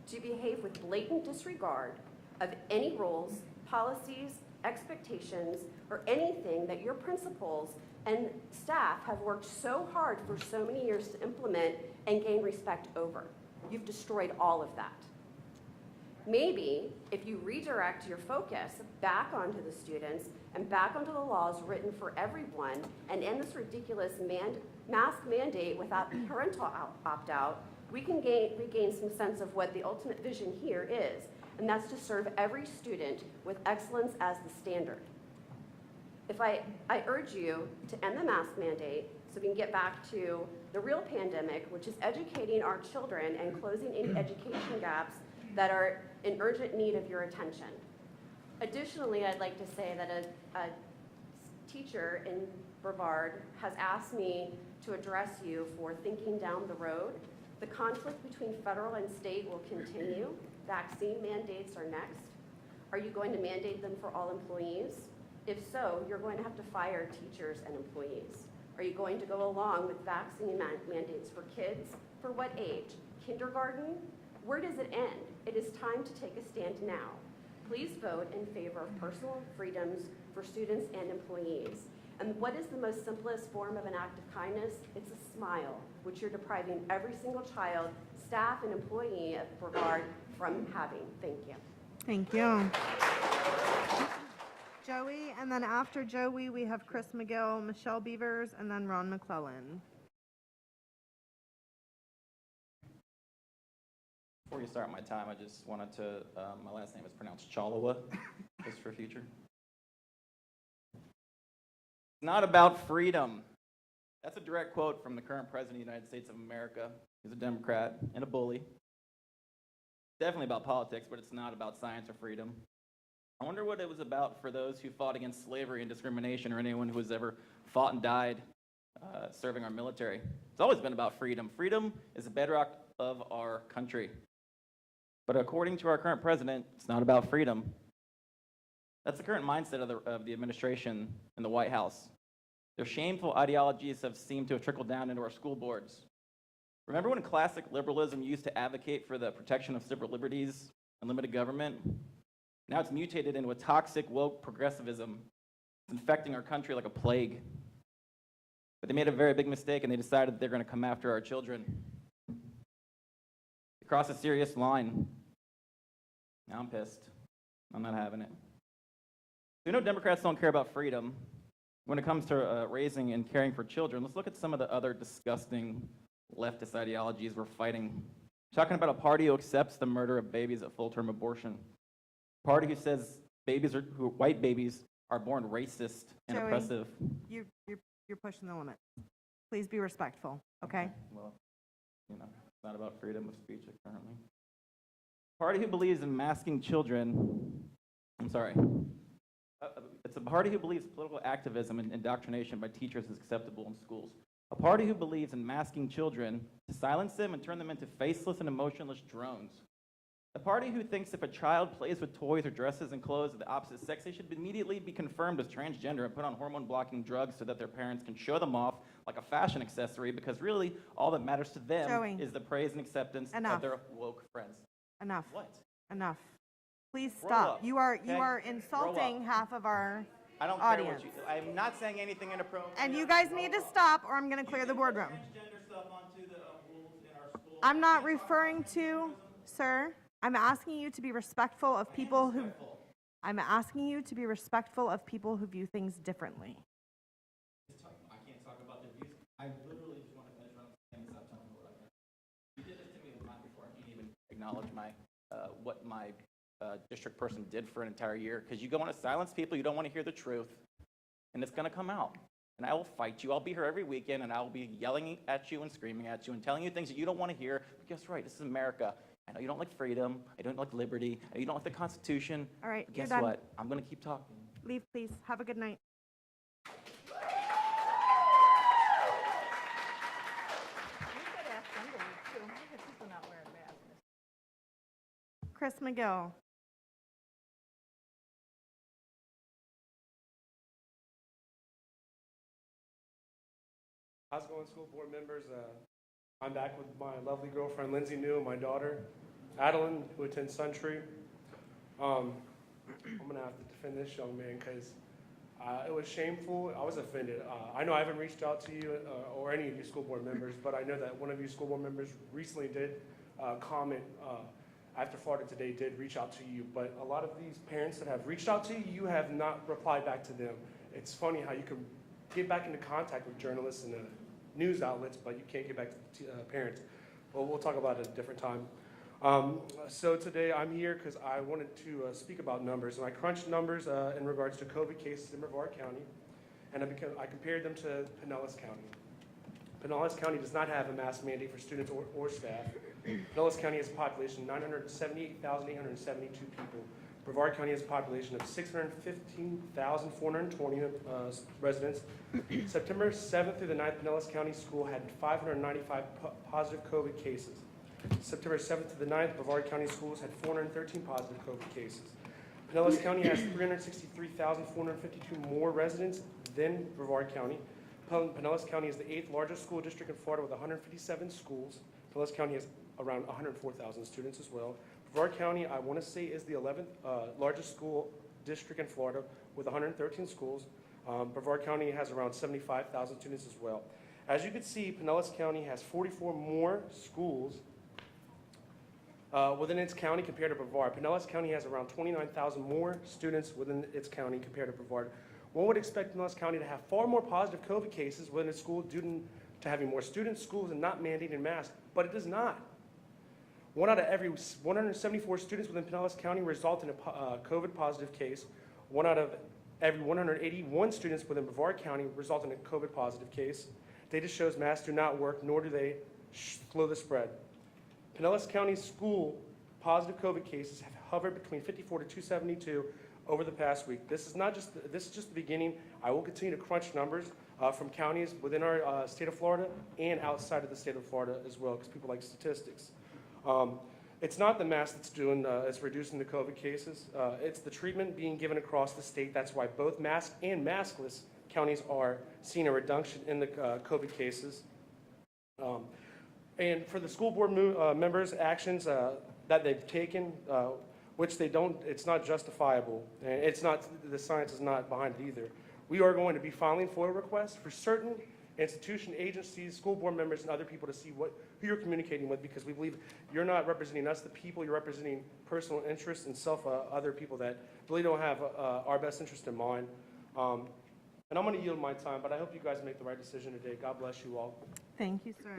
to behave with blatant disregard of any rules, policies, expectations, or anything that your principals and staff have worked so hard for so many years to implement and gain respect over. You've destroyed all of that. Maybe if you redirect your focus back onto the students and back onto the laws written for everyone and end this ridiculous mask mandate without parental opt-out, we can regain some sense of what the ultimate vision here is. and that's to serve every student with excellence as the standard. I urge you to end the mask mandate so we can get back to the real pandemic, which is educating our children and closing any education gaps that are in urgent need of your attention. Additionally, I'd like to say that a teacher in Brevard has asked me to address you for thinking down the road. The conflict between federal and state will continue. Vaccine mandates are next. Are you going to mandate them for all employees? If so, you're going to have to fire teachers and employees. Are you going to go along with vaccine mandates for kids? For what age? Kindergarten? Where does it end? It is time to take a stand now. Please vote in favor of personal freedoms for students and employees. And what is the most simplest form of an act of kindness? It's a smile, which you're depriving every single child, staff, and employee of Brevard from having. Thank you. Thank you. Joey, and then after Joey, we have Chris McGill, Michelle Beavers, and then Ron McClellan. Before you start my time, I just wanted to, my last name is pronounced Chalawa, just for future. It's not about freedom. That's a direct quote from the current president of the United States of America. He's a Democrat and a bully. Definitely about politics, but it's not about science or freedom. I wonder what it was about for those who fought against slavery and discrimination, or anyone who has ever fought and died serving our military. It's always been about freedom. Freedom is the bedrock of our country. But according to our current president, it's not about freedom. That's the current mindset of the administration and the White House. Their shameful ideologies have seemed to have trickled down into our school boards. Remember when classic liberalism used to advocate for the protection of civil liberties and limited government? Now it's mutated into a toxic, woke progressivism. It's infecting our country like a plague. But they made a very big mistake, and they decided that they're going to come after our children. They crossed a serious line. Now I'm pissed. I'm not having it. You know, Democrats don't care about freedom. When it comes to raising and caring for children, let's look at some of the other disgusting leftist ideologies we're fighting. We're talking about a party who accepts the murder of babies at full-term abortion. A party who says white babies are born racist and Joey, oppressive. You're pushing the limit. Please be respectful, okay? Well, you know, it's not about freedom of speech currently. A party who believes in masking children, it's a party who believes political activism and indoctrination by teachers is acceptable in schools. A party who believes in masking children to silence them and turn them into faceless and emotionless drones. A party who thinks if a child plays with toys or dresses and clothes of the opposite sex, they should immediately be confirmed as transgender and put on hormone-blocking drugs so that their parents can show them off like a fashion accessory, because really all that matters to them Joey, is the praise and acceptance enough. of their woke friends. Enough. What? Enough. Please Roll stop. up, You are okay? insulting Roll up. half of our I don't audience. care what you. I'm not saying anything inappropriate. And you guys need to stop, or I'm going to clear the boardroom. Transgender stuff onto the rules in our school. I'm not referring to, sir. I'm asking you to be respectful of people who. I'm asking you to be respectful of people who view things differently. I can't talk about their views. I literally just want to finish what I'm saying. Stop telling me what I can. You did this to me the night before. I can't even acknowledge what my district person did for an entire year, because you go on to silence people. You don't want to hear the truth, and it's going to come out. And I will fight you. I'll be here every weekend, and I will be yelling at you and screaming at you and telling you things that you don't want to hear. But guess what? This is America. I know you don't like freedom. I don't like liberty. I know you don't like the Constitution. All right, But you're guess done. what? I'm going to keep talking. Leave, please. Have a good night. Chris McGill. How's it going, school board members? I'm back with my lovely girlfriend, Lindsay New, and my daughter, Adeline, who attends Suntree. I'm going to have to defend this young man because it was shameful. I was offended. I know I haven't reached out to you or any of you school board members, but I know that one of you school board members recently did comment after Florida Today did reach out to you. But a lot of these parents that have reached out to you, you have not replied back to them. It's funny how you can get back into contact with journalists and news outlets, but you can't get back to parents. Well, we'll talk about it at a different time. So today I'm here because I wanted to speak about numbers. And I crunched numbers in regards to COVID cases in Brevard County, and I compared them to Pinellas County. Pinellas County does not have a mask mandate for students or staff. Pinellas County has a population of 978,872 people. Brevard County has a population of 615,420 residents. September 7th through the 9th, Pinellas County School had 595 positive COVID cases. September 7th to the 9th, Brevard County Schools had 413 positive COVID cases. Pinellas County has 363,452 more residents than Brevard County. Pinellas County is the 8th largest school district in Florida with 157 schools. Pinellas County has around 104,000 students as well. Brevard County, I want to say, is the 11th largest school district in Florida with 113 schools. Brevard County has around 75,000 students as well. As you can see, Pinellas County has 44 more schools within its county compared to Brevard. Pinellas County has around 29,000 more students within its county compared to Brevard. One would expect Pinellas County to have far more positive COVID cases within its school due to having more students, schools, and not mandating masks, but it does not. 1 out of every 174 students within Pinellas County result in a COVID positive case. 1 out of every 181 students within Brevard County result in a COVID positive case. Data shows masks do not work, nor do they slow the spread. Pinellas County school positive COVID cases have hovered between 54 to 272 over the past week. This is just the beginning. I will continue to crunch numbers from counties within our state of Florida and outside of the state of Florida as well, because people like statistics. It's not the mask that's reducing the COVID cases. It's the treatment being given across the state. That's why both mask and maskless counties are seeing a reduction in the COVID cases. And for the school board members' actions that they've taken, which they don't, it's not justifiable. And it's not, the science is not behind it either. We are going to be filing FOIA requests for certain institution, agencies, school board members, and other people to see who you're communicating with, because we believe you're not representing us, the people, you're representing personal interests and other people that really don't have our best interest in mind. And I'm going to yield my time, but I hope you guys make the right decision today. God bless you all. Thank you, sir.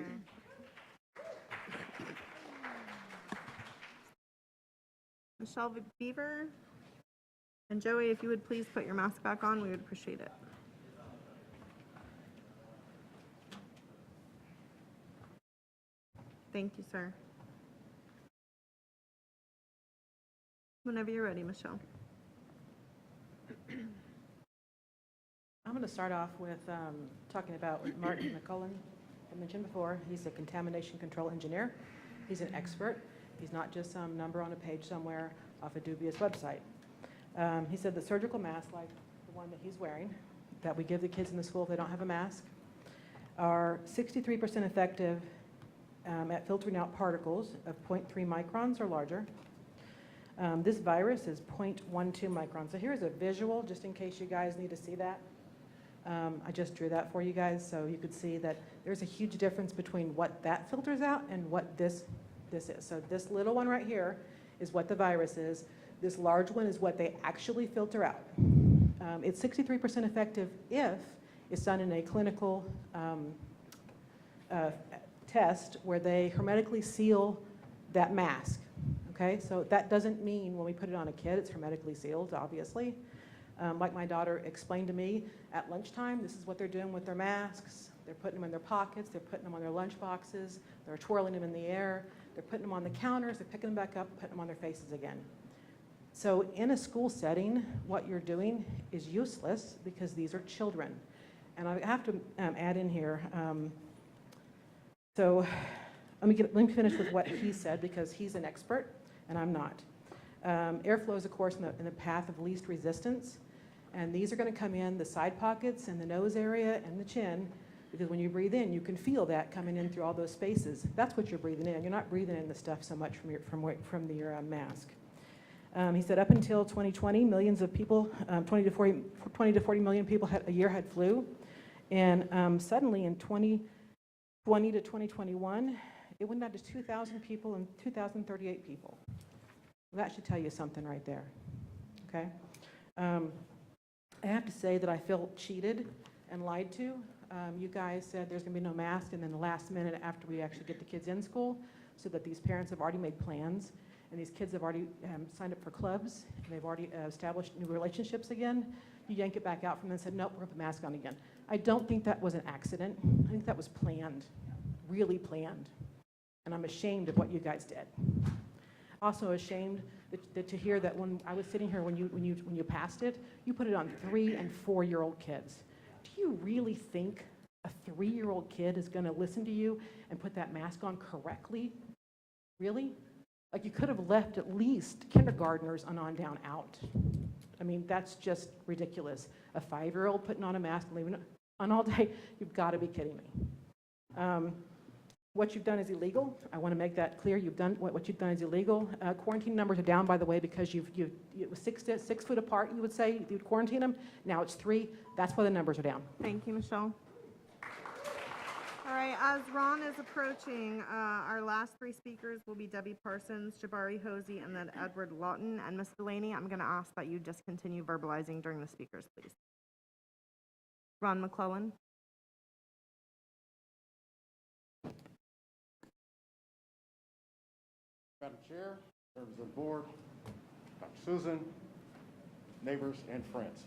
Michelle Beaver and Joey, if you would please put your mask back on, we would appreciate it. Thank you, sir. Whenever you're ready, Michelle. I'm going to start off with talking about what Martin McCullen had mentioned before. He's a contamination control engineer. He's an expert. He's not just some number on a page somewhere off a dubious website. He said the surgical mask, like the one that he's wearing, that we give the kids in the school if they don't have a mask, are 63% effective at filtering out particles of 0.3 microns or larger. This virus is 0.12 microns. So here's a visual, just in case you guys need to see that. I just drew that for you guys so you could see that there's a huge difference between what that filters out and what this is. So this little one right here is what the virus is. This large one is what they actually filter out. It's 63% effective if it's done in a clinical test where they hermetically seal that mask. Okay, so that doesn't mean when we put it on a kid, it's hermetically sealed, obviously. Like my daughter explained to me at lunchtime, this is what they're doing with their masks. They're putting them in their pockets, they're putting them on their lunch boxes, they're twirling them in the air, they're putting them on the counters, they're picking them back up, putting them on their faces again. So in a school setting, what you're doing is useless because these are children. And I have to add in here, so let me finish with what he said, because he's an expert and I'm not. Airflow is, of course, in the path of least resistance. And these are going to come in the side pockets and the nose area and the chin, because when you breathe in, you can feel that coming in through all those spaces. That's what you're breathing in. You're not breathing in the stuff so much from your mask. He said up until 2020, millions of people, 20 to 40 million people a year had flu. And suddenly in 2020 to 2021, it went down to 2,000 people and 2,038 people. Well, that should tell you something right there, okay? I have to say that I feel cheated and lied to. You guys said there's gonna be no mask, and then the last minute after we actually get the kids in school, so that these parents have already made plans, and these kids have already signed up for clubs, and they've already established new relationships again. You yank it back out from them and said, nope, we're going to put the mask on again. I don't think that was an accident. I think that was planned, really planned. And I'm ashamed of what you guys did. Also ashamed to hear that when I was sitting here when you passed it, you put it on 3- and 4-year-old kids. Do you really think a 3-year-old kid is going to listen to you and put that mask on correctly? Really? Like, you could have left at least kindergartners on down out. I mean, that's just ridiculous. A 5-year-old putting on a mask and leaving it on all day, you've got to be kidding me. What you've done is illegal. I want to make that clear. You've done what you've done is illegal. Quarantine numbers are down, by the way, because it was 6 foot apart, you would say, you would quarantine them. Now it's 3. That's why the numbers are down. Thank you, Michelle. All right, as Ron is approaching, our last 3 speakers will be Debbie Parsons, Jabari Hosey, and then Edward Lawton. And Ms. Delaney, I'm going to ask that you discontinue verbalizing during the speakers, please. Ron McClellan. Madam Chair, members of the board, Dr. Susan, neighbors, and friends.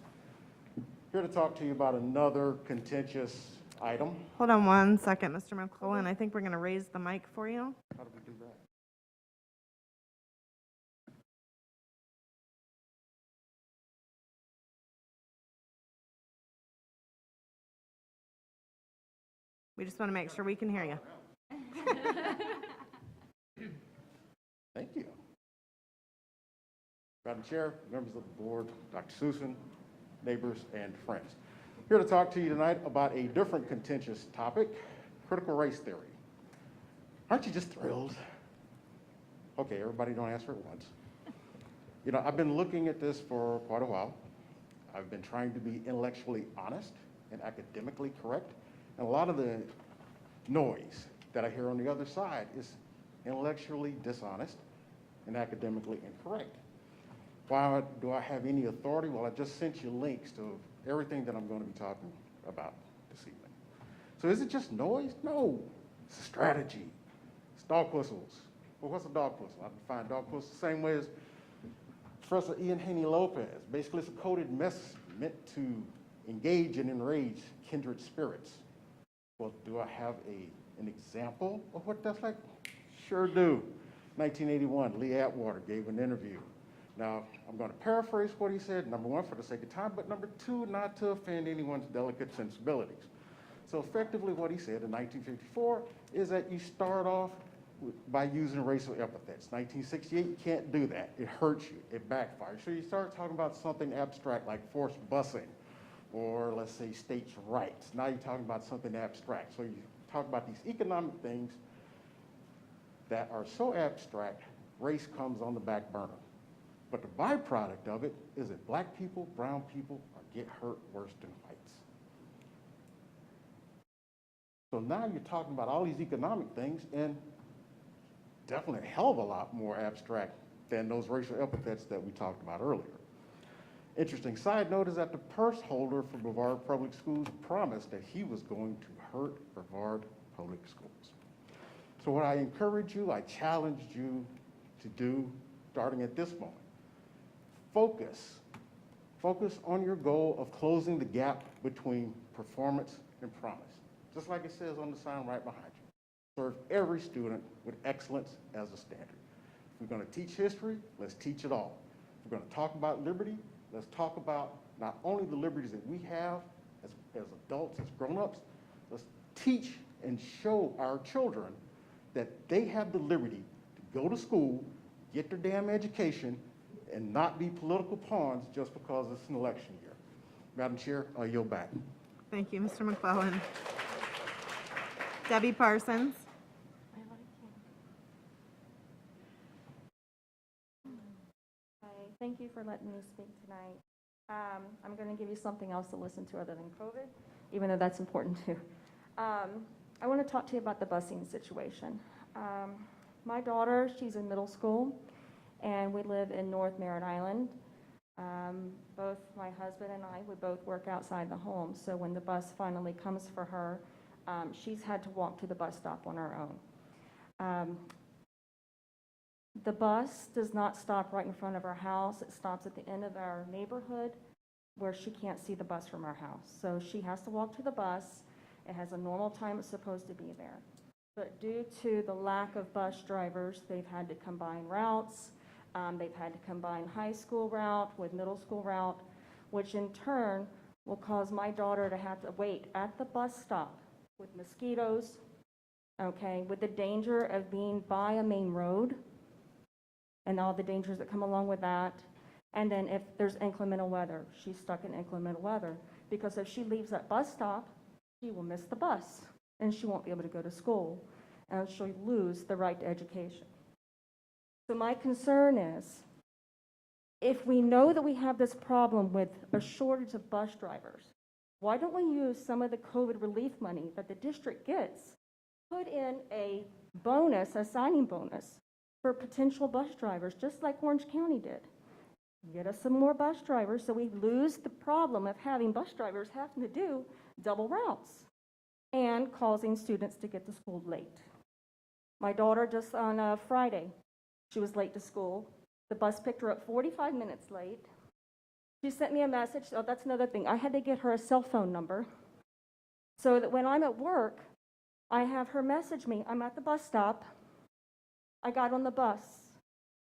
Here to talk to you about another contentious item. Hold on one second, Mr. McClellan. I think we're going to raise the mic for you. How do we do that? We just want to make sure we can hear you. Thank you. Madam Chair, members of the board, Dr. Susan, neighbors, and friends. Here to talk to you tonight about a different contentious topic, critical race theory. Aren't you just thrilled? Okay, everybody don't answer at once. You know, I've been looking at this for quite a while. I've been trying to be intellectually honest and academically correct. And a lot of the noise that I hear on the other side is intellectually dishonest and academically incorrect. Why do I have any authority? Well, I just sent you links to everything that I'm going to be talking about this evening. So is it just noise? No, it's a strategy. It's dog whistles. Well, what's a dog whistle? I define dog whistles the same way as Professor Ian Haney-Lopez. Basically, it's a coded message meant to engage and enrage kindred spirits. Well, do I have an example of what that's like? Sure do. 1981, Lee Atwater gave an interview. Now, I'm going to paraphrase what he said, number one, for the sake of time, but number two, not to offend anyone's delicate sensibilities. So effectively what he said in 1954 is that you start off by using racial epithets. 1968, you can't do that. It hurts you. It backfires. So you start talking about something abstract like forced busing or, let's say, states' rights. Now you're talking about something abstract. So you talk about these economic things that are so abstract, race comes on the back burner. But the byproduct of it is that black people, brown people get hurt worse than whites. So now you're talking about all these economic things and definitely a hell of a lot more abstract than those racial epithets that we talked about earlier. Interesting side note is that the purse holder for Brevard Public Schools promised that he was going to hurt Brevard Public Schools. So what I encourage you, I challenged you to do, starting at this moment, focus on your goal of closing the gap between performance and promise. Just like it says on the sign right behind you. Serve every student with excellence as a standard. If we're going to teach history, let's teach it all. If we're going to talk about liberty, let's talk about not only the liberties that we have as adults, as grown-ups, let's teach and show our children that they have the liberty to go to school, get their damn education, and not be political pawns just because it's an election year. Madam Chair, I yield back. Thank you, Mr. McClellan. Debbie Parsons. Hi, thank you for letting me speak tonight. I'm going to give you something else to listen to other than COVID, even though that's important too. I want to talk to you about the busing situation. My daughter, she's in middle school, and we live in North Merritt Island. Both my husband and I, we both work outside the home, so when the bus finally comes for her, she's had to walk to the bus stop on her own. The bus does not stop right in front of our house. It stops at the end of our neighborhood where she can't see the bus from our house. So she has to walk to the bus. It has a normal time it's supposed to be there. But due to the lack of bus drivers, they've had to combine routes. They've had to combine high school route with middle school route, which in turn will cause my daughter to have to wait at the bus stop with mosquitoes, okay, with the danger of being by a main road and all the dangers that come along with that. And then if there's inclement weather, she's stuck in inclement weather. Because if she leaves that bus stop, she will miss the bus and she won't be able to go to school and she'll lose the right to education. So my concern is, if we know that we have this problem with a shortage of bus drivers, why don't we use some of the COVID relief money that the district gets, put in a bonus, a signing bonus, for potential bus drivers, just like Orange County did. Get us some more bus drivers so we lose the problem of having bus drivers having to do double routes and causing students to get to school late. My daughter just on Friday, she was late to school. The bus picked her up 45 minutes late. She sent me a message. Oh, that's another thing. I had to get her a cell phone number so that when I'm at work, I have her message me. I'm at the bus stop. I got on the bus.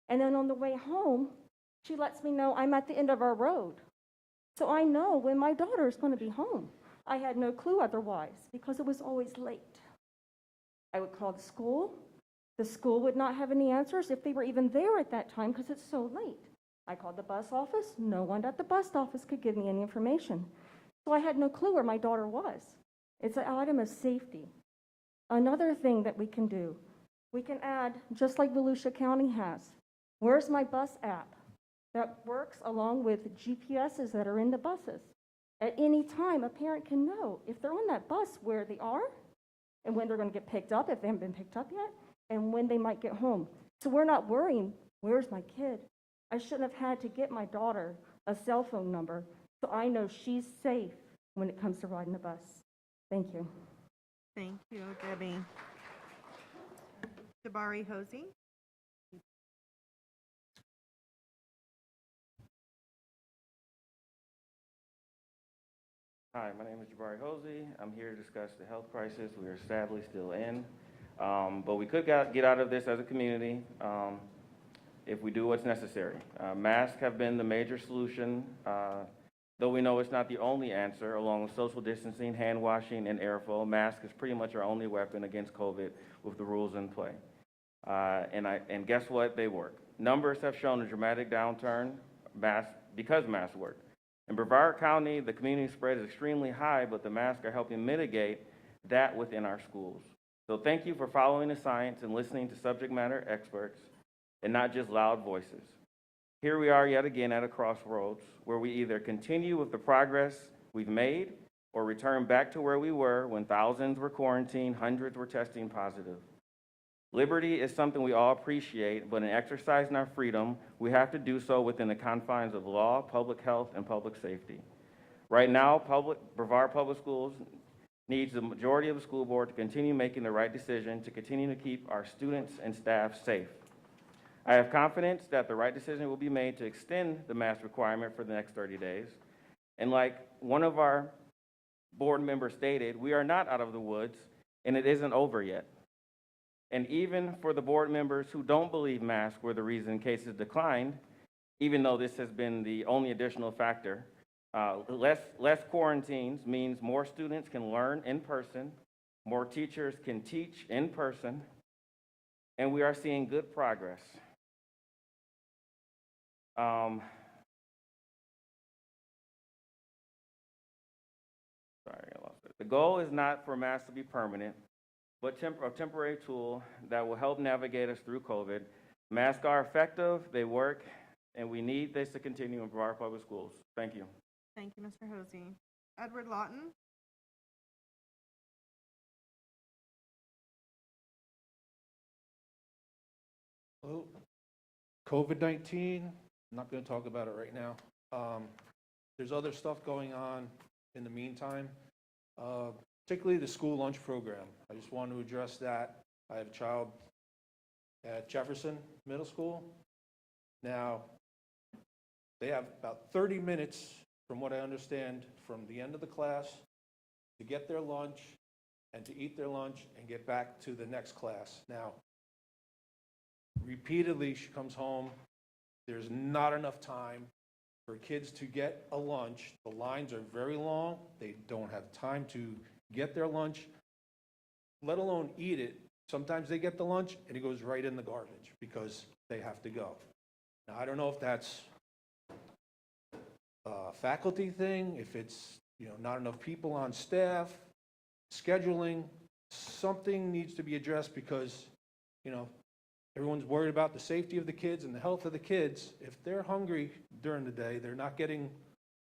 And then on the way home, she lets me know I'm at the end of our road. So I know when my daughter is going to be home. I had no clue otherwise because it was always late. I would call the school. The school would not have any answers if they were even there at that time because it's so late. I called the bus office. No one at the bus office could give me any information. So I had no clue where my daughter was. It's an item of safety. Another thing that we can do, we can add, just like Volusia County has, Where's My Bus app that works along with GPSs that are in the buses. At any time, a parent can know if they're on that bus where they are and when they're going to get picked up, if they haven't been picked up yet, and when they might get home. So we're not worrying, where's my kid? I shouldn't have had to get my daughter a cell phone number so I know she's safe when it comes to riding the bus. Thank you. Thank you, Debbie. Jabari Hosey. Hi, my name is Jabari Hosey. I'm here to discuss the health crisis we are sadly still in. But we could get out of this as a community if we do what's necessary. Masks have been the major solution, though we know it's not the only answer. Along with social distancing, hand washing, and airflow, mask is pretty much our only weapon against COVID with the rules in play. And guess what? They work. Numbers have shown a dramatic downturn because masks work. In Brevard County, the community spread is extremely high, but the masks are helping mitigate that within our schools. So thank you for following the science and listening to subject matter experts and not just loud voices. Here we are yet again at a crossroads where we either continue with the progress we've made or return back to where we were when thousands were quarantined, hundreds were testing positive. Liberty is something we all appreciate, but in exercising our freedom, we have to do so within the confines of law, public health, and public safety. Right now, Brevard Public Schools needs the majority of the school board to continue making the right decision to continue to keep our students and staff safe. I have confidence that the right decision will be made to extend the mask requirement for the next 30 days. And like one of our board members stated, we are not out of the woods, and it isn't over yet. And even for the board members who don't believe masks were the reason cases declined, even though this has been the only additional factor, less quarantines means more students can learn in person, more teachers can teach in person, and we are seeing good progress. Sorry, I lost it. The goal is not for masks to be permanent, but a temporary tool that will help navigate us through COVID. Masks are effective, they work, and we need this to continue in Brevard Public Schools. Thank you. Thank you, Mr. Hosey. Edward Lawton. Well, COVID-19, I'm not going to talk about it right now. There's other stuff going on in the meantime, particularly the school lunch program. I just want to address that. I have a child at Jefferson Middle School. Now, they have about 30 minutes, from what I understand, from the end of the class to get their lunch and to eat their lunch and get back to the next class. Now, repeatedly, she comes home, there's not enough time for kids to get a lunch. The lines are very long. They don't have time to get their lunch, let alone eat it. Sometimes they get the lunch and it goes right in the garbage because they have to go. Now, I don't know if that's a faculty thing, if it's, not enough people on staff, scheduling. Something needs to be addressed because, everyone's worried about the safety of the kids and the health of the kids. If they're hungry during the day, they're not getting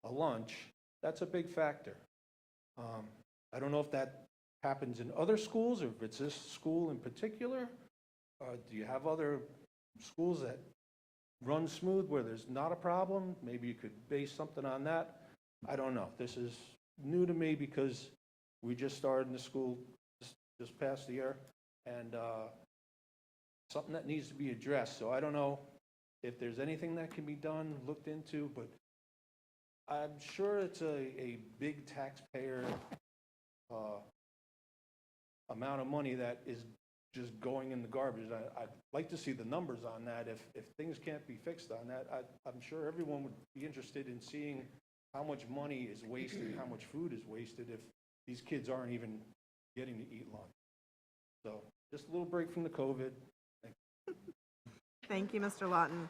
a lunch, that's a big factor. I don't know if that happens in other schools or if it's this school in particular. Do you have other schools that run smooth where there's not a problem? Maybe you could base something on that. I don't know. This is new to me because we just started in the school this past year, and something that needs to be addressed. So I don't know if there's anything that can be done, looked into, but I'm sure it's a big taxpayer amount of money that is just going in the garbage. I'd like to see the numbers on that. If things can't be fixed on that, I'm sure everyone would be interested in seeing how much money is wasted, how much food is wasted if these kids aren't even getting to eat lunch. So just a little break from the COVID. Thank you, Mr. Lawton.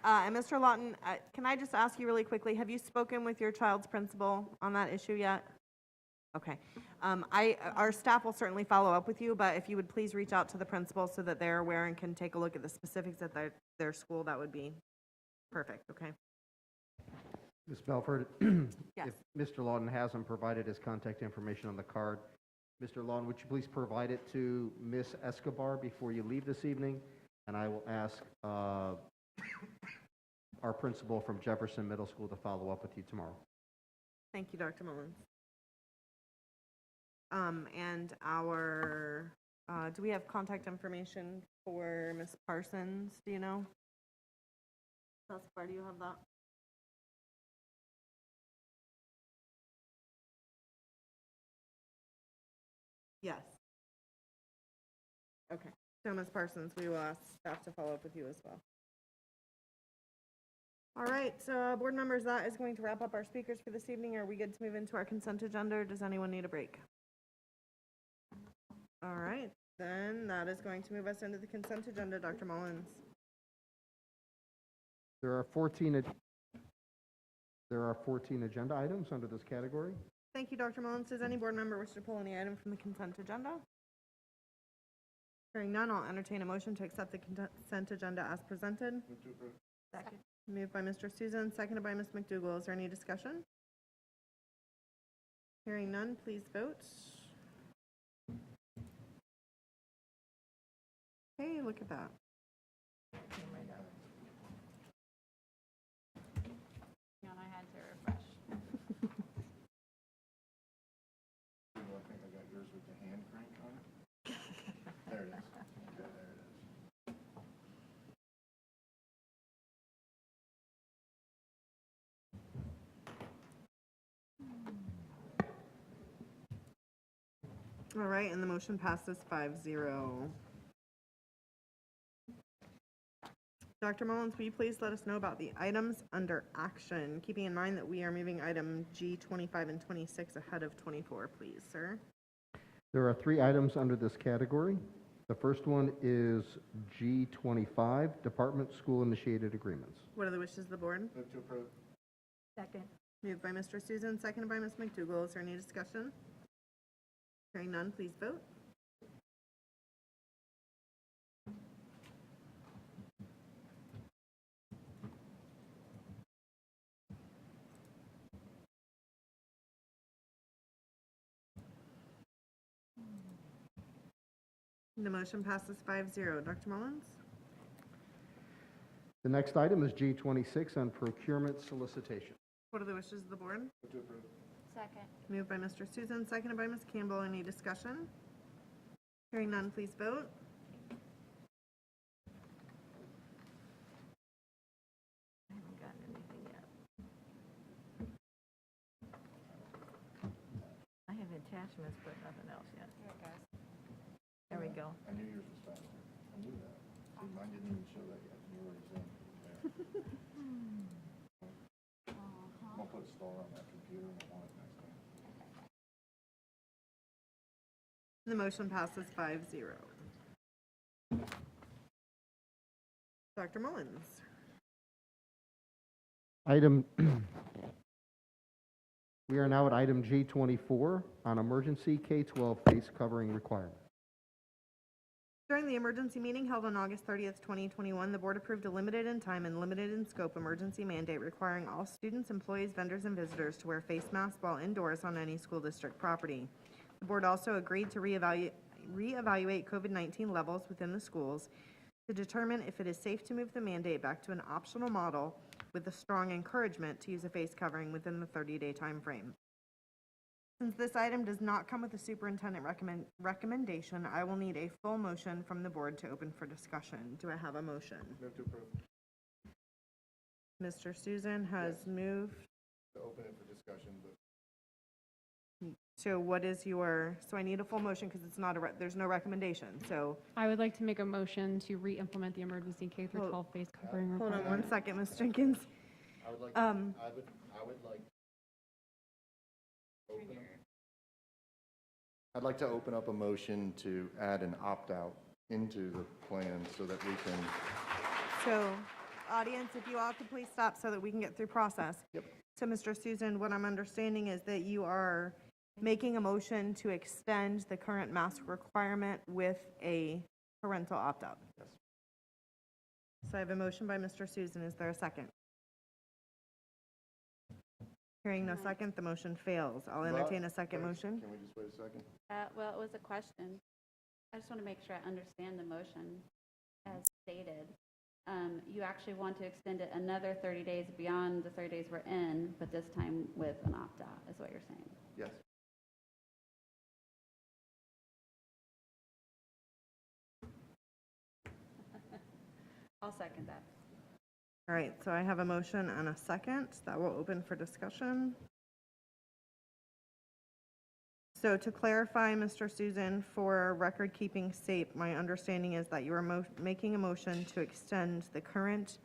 And Mr. Lawton, can I just ask you really quickly, have you spoken with your child's principal on that issue yet? Okay. Our staff will certainly follow up with you, but if you would please reach out to the principal so that they're aware and can take a look at the specifics at their school, that would be perfect, okay? Ms. Belford? Yes. If Mr. Lawton hasn't provided his contact information on the card, Mr. Lawton, would you please provide it to Ms. Escobar before you leave this evening? And I will ask our principal from Jefferson Middle School to follow up with you tomorrow. Thank you, Dr. Mullins. And do we have contact information for Ms. Parsons? Do you know? Escobar, do you have that? Yes. Okay. So, Ms. Parsons, we will ask staff to follow up with you as well. All right, so board members, that is going to wrap up our speakers for this evening. Are we good to move into our consent agenda, or does anyone need a break? All right, then that is going to move us into the consent agenda, Dr. Mullins. There are 14 agenda items under this category. Thank you, Dr. Mullins. Does any board member wish to pull any item from the consent agenda? Hearing none, I'll entertain a motion to accept the consent agenda as presented. Second. Moved by Mr. Susan, seconded by Ms. McDougall. Is there any discussion? Hearing none, please vote. Hey, look at that. I had to refresh. I think I got yours with the hand crank on it. There it is. Okay, there it is. All right, and the motion passes 5-0. Dr. Mullins, will you please let us know about the items under action, keeping in mind that we are moving item G 25 and 26 ahead of 24, please, sir? There are 3 items under this category. The first one is G25, Department School Initiated Agreements. What are the wishes of the board? Move to approve. Second. Moved by Mr. Susan, seconded by Ms. McDougall. Is there any discussion? Hearing none, please vote. The motion passes 5-0. Dr. Mullins? The next item is G26 on procurement solicitation. What are the wishes of the board? Move to approve. Second. Moved by Mr. Susan, seconded by Ms. Campbell. Any discussion? Hearing none, please vote. Ashman's put nothing else yet. There we go. I knew yours was faster. I knew that. See, mine didn't even show that yet. You already said it. I'm gonna put a star on that computer and I want it next time. The motion passes 5-0. Dr. Mullins. We are now at item G24 on emergency K-12 face covering requirement. During the emergency meeting held on August 30th, 2021, the board approved a limited in time and limited in scope emergency mandate requiring all students, employees, vendors, and visitors to wear face masks while indoors on any school district property. The board also agreed to reevaluate COVID-19 levels within the schools to determine if it is safe to move the mandate back to an optional model with a strong encouragement to use a face covering within the 30-day time frame. Since this item does not come with a superintendent recommendation, I will need a full motion from the board to open for discussion. Do I have a motion? Move to approve. Mr. Susan has moved. To open it for discussion, but So what is your, so I need a full motion because it's not there's no recommendation, so. I would like to make a motion to re-implement the emergency K-12 face covering Hold requirement. on one second, Ms. Jenkins. I would like, I would like. I'd like to open up a motion to add an opt-out into the plan so that we can. So, audience, if you all could please stop so that we can get through process. Yep. So, Mr. Susan, what I'm understanding is that you are making a motion to extend the current mask requirement with a parental opt-out. Yes. So I have a motion by Mr. Susan. Is there a second? Hearing no second, the motion fails. I'll entertain a second motion. Can we just wait a second? Well, it was a question. I just want to make sure I understand the motion as stated. You actually want to extend it another 30 days beyond the 30 days we're in, but this time with an opt-out, is what you're saying? Yes. I'll second that. All right, so I have a motion and a second that will open for discussion. So to clarify, Mr. Susan, for record-keeping sake, my understanding is that you are making a motion to extend the current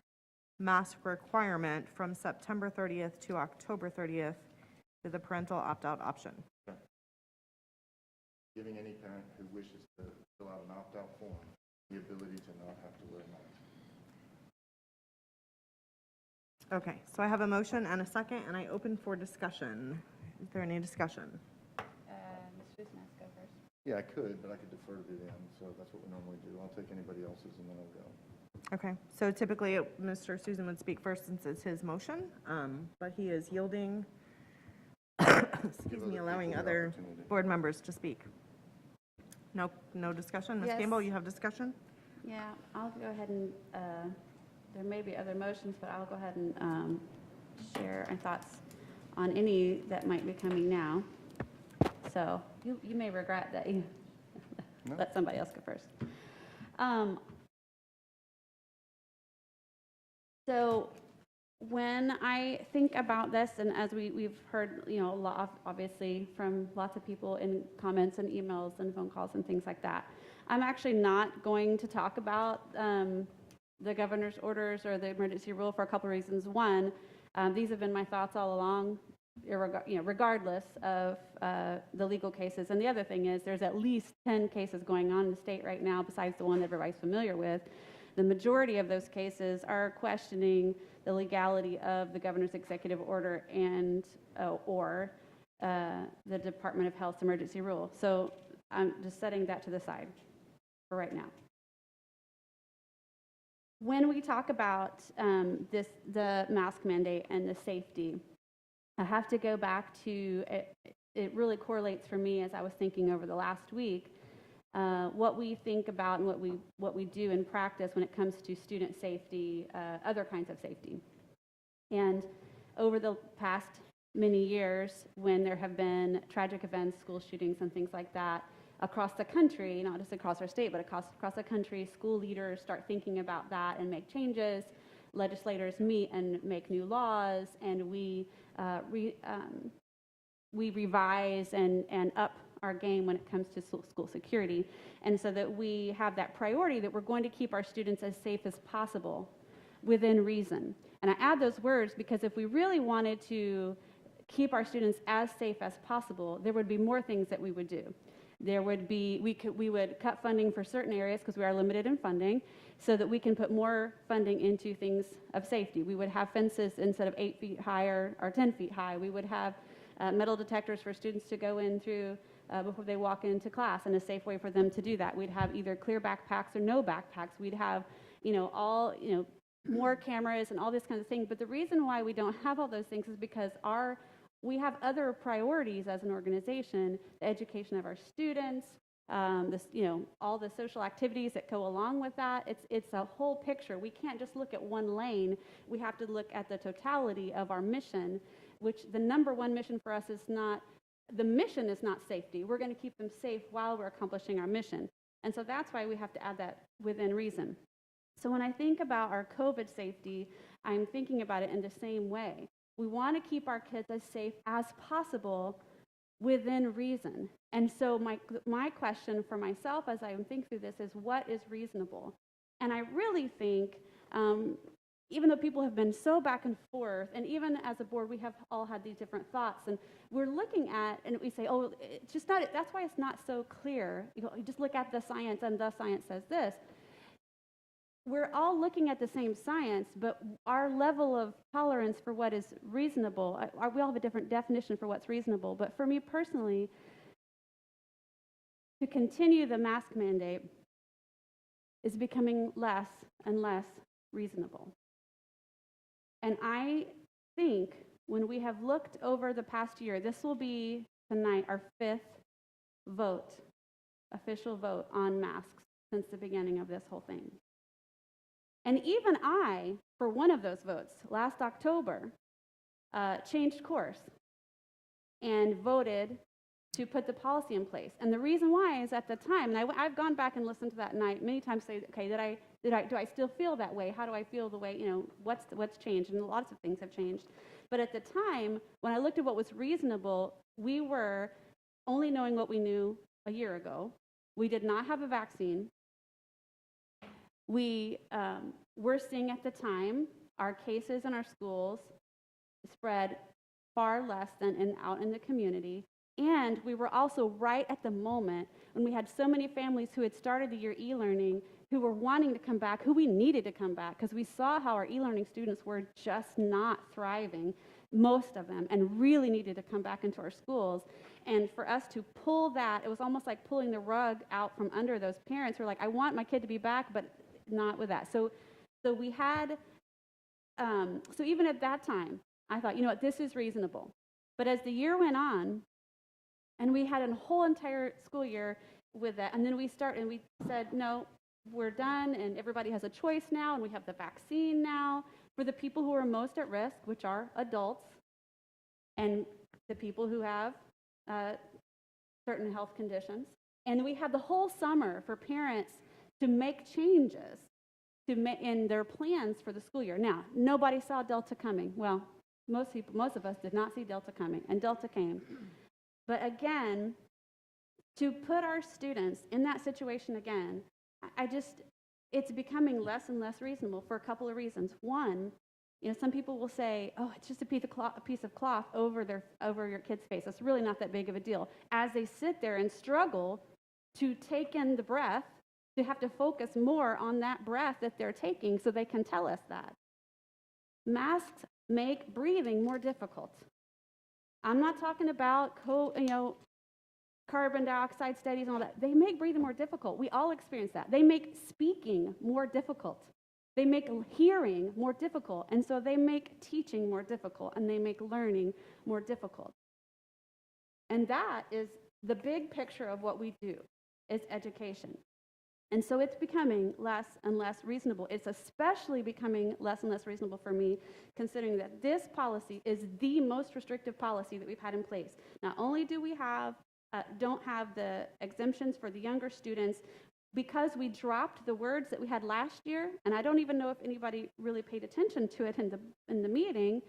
mask requirement from September 30th to October 30th with a parental opt-out option. Okay. Giving any parent who wishes to fill out an opt-out form the ability to not have to wear a mask. Okay, so I have a motion and a second, and I open for discussion. Is there any discussion? Ms. Susan has to go first. Yeah, I could, but I could defer to the end, so that's what we normally do. I'll take anybody else's and then I'll go. Okay, so typically Mr. Susan would speak first since it's his motion, but he is yielding, excuse me, allowing other board members to speak. No discussion? Ms. Yes. Campbell, you have discussion? Yeah, I'll go ahead and, there may be other motions, but I'll go ahead and share my thoughts on any that might be coming now. So you may regret that you let somebody else go first. So when I think about this, and as we've heard, a lot, obviously, from lots of people in comments and emails and phone calls and things like that, I'm actually not going to talk about the governor's orders or the emergency rule for a couple of reasons. One, these have been my thoughts all along, regardless of the legal cases. And the other thing is there's at least 10 cases going on in the state right now besides the one that everybody's familiar with. The majority of those cases are questioning the legality of the governor's executive order and or the Department of Health's emergency rule. So I'm just setting that to the side for right now. When we talk about the mask mandate and the safety, I have to go back to, it really correlates for me as I was thinking over the last week, what we think about and what we do in practice when it comes to student safety, other kinds of safety. And over the past many years, when there have been tragic events, school shootings and things like that, across the country, not just across our state, but across the country, school leaders start thinking about that and make changes. Legislators meet and make new laws, and we revise and up our game when it comes to school security. And so that we have that priority that we're going to keep our students as safe as possible within reason. And I add those words because if we really wanted to keep our students as safe as possible, there would be more things that we would do. There would be, we would cut funding for certain areas because we are limited in funding so that we can put more funding into things of safety. We would have fences instead of 8 feet high or 10 feet high. We would have metal detectors for students to go in through before they walk into class and a safe way for them to do that. We'd have either clear backpacks or no backpacks. We'd have, more cameras and all this kind of thing. But the reason why we don't have all those things is because we have other priorities as an organization, the education of our students, all the social activities that go along with that. It's a whole picture. We can't just look at one lane. We have to look at the totality of our mission, which the number one mission for us is not, the mission is not safety. We're going to keep them safe while we're accomplishing our mission. And so that's why we have to add that within reason. So when I think about our COVID safety, I'm thinking about it in the same way. We want to keep our kids as safe as possible within reason. And so my question for myself as I think through this is, what is reasonable? And I really think, even though people have been so back and forth, and even as a board, we have all had these different thoughts, and we're looking at, and we say, oh, it's just not, that's why it's not so clear. You just look at the science, and the science says this. We're all looking at the same science, but our level of tolerance for what is reasonable, we all have a different definition for what's reasonable. But for me personally, to continue the mask mandate is becoming less and less reasonable. And I think when we have looked over the past year, this will be tonight our 5th vote, official vote on masks since the beginning of this whole thing. And even I, for one of those votes, last October, changed course and voted to put the policy in place. And the reason why is at the time, and I've gone back and listened to that night many times, say, okay, do I still feel that way? How do I feel the way, what's changed? And lots of things have changed. But at the time, when I looked at what was reasonable, we were only knowing what we knew a year ago. We did not have a vaccine. We were seeing at the time our cases in our schools spread far less than out in the community. And we were also right at the moment when we had so many families who had started the year e-learning who were wanting to come back, who we needed to come back, because we saw how our e-learning students were just not thriving, most of them, and really needed to come back into our schools. And for us to pull that, it was almost like pulling the rug out from under those parents who were like, I want my kid to be back, but not with that. So we had, so even at that time, I thought, this is reasonable. But as the year went on, and we had a whole entire school year with that, and then we said, no, we're done, and everybody has a choice now, and we have the vaccine now for the people who are most at risk, which are adults, and the people who have certain health conditions. And we had the whole summer for parents to make changes in their plans for the school year. Now, nobody saw Delta coming. Well, most of us did not see Delta coming, and Delta came. But again, to put our students in that situation again, it's becoming less and less reasonable for a couple of reasons. One, some people will say, oh, it's just a piece of cloth over your kid's face. It's really not that big of a deal. As they sit there and struggle to take in the breath, they have to focus more on that breath that they're taking so they can tell us that. Masks make breathing more difficult. I'm not talking about carbon dioxide studies and all that. They make breathing more difficult. We all experience that. They make speaking more difficult. They make hearing more difficult. And so they make teaching more difficult, and they make learning more difficult. And that is the big picture of what we do, is education. And so it's becoming less and less reasonable. It's especially becoming less and less reasonable for me, considering that this policy is the most restrictive policy that we've had in place. Not only do we don't have the exemptions for the younger students, because we dropped the words that we had last year, and I don't even know if anybody really paid attention to it in the meeting,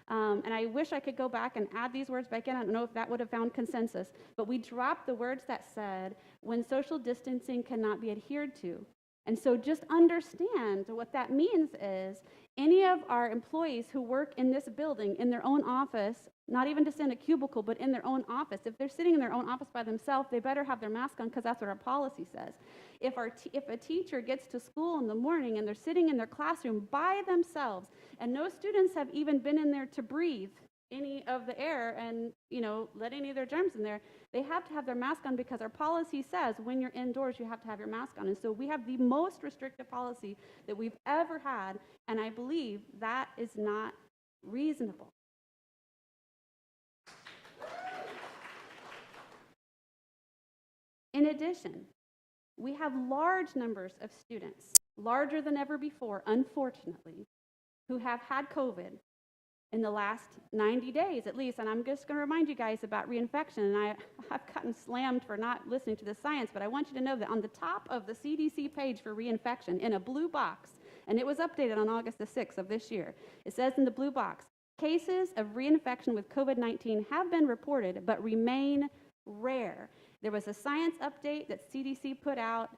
And I wish I could go back and add these words back in. I don't know if that would have found consensus. But we dropped the words that said, when social distancing cannot be adhered to. And so just understand what that means is any of our employees who work in this building in their own office, not even just in a cubicle, but in their own office, if they're sitting in their own office by themselves, they better have their mask on because that's what our policy says. If a teacher gets to school in the morning and they're sitting in their classroom by themselves and no students have even been in there to breathe any of the air and, let any of their germs in there, they have to have their mask on because our policy says when you're indoors, you have to have your mask on. And so we have the most restrictive policy that we've ever had, and I believe that is not reasonable. In addition, we have large numbers of students, larger than ever before, unfortunately, who have had COVID in the last 90 days at least. And I'm just going to remind you guys about reinfection. And I've gotten slammed for not listening to the science, but I want you to know that on the top of the CDC page for reinfection, in a blue box, and it was updated on August the 6th of this year, it says in the blue box, cases of reinfection with COVID-19 have been reported but remain rare. There was a science update that CDC put out.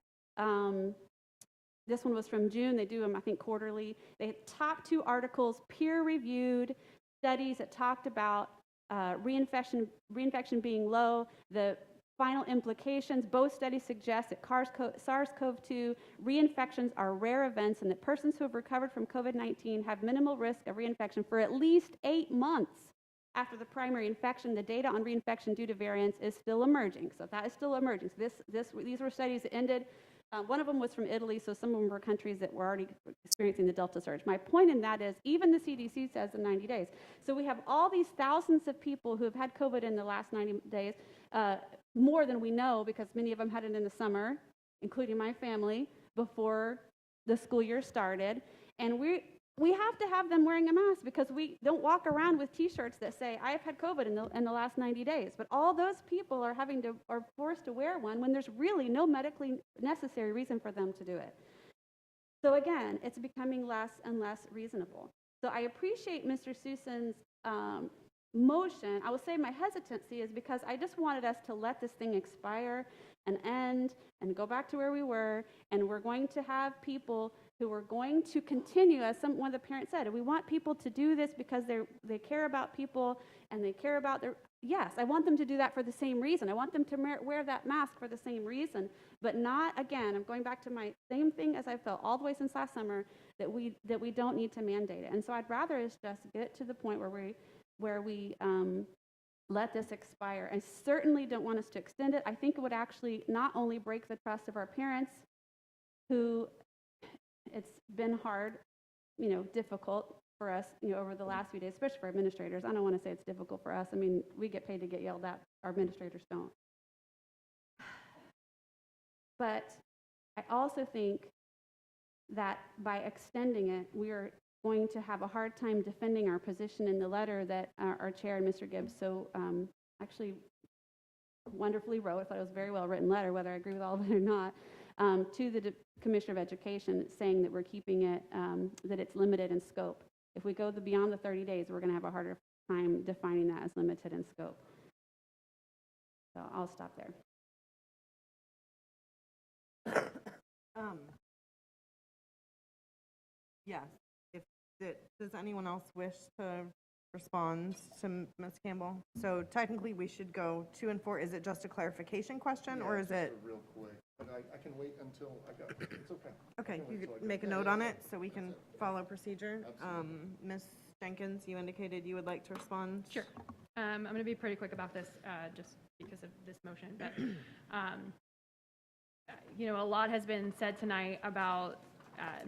This one was from June. They do them, I think, quarterly. They top 2 articles, peer-reviewed studies that talked about reinfection being low, the final implications. Both studies suggest that SARS-CoV-2 reinfections are rare events and that persons who have recovered from COVID-19 have minimal risk of reinfection for at least 8 months after the primary infection. The data on reinfection due to variants is still emerging. So that is still emerging. So these were studies that ended. One of them was from Italy, so some of them were countries that were already experiencing the Delta surge. My point in that is, even the CDC says in 90 days. So we have all these thousands of people who have had COVID in the last 90 days, more than we know because many of them had it in the summer, including my family, before the school year started. And we have to have them wearing a mask because we don't walk around with T-shirts that say, I've had COVID in the last 90 days. But all those people are forced to wear one when there's really no medically necessary reason for them to do it. So again, it's becoming less and less reasonable. So I appreciate Mr. Susan's motion. I will say my hesitancy is because I just wanted us to let this thing expire and end and go back to where we were. And we're going to have people who are going to continue, as one of the parents said, we want people to do this because they care about people and they care about their, yes, I want them to do that for the same reason. I want them to wear that mask for the same reason, but not, again, I'm going back to my same thing as I felt all the way since last summer, that we don't need to mandate it. And so I'd rather us just get to the point where we let this expire. I certainly don't want us to extend it. I think it would actually not only break the trust of our parents, who it's been hard, difficult for us, over the last few days, especially for administrators. I don't want to say it's difficult for us. I mean, we get paid to get yelled at. Our administrators don't. But I also think that by extending it, we are going to have a hard time defending our position in the letter that our chair and Mr. Gibbs so actually wonderfully wrote. I thought it was a very well written letter, whether I agree with all of it or not, to the Commissioner of Education, saying that we're keeping it, that it's limited in scope. If we go beyond the 30 days, we're going to have a harder time defining that as limited in scope. So I'll stop there. Yes. Does anyone else wish to respond to Ms. Campbell? So technically, we should go 2 and 4. Is it just a clarification question, or is it? Real quick, but I can wait until I got. It's okay. Okay, you could make a note on it so we can follow procedure. Ms. Jenkins, you indicated you would like to respond. Sure. I'm going to be pretty quick about this, just because of this motion. But a lot has been said tonight about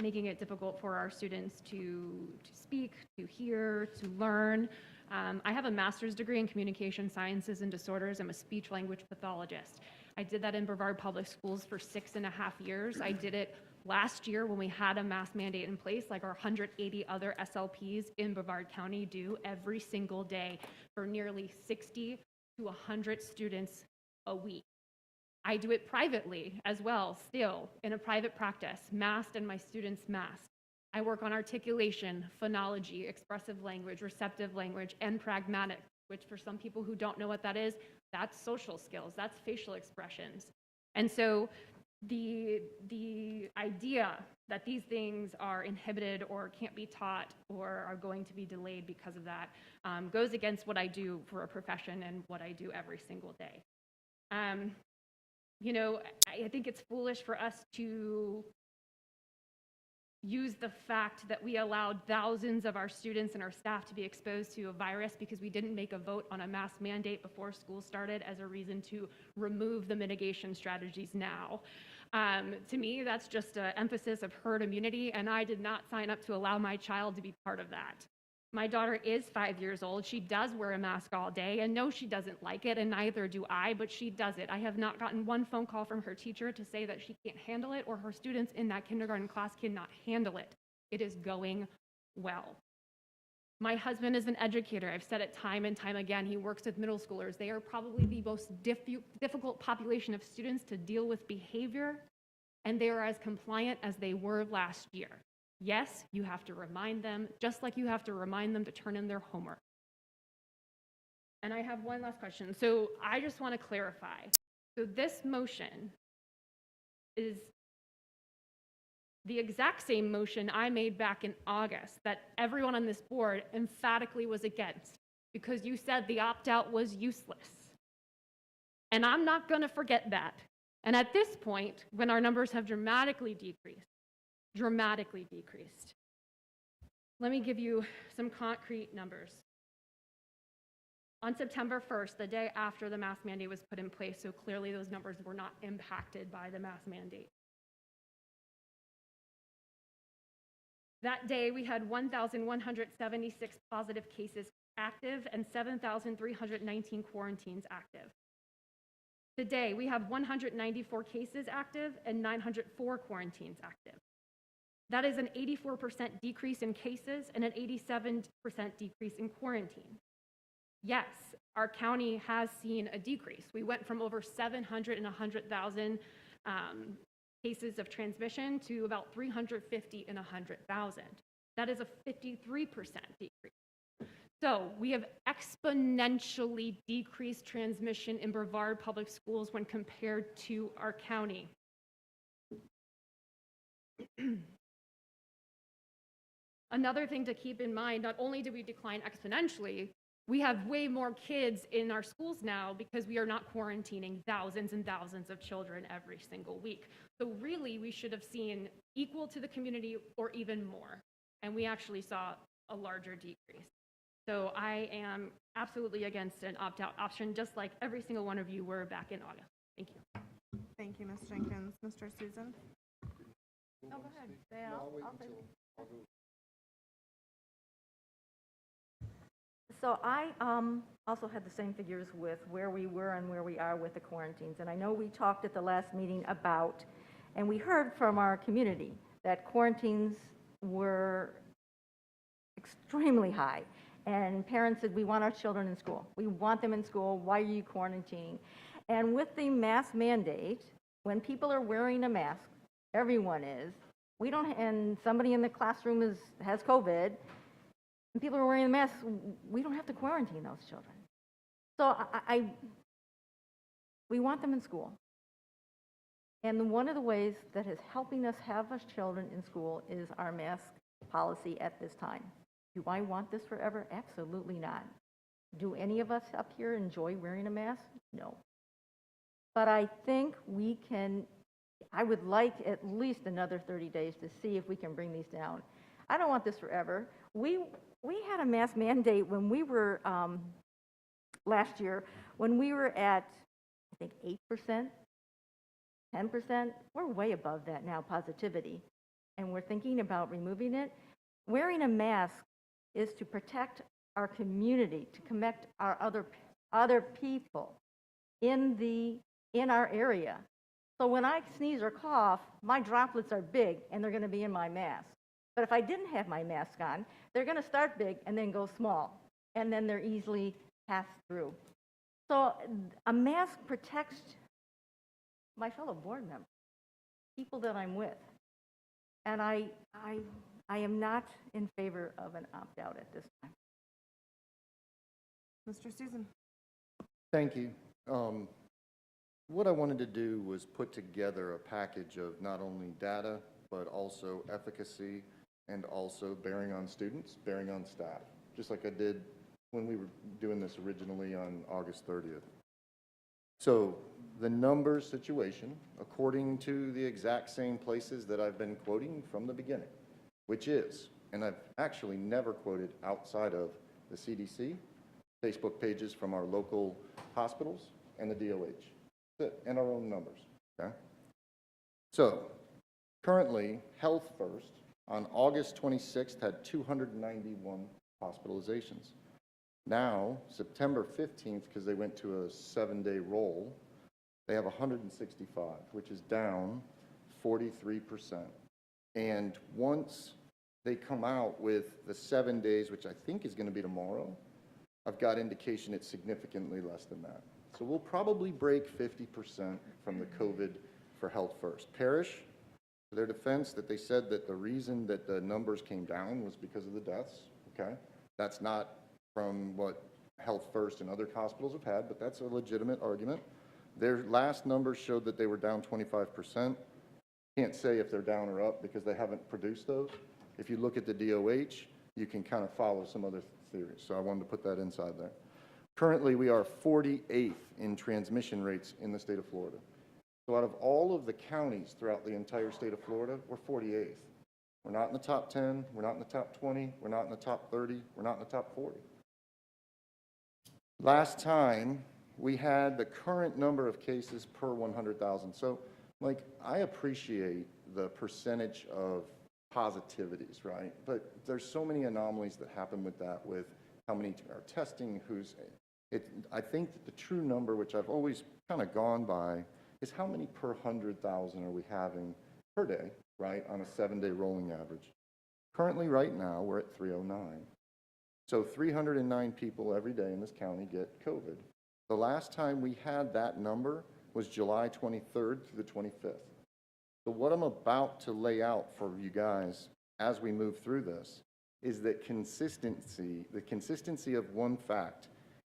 making it difficult for our students to speak, to hear, to learn. I have a master's degree in communication sciences and disorders. I'm a speech language pathologist. I did that in Brevard Public Schools for 6.5 years. I did it last year when we had a mask mandate in place, like our 180 other SLPs in Brevard County do every single day for nearly 60 to 100 students a week. I do it privately as well, still, in a private practice, masked and my students masked. I work on articulation, phonology, expressive language, receptive language, and pragmatic, which for some people who don't know what that is, that's social skills, that's facial expressions. And so the idea that these things are inhibited or can't be taught or are going to be delayed because of that goes against what I do for a profession and what I do every single day. You know, I think it's foolish for us to use the fact that we allowed thousands of our students and our staff to be exposed to a virus because we didn't make a vote on a mask mandate before school started as a reason to remove the mitigation strategies now. To me, that's just an emphasis of herd immunity, and I did not sign up to allow my child to be part of that. My daughter is 5 years old. She does wear a mask all day, and no, she doesn't like it, and neither do I, but she does it. I have not gotten one phone call from her teacher to say that she can't handle it or her students in that kindergarten class cannot handle it. It is going well. My husband is an educator. I've said it time and time again. He works with middle schoolers. They are probably the most difficult population of students to deal with behavior, and they are as compliant as they were last year. Yes, you have to remind them, just like you have to remind them to turn in their homework. And I have one last question. So I just want to clarify. So this motion is the exact same motion I made back in August that everyone on this board emphatically was against because you said the opt-out was useless. And I'm not going to forget that. And at this point, when our numbers have dramatically decreased, let me give you some concrete numbers. On September 1st, the day after the mask mandate was put in place, so clearly those numbers were not impacted by the mask mandate. That day, we had 1,176 positive cases active and 7,319 quarantines active. Today, we have 194 cases active and 904 quarantines active. That is an 84% decrease in cases and an 87% decrease in quarantine. Yes, our county has seen a decrease. We went from over 700 and 100,000 cases of transmission to about 350 and 100,000. That is a 53% decrease. So we have exponentially decreased transmission in Brevard Public Schools when compared to our county. Another thing to keep in mind, not only do we decline exponentially, we have way more kids in our schools now because we are not quarantining thousands and thousands of children every single week. So really, we should have seen equal to the community or even more. And we actually saw a larger decrease. So I am absolutely against an opt-out option, just like every single one of you were back in August. Thank you. Thank you, Ms. Jenkins. Mr. Susan? Oh, go ahead. No, I'll wait until, I'll go. So I also had the same figures with where we were and where we are with the quarantines. And I know we talked at the last meeting about, and we heard from our community, that quarantines were extremely high. And parents said, we want our children in school. We want them in school. Why are you quarantining? And with the mask mandate, when people are wearing a mask, everyone is, we don't, and somebody in the classroom has COVID, and people are wearing a mask, we don't have to quarantine those children. So we want them in school. And one of the ways that is helping us have our children in school is our mask policy at this time. Do I want this forever? Absolutely not. Do any of us up here enjoy wearing a mask? No. But I think we can, I would like at least another 30 days to see if we can bring these down. I don't want this forever. We had a mask mandate when we were, last year, when we were at, I think, 8%, 10%. We're way above that now, positivity. And we're thinking about removing it. Wearing a mask is to protect our community, to connect our other people in our area. So when I sneeze or cough, my droplets are big and they're going to be in my mask. But if I didn't have my mask on, they're going to start big and then go small, and then they're easily passed through. So a mask protects my fellow board members, people that I'm with. And I I am not in favor of an opt-out at this time. Mr. Susan. Thank you. What I wanted to do was put together a package of not only data, but also efficacy and also bearing on students, bearing on staff, just like I did when we were doing this originally on August 30th. So the numbers situation, according to the exact same places that I've been quoting from the beginning, which is, and I've actually never quoted outside of the CDC, Facebook pages from our local hospitals, and the DOH, and our own numbers, okay? So currently, Health First on August 26th had 291 hospitalizations. Now, September 15th, because they went to a 7-day roll, they have 165, which is down 43%. And once they come out with the 7 days, which I think is going to be tomorrow, I've got indication it's significantly less than that. So we'll probably break 50% from the COVID for Health First. Parrish, to their defense, that they said that the reason that the numbers came down was because of the deaths, okay? That's not from what Health First and other hospitals have had, but that's a legitimate argument. Their last numbers showed that they were down 25%. Can't say if they're down or up because they haven't produced those. If you look at the DOH, you can kind of follow some other theories. So I wanted to put that inside there. Currently, we are 48th in transmission rates in the state of Florida. So out of all of the counties throughout the entire state of Florida, we're 48th. We're not in the top 10, we're not in the top 20, we're not in the top 30, we're not in the top 40. Last time, we had the current number of cases per 100,000. So, like, I appreciate the percentage of positivities, right? But there's so many anomalies that happen with that, with how many are testing, I think that the true number, which I've always kind of gone by, is how many per 100,000 are we having per day, right, on a 7-day rolling average. Currently, right now, we're at 309. So 309 people every day in this county get COVID. The last time we had that number was July 23rd through the 25th. So what I'm about to lay out for you guys as we move through this is that the consistency of one fact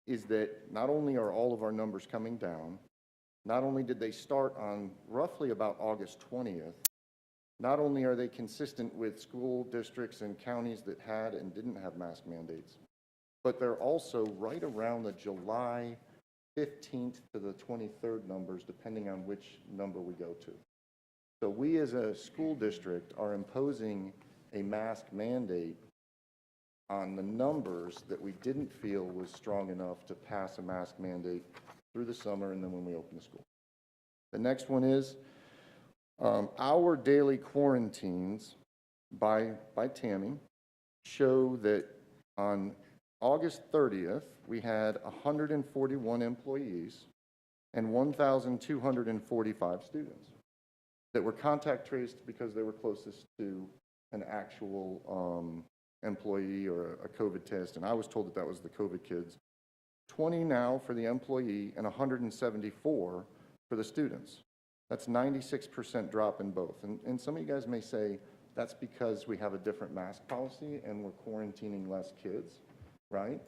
is that not only are all of our numbers coming down, not only did they start on roughly about August 20th, not only are they consistent with school districts and counties that had and didn't have mask mandates, but they're also right around the July 15th to the 23rd numbers, depending on which number we go to. So we as a school district are imposing a mask mandate on the numbers that we didn't feel was strong enough to pass a mask mandate through the summer and then when we open the school. The next one is our daily quarantines by Tammy show that on August 30th, we had 141 employees and 1,245 students that were contact traced because they were closest to an actual employee or a COVID test, and I was told that that was the COVID kids. 20 now for the employee and 174 for the students. That's 96% drop in both. And some of you guys may say that's because we have a different mask policy and we're quarantining less kids, right?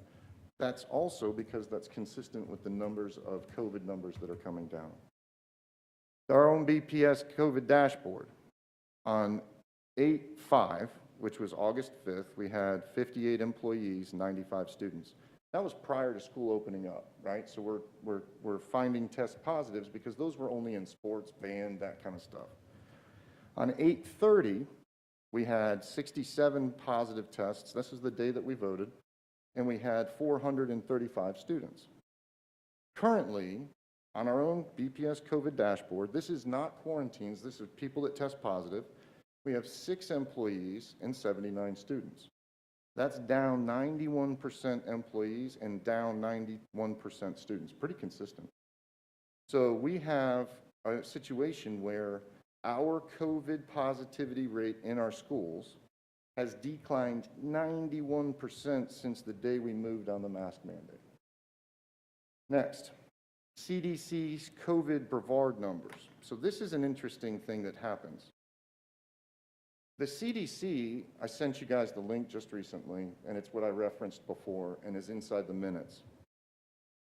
That's also because that's consistent with the numbers of COVID numbers that are coming down. Our own BPS COVID dashboard on 8/5, which was August 5th, we had 58 employees, 95 students. That was prior to school opening up, right? So we're finding test positives because those were only in sports, band, that kind of stuff. On 8/30, we had 67 positive tests. This is the day that we voted, and we had 435 students. Currently, on our own BPS COVID dashboard, this is not quarantines, this is people that test positive. We have 6 employees and 79 students. That's down 91% employees and down 91% students, pretty consistent. So we have a situation where our COVID positivity rate in our schools has declined 91% since the day we moved on the mask mandate. Next, CDC's COVID Brevard numbers. So this is an interesting thing that happens. The CDC, I sent you guys the link just recently, and it's what I referenced before and is inside the minutes.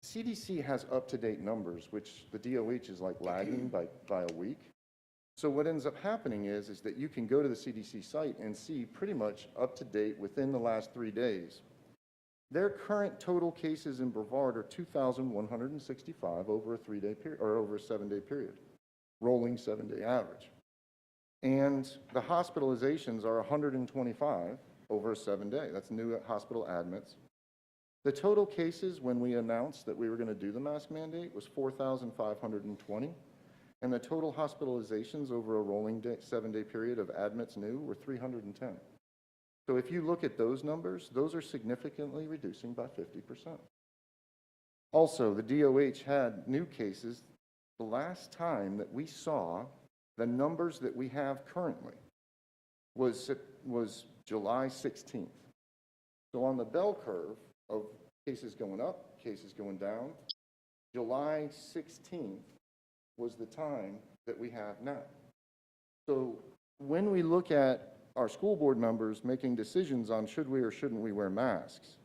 CDC has up-to-date numbers, which the DOH is like lagging by a week. So what ends up happening is that you can go to the CDC site and see pretty much up-to-date within the last 3 days. Their current total cases in Brevard are 2,165 over a 3-day period, or over a 7-day period, rolling 7-day average. And the hospitalizations are 125 over a 7-day. That's new hospital admits. The total cases when we announced that we were going to do the mask mandate was 4,520. And the total hospitalizations over a rolling 7-day period of admits new were 310. So if you look at those numbers, those are significantly reducing by 50%. Also, the DOH had new cases. The last time that we saw the numbers that we have currently was July 16th. So on the bell curve of cases going up, cases going down, July 16th was the time that we have now. So when we look at our school board members making decisions on should we or shouldn't we wear masks,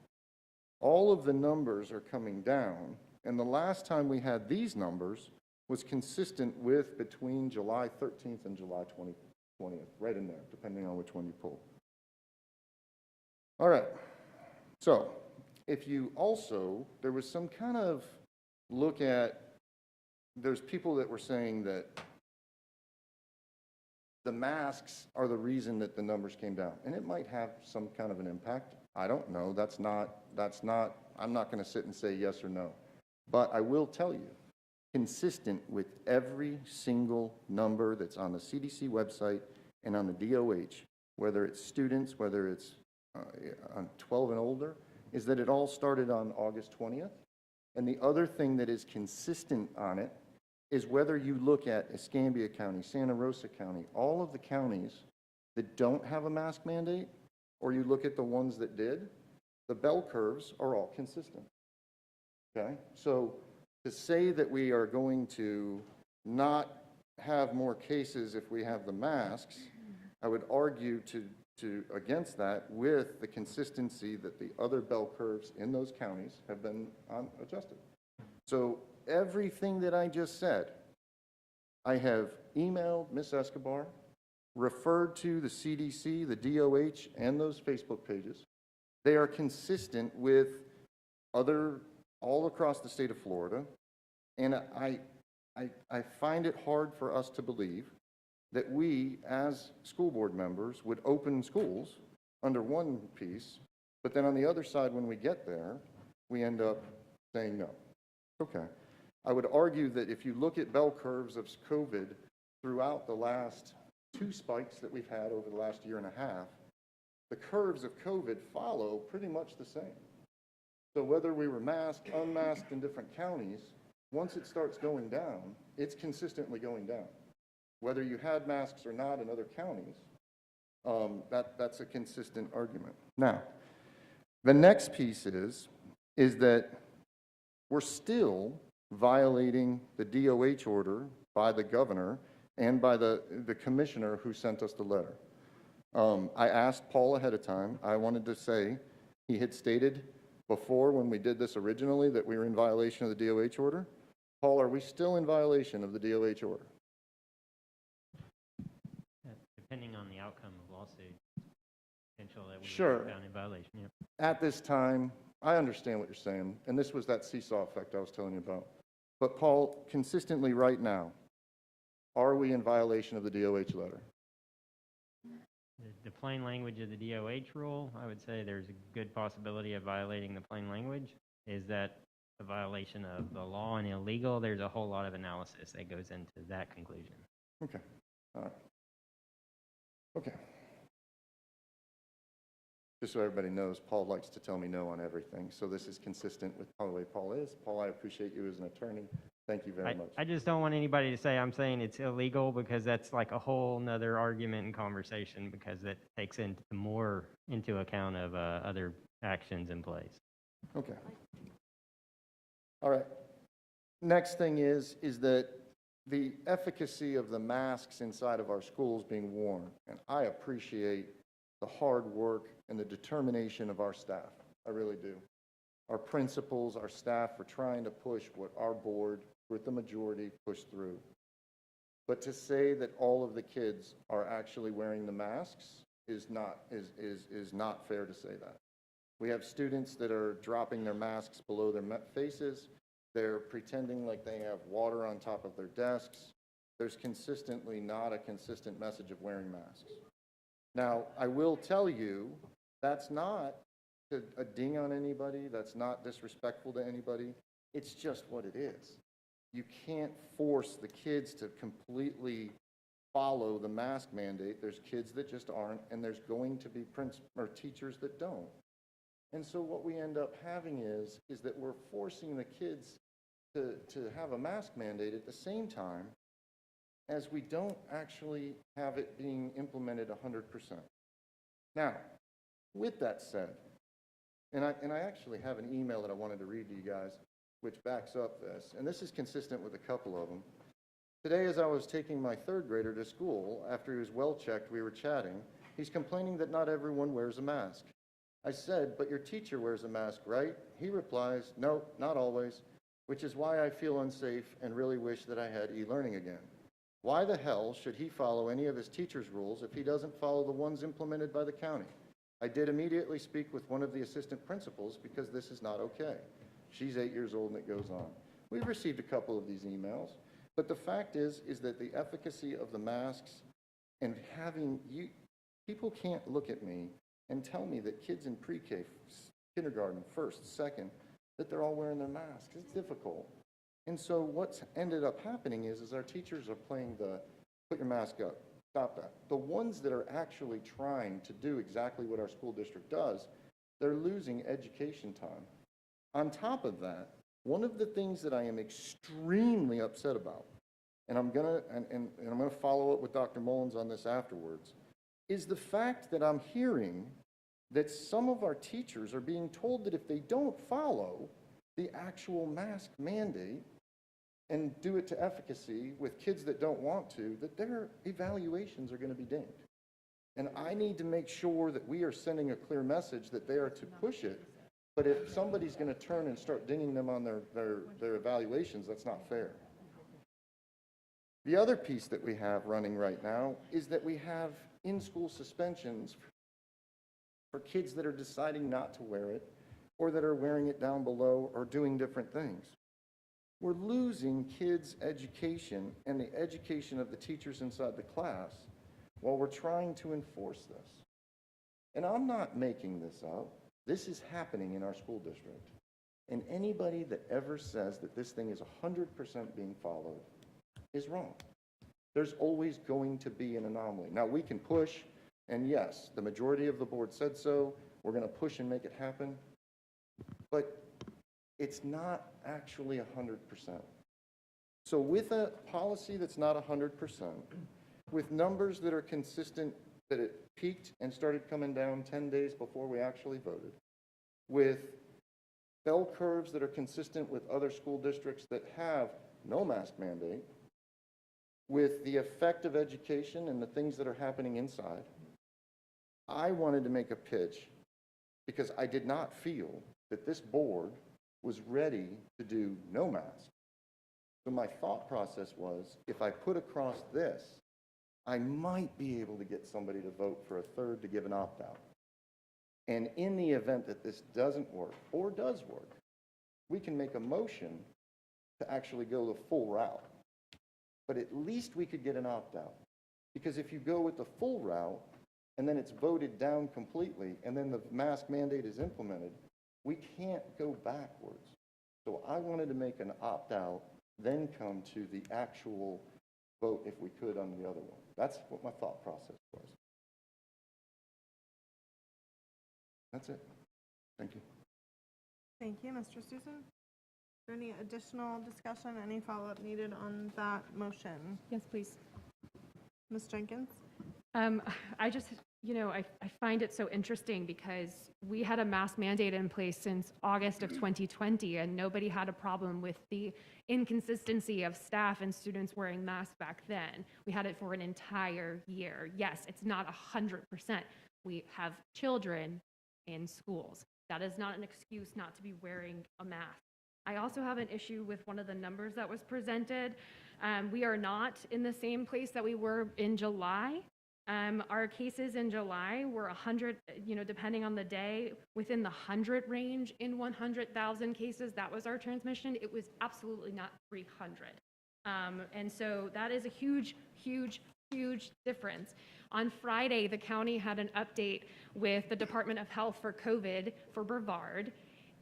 all of the numbers are coming down, and the last time we had these numbers was consistent with between July 13th and July 20th, right in there, depending on which one you pull. All right, so if you also, there was some kind of look at, there's people that were saying that the masks are the reason that the numbers came down, and it might have some kind of an impact. I don't know, I'm not gonna sit and say yes or no, but I will tell you, consistent with every single number that's on the CDC website and on the DOH, whether it's students, whether it's on 12 and older, is that it all started on August 20th. And the other thing that is consistent on it is whether you look at Escambia County, Santa Rosa County, all of the counties that don't have a mask mandate, or you look at the ones that did, the bell curves are all consistent. Okay? So to say that we are going to not have more cases if we have the masks, I would argue against that with the consistency that the other bell curves in those counties have been adjusted. So everything that I just said, I have emailed Ms. Escobar, referred to the CDC, the DOH, and those Facebook pages. They are consistent with other all across the state of Florida, and I find it hard for us to believe that we, as school board members, would open schools under one piece, but then on the other side, when we get there, we end up saying no. Okay. I would argue that if you look at bell curves of COVID throughout the last 2 spikes that we've had over the last year and a half, the curves of COVID follow pretty much the same. So whether we were masked, unmasked in different counties, once it starts going down, it's consistently going down. Whether you had masks or not in other counties, that's a consistent argument. Now, the next piece is that we're still violating the DOH order by the governor and by the commissioner who sent us the letter. I asked Paul ahead of time. I wanted to say he had stated before when we did this originally that we were in violation of the DOH order. Paul, are we still in violation of the DOH order? Depending on the outcome of lawsuit, potential that we Sure. would be found in violation. Yeah. At this time, I understand what you're saying, and this was that seesaw effect I was telling you about. But Paul, consistently right now, are we in violation of the DOH letter? The plain language of the DOH rule, I would say there's a good possibility of violating the plain language. Is that a violation of the law and illegal? There's a whole lot of analysis that goes into that conclusion. Okay. All right. Okay. Just so everybody knows, Paul likes to tell me no on everything, so this is consistent with the way Paul is. Paul, I appreciate you as an attorney. Thank you very much. I just don't want anybody to say I'm saying it's illegal, because that's like a whole nother argument and conversation, because it takes more into account of other actions in place. Okay. All right. Next thing is that the efficacy of the masks inside of our schools being worn, and I appreciate the hard work and the determination of our staff. I really do. Our principals, our staff are trying to push what our board, with the majority, pushed through. But to say that all of the kids are actually wearing the masks is not fair to say that. We have students that are dropping their masks below their faces. They're pretending like they have water on top of their desks. There's consistently not a consistent message of wearing masks. Now, I will tell you, that's not a ding on anybody. That's not disrespectful to anybody. It's just what it is. You can't force the kids to completely follow the mask mandate. There's kids that just aren't, and there's going to be teachers that don't. And so what we end up having is that we're forcing the kids to have a mask mandate at the same time as we don't actually have it being implemented 100%. Now, with that said, and I actually have an email that I wanted to read to you guys, which backs up this, and this is consistent with a couple of them. Today, as I was taking my third grader to school, after he was well checked, we were chatting, he's complaining that not everyone wears a mask. I said, but your teacher wears a mask, right? He replies, no, not always, which is why I feel unsafe and really wish that I had e-learning again. Why the hell should he follow any of his teacher's rules if he doesn't follow the ones implemented by the county? I did immediately speak with one of the assistant principals because this is not okay. She's 8 years old and it goes on. We've received a couple of these emails, but the fact is that the efficacy of the masks and having you, people can't look at me and tell me that kids in pre-K, kindergarten, first, second, that they're all wearing their masks. It's difficult. And so what's ended up happening is our teachers are playing the put your mask up, stop that. The ones that are actually trying to do exactly what our school district does, they're losing education time. On top of that, one of the things that I am extremely upset about, and I'm gonna follow up with Dr. Mullins on this afterwards, is the fact that I'm hearing that some of our teachers are being told that if they don't follow the actual mask mandate and do it to efficacy with kids that don't want to, that their evaluations are going to be dinged. And I need to make sure that we are sending a clear message that they are to push it. But if somebody's going to turn and start dinging them on their evaluations, that's not fair. The other piece that we have running right now is that we have in-school suspensions for kids that are deciding not to wear it or that are wearing it down below or doing different things. We're losing kids' education and the education of the teachers inside the class while we're trying to enforce this. And I'm not making this up. This is happening in our school district. And anybody that ever says that this thing is 100% being followed is wrong. There's always going to be an anomaly. Now, we can push, and yes, the majority of the board said so. We're going to push and make it happen. But it's not actually 100%. So with a policy that's not 100%, with numbers that are consistent, that it peaked and started coming down 10 days before we actually voted, with bell curves that are consistent with other school districts that have no mask mandate, with the effect of education and the things that are happening inside, I wanted to make a pitch because I did not feel that this board was ready to do no mask. So my thought process was, if I put across this, I might be able to get somebody to vote for a third to give an opt-out. And in the event that this doesn't work, or does work, we can make a motion to actually go the full route. But at least we could get an opt-out. Because if you go with the full route, and then it's voted down completely, and then the mask mandate is implemented, we can't go backwards. So I wanted to make an opt-out, then come to the actual vote if we could on the other one. That's what my thought process was. That's it. Thank you. Thank you, Mr. Susan. Is there any additional discussion, any follow-up needed on that motion? Yes, please. Ms. Jenkins? I just You know, I find it so interesting because we had a mask mandate in place since August of 2020, and nobody had a problem with the inconsistency of staff and students wearing masks back then. We had it for an entire year. Yes, it's not 100%. We have children in schools. That is not an excuse not to be wearing a mask. I also have an issue with one of the numbers that was presented. We are not in the same place that we were in July. Our cases in July were 100, you know, depending on the day, within the 100 range in 100,000 cases. That was our transmission. It was absolutely not 300. And so that is a huge, huge, huge difference. On Friday, the county had an update with the Department of Health for COVID for Brevard,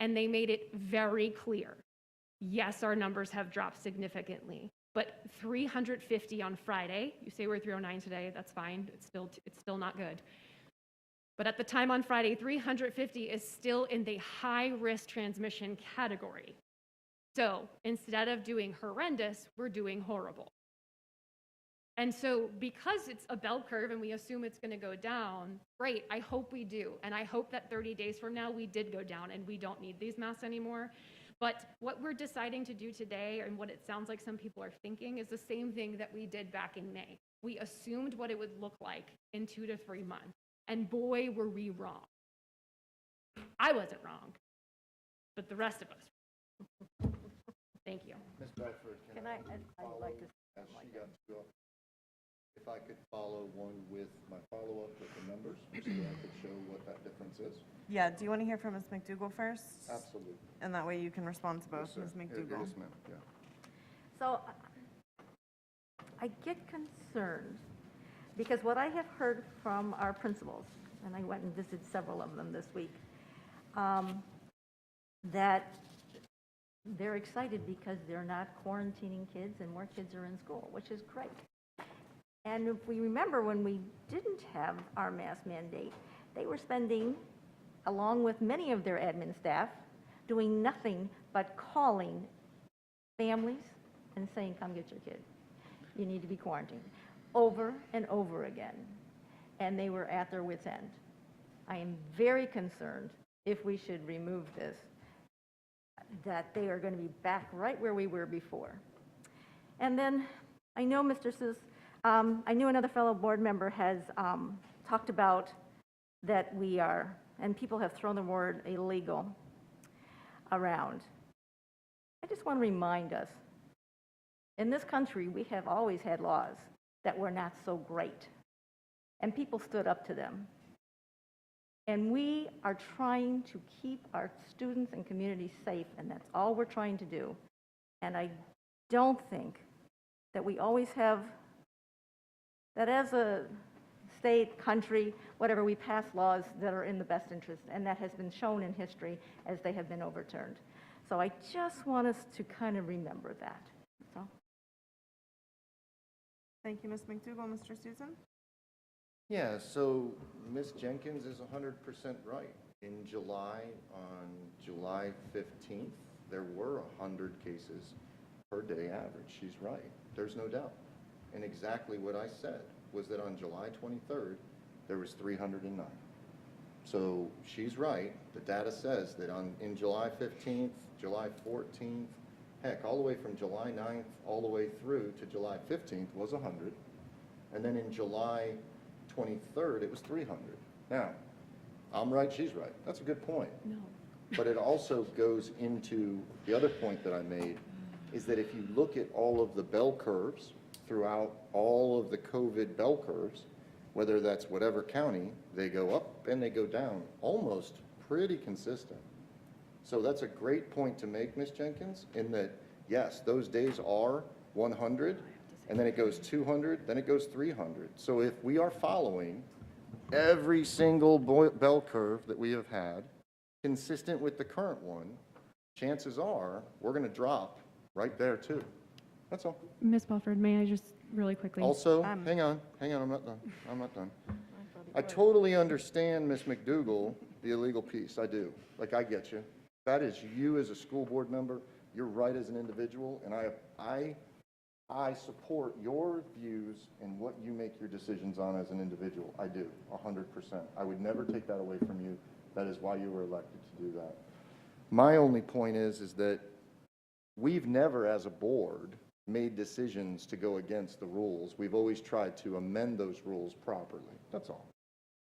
and they made it very clear. Yes, our numbers have dropped significantly, but 350 on Friday. You say we're 309 today, that's fine. It's still not good. But at the time on Friday, 350 is still in the high-risk transmission category. So instead of doing horrendous, we're doing horrible. And so because it's a bell curve and we assume it's going to go down, great, I hope we do. And I hope that 30 days from now we did go down and we don't need these masks anymore. But what we're deciding to do today, and what it sounds like some people are thinking, is the same thing that we did back in May. We assumed what it would look like in 2 to 3 months. And boy, were we wrong. I wasn't wrong, but the rest of us. Thank you. Ms. Bedford, Can I, I'd like to, as she got to go, if I could follow one with my follow-up with the numbers, so that I could show what that difference is? Yeah, do you want to hear from Ms. McDougall first? Absolutely. And that way you can respond to both, Yes, sir. Ms. McDougall. Yes, ma'am, yeah. so I get concerned because what I have heard from our principals, and I went and visited several of them this week, that they're excited because they're not quarantining kids and more kids are in school, which is great. And if we remember when we didn't have our mask mandate, they were spending, along with many of their admin staff, doing nothing but calling families and saying, come get your kid. You need to be quarantined. Over and over again. And they were at their wits' end. I am very concerned if we should remove this, that they are going to be back right where we were before. And then I know Mr. Seuss, I knew another fellow board member has talked about that we are, and people have thrown the word illegal around. I just want to remind us, in this country, we have always had laws that were not so great, and people stood up to them. And we are trying to keep our students and communities safe, and that's all we're trying to do. And I don't think that we always have, that as a state, country, whatever, we pass laws that are in the best interest, and that has been shown in history as they have been overturned. So I just want us to kind of remember that. So. Thank you, Ms. McDougall. Mr. Susan? Yeah, so Ms. Jenkins is 100% right. In July, on July 15th, there were 100 cases per day average. She's right. There's no doubt. And exactly what I said was that on July 23rd, there was 309. So she's right. The data says that in July 15th, July 14th, heck, all the way from July 9th all the way through to July 15th was 100. And then in July 23rd, it was 300. Now, I'm right, she's right. That's a good point. No. But it also goes into the other point that I made, is that if you look at all of the bell curves throughout all of the COVID bell curves, whether that's whatever county, they go up and they go down, almost pretty consistent. So that's a great point to make, Ms. Jenkins, in that, yes, those days are 100, and then it goes 200, then it goes 300. So if we are following every single bell curve that we have had, consistent with the current one, chances are we're going to drop right there too. That's all. Ms. Belford, may I just really quickly? Also, hang on, I'm not done. I totally understand, Ms. McDougall, the illegal piece. I do. Like, I get you. That is you as a school board member. You're right as an individual, and I support your views and what you make your decisions on as an individual. I do, 100%. I would never take that away from you. That is why you were elected to do that. My only point is that we've never, as a board, made decisions to go against the rules. We've always tried to amend those rules properly. That's all.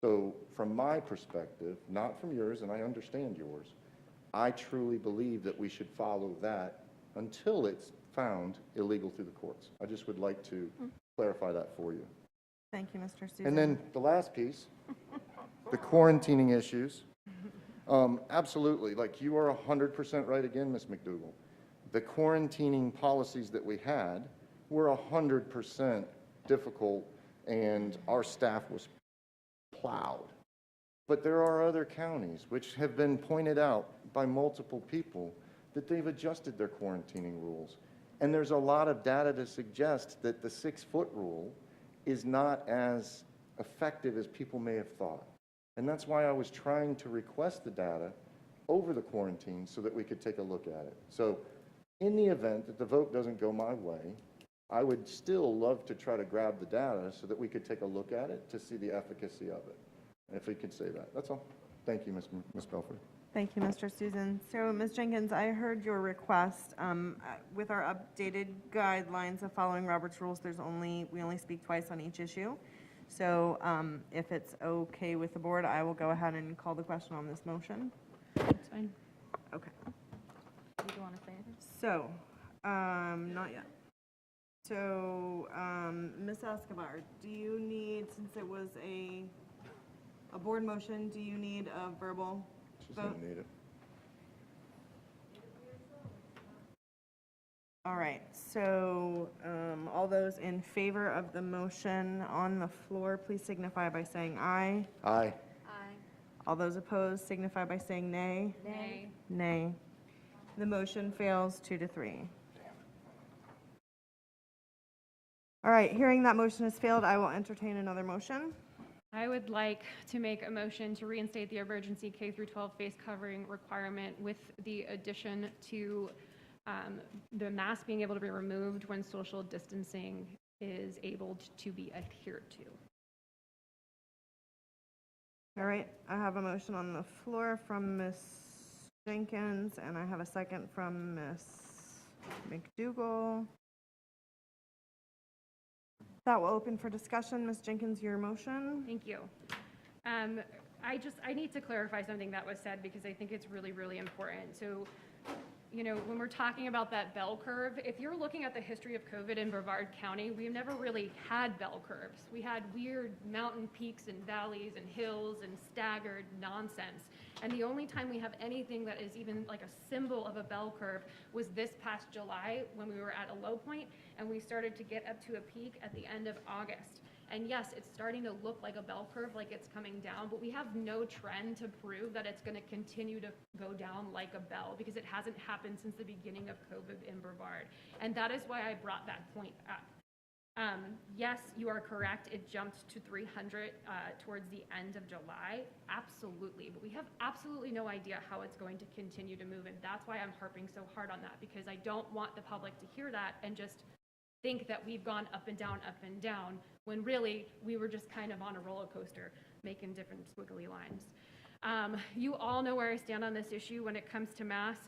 So from my perspective, not from yours, and I understand yours, I truly believe that we should follow that until it's found illegal through the courts. I just would like to clarify that for you. Thank you, Mr. Susan. And then the last piece, the quarantining issues. Absolutely, like you are 100% right again, Ms. McDougall. The quarantining policies that we had were 100% difficult, and our staff was plowed. But there are other counties which have been pointed out by multiple people that they've adjusted their quarantining rules. And there's a lot of data to suggest that the 6-foot rule is not as effective as people may have thought. And that's why I was trying to request the data over the quarantine so that we could take a look at it. So in the event that the vote doesn't go my way, I would still love to try to grab the data so that we could take a look at it to see the efficacy of it. And if we could say that, that's all. Thank you, Ms. Belford. Thank you, Mr. Susan. So, Ms. Jenkins, I heard your request. With our updated guidelines of following Robert's rules, we only speak twice on each issue. So if it's okay with the board, I will go ahead and call the question on this motion. That's fine. Okay. Do you want to say anything? So, not yet. So, Ms. Escobar, do you need, since it was a board motion, do you need a verbal She's vote? gonna need it. All right, so all those in favor of the motion on the floor, please signify by saying aye. Aye. All those opposed signify by saying nay. Nay. Nay. The motion fails 2-3. All right, hearing that motion has failed, I will entertain another motion. I would like to make a motion to reinstate the emergency K-12 face covering requirement with the addition to the mask being able to be removed when social distancing is able to be adhered to. All right, I have a motion on the floor from Ms. Jenkins, and I have a second from Ms. McDougall. That will open for discussion. Ms. Jenkins, your motion. Thank you. I need to clarify something that was said because I think it's really, really important. So, you know, when we're talking about that bell curve, if you're looking at the history of COVID in Brevard County, we've never really had bell curves. We had weird mountain peaks and valleys and hills and staggered nonsense. And the only time we have anything that is even like a symbol of a bell curve was this past July when we were at a low point and we started to get up to a peak at the end of August. And yes, it's starting to look like a bell curve, like it's coming down, but we have no trend to prove that it's going to continue to go down like a bell because it hasn't happened since the beginning of COVID in Brevard. And that is why I brought that point up. Yes, you are correct. It jumped to 300 towards the end of July. Absolutely. But we have absolutely no idea how it's going to continue to move. And that's why I'm harping so hard on that, because I don't want the public to hear that and just think that we've gone up and down, when really we were just kind of on a roller coaster making different squiggly lines. You all know where I stand on this issue when it comes to masks.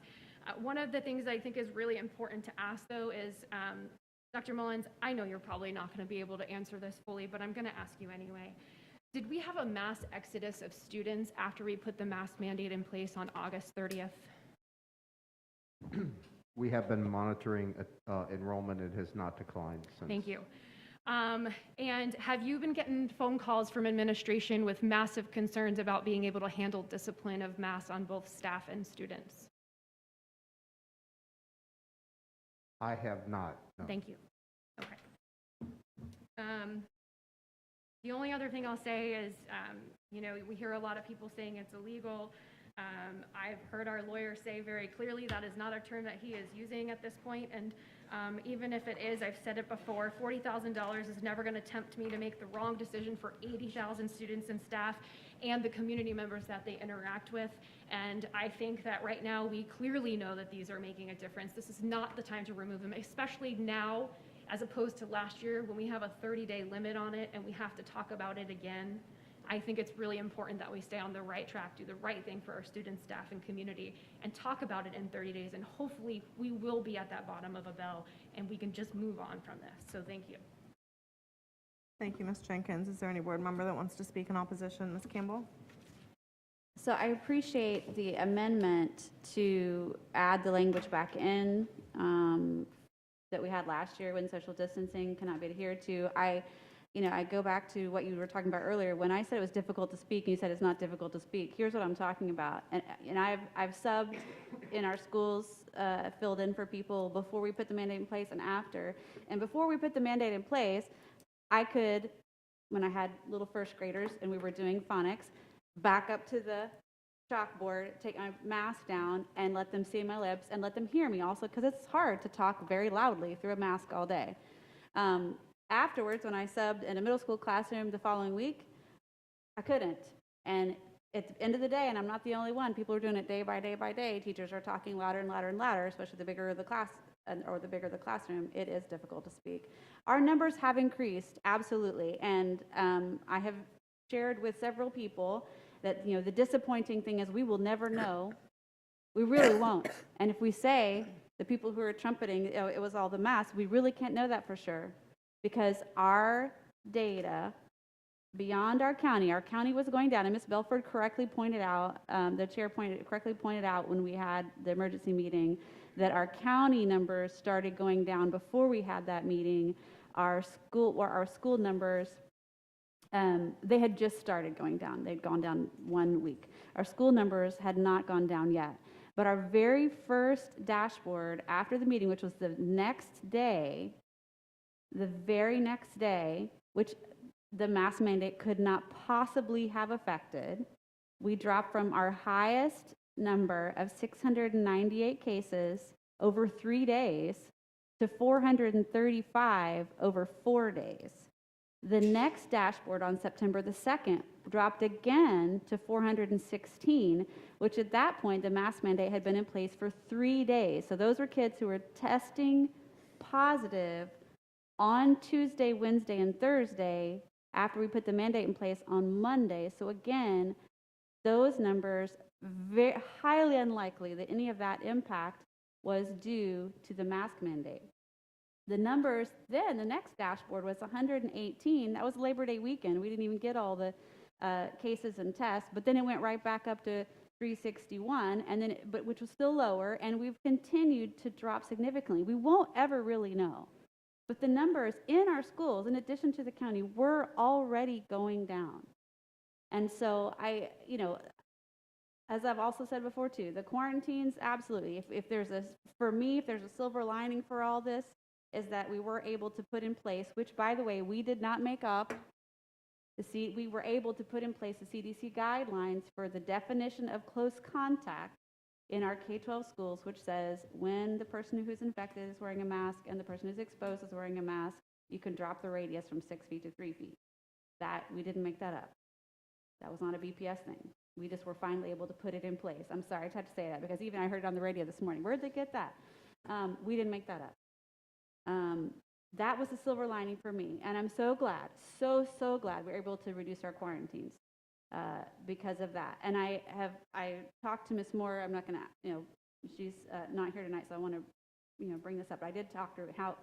One of the things I think is really important to ask, though, is Dr. Mullins, I know you're probably not going to be able to answer this fully, but I'm going to ask you anyway. Did we have a mass exodus of students after we put the mask mandate in place on August 30th? We have been monitoring enrollment. It has not declined since. Thank you. And have you been getting phone calls from administration with massive concerns about being able to handle discipline of masks on both staff and students? I have not. No. Thank you. Okay. The only other thing I'll say is, you know, we hear a lot of people saying it's illegal. I've heard our lawyer say very clearly that is not a term that he is using at this point, and even if it is, I've said it before, $40,000 is never going to tempt me to make the wrong decision for 80,000 students and staff and the community members that they interact with. And I think that right now we clearly know that these are making a difference. This is not the time to remove them, especially now as opposed to last year when we have a 30-day limit on it and we have to talk about it again. I think it's really important that we stay on the right track, do the right thing for our students, staff, and community, and talk about it in 30 days. And hopefully we will be at that bottom of a bell and we can just move on from this. So thank you. Thank you, Ms. Jenkins. Is there any board member that wants to speak in opposition? Ms. Campbell? So I appreciate the amendment to add the language back in that we had last year when social distancing cannot be adhered to. I go back to what you were talking about earlier. When I said it was difficult to speak, and you said it's not difficult to speak, here's what I'm talking about. And I've subbed in our schools, filled in for people before we put the mandate in place and after. And before we put the mandate in place, I could, when I had little first graders and we were doing phonics, back up to the chalkboard, take my mask down, and let them see my lips and let them hear me also, because it's hard to talk very loudly through a mask all day. Afterwards, when I subbed in a middle school classroom the following week, I couldn't. And at the end of the day, and I'm not the only one, people are doing it day by day by day. Teachers are talking louder and louder and louder, especially the bigger the class or the bigger the classroom. It is difficult to speak. Our numbers have increased, absolutely. And I have shared with several people that, the disappointing thing is we will never know. We really won't. And if we say, the people who are trumpeting, it was all the masks, we really can't know that for sure. Because our data beyond our county was going down, and Ms. Belford correctly pointed out, the chair correctly pointed out when we had the emergency meeting, that our county numbers started going down before we had that meeting. Our school numbers, they had just started going down. They'd gone down 1 week. Our school numbers had not gone down yet. But our very first dashboard after the meeting, which was the very next day, which the mask mandate could not possibly have affected, we dropped from our highest number of 698 cases over 3 days to 435 over 4 days. The next dashboard on September the 2nd dropped again to 416, which at that point the mask mandate had been in place for 3 days. So those were kids who were testing positive on Tuesday, Wednesday, and Thursday after we put the mandate in place on Monday. So again, those numbers, very highly unlikely that any of that impact was due to the mask mandate. The numbers then, the next dashboard was 118. That was Labor Day weekend. We didn't even get all the cases and tests, but then it went right back up to 361, and then which was still lower, and we've continued to drop significantly. We won't ever really know. But the numbers in our schools, in addition to the county, were already going down. And so as I've also said before too, the quarantines, absolutely. If there's a silver lining for all this, is that we were able to put in place, which by the way, we did not make up. We were able to put in place the CDC guidelines for the definition of close contact in our K-12 schools, which says when the person who's infected is wearing a mask and the person who's exposed is wearing a mask, you can drop the radius from 6 feet to 3 feet. That, we didn't make that up. That was not a BPS thing. We just were finally able to put it in place. I'm sorry, I had to say that because even I heard it on the radio this morning. Where'd they get that? We didn't make that up. That was the silver lining for me. And I'm so glad, so glad we were able to reduce our quarantines because of that. And I talked to Ms. Moore. I'm not going to, she's not here tonight, so I want to, bring this up. But I did talk to her how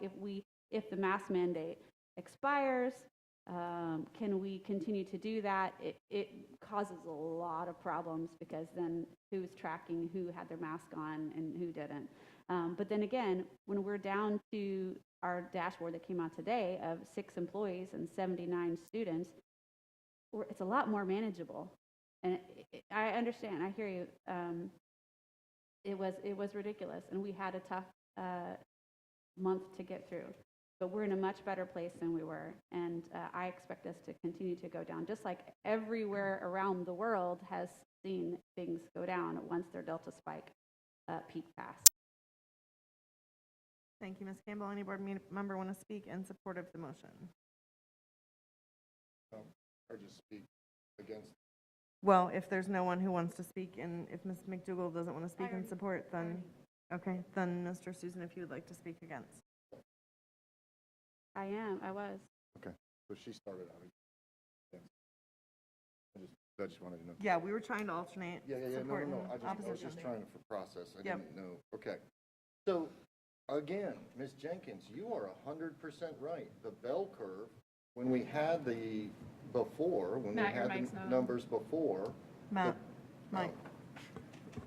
if the mask mandate expires, can we continue to do that? It causes a lot of problems because then who's tracking who had their mask on and who didn't. But then again, when we're down to our dashboard that came out today of 6 employees and 79 students, it's a lot more manageable. And I understand, I hear you. It was ridiculous, and we had a tough month to get through. But we're in a much better place than we were, and I expect us to continue to go down, just like everywhere around the world has seen things go down once their Delta spike peak passed. Thank you, Ms. Campbell. Any board member want to speak in support of the motion? Or just speak against? Well, if there's no one who wants to speak, and if Ms. McDougall doesn't want to speak in support, then, okay, then Mr. Susan, if you would like to speak against. I was. Okay, so she started out. Yeah. I just wanted to know. Yeah, we were trying to alternate Yeah, no, support and I was opposition. just trying to, for process, I Yep. didn't know. Okay. So, again, Ms. Jenkins, you are 100% right. The bell curve, when we had the before, when we Matt, your had mic's the not on. numbers before. Matt, the- Mike.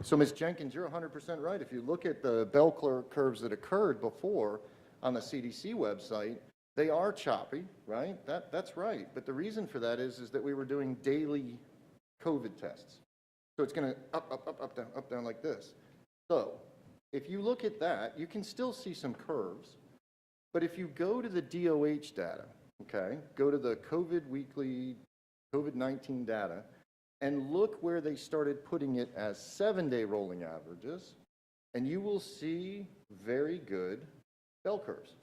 So, Ms. Jenkins, you're 100% right. If you look at the bell curves that occurred before on the CDC website, they are choppy, right? That's right. But the reason for that is that we were doing daily COVID tests. So it's going to up, down like this. So if you look at that, you can still see some curves. But if you go to the DOH data, okay, go to the COVID weekly COVID-19 data, and look where they started putting it as 7-day rolling averages, and you will see very good bell curves.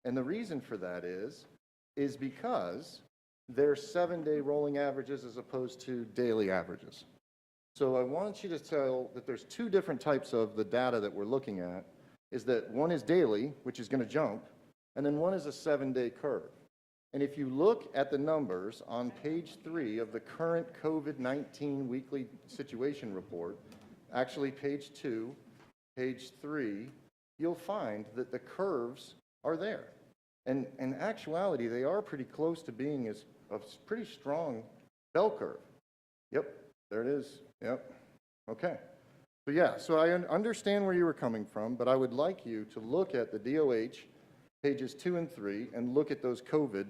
And the reason for that is because they're 7-day rolling averages as opposed to daily averages. So I want you to tell that there's two different types of the data that we're looking at, is that one is daily, which is going to jump, and then one is a 7-day curve. And if you look at the numbers on page 3 of the current COVID-19 weekly situation report, actually page 2, page 3, you'll find that the curves are there. And in actuality, they are pretty close to being a pretty strong bell curve. Yep, there it is. Yep. Okay. So yeah, so I understand where you were coming from, but I would like you to look at the DOH pages 2 and 3 and look at those COVID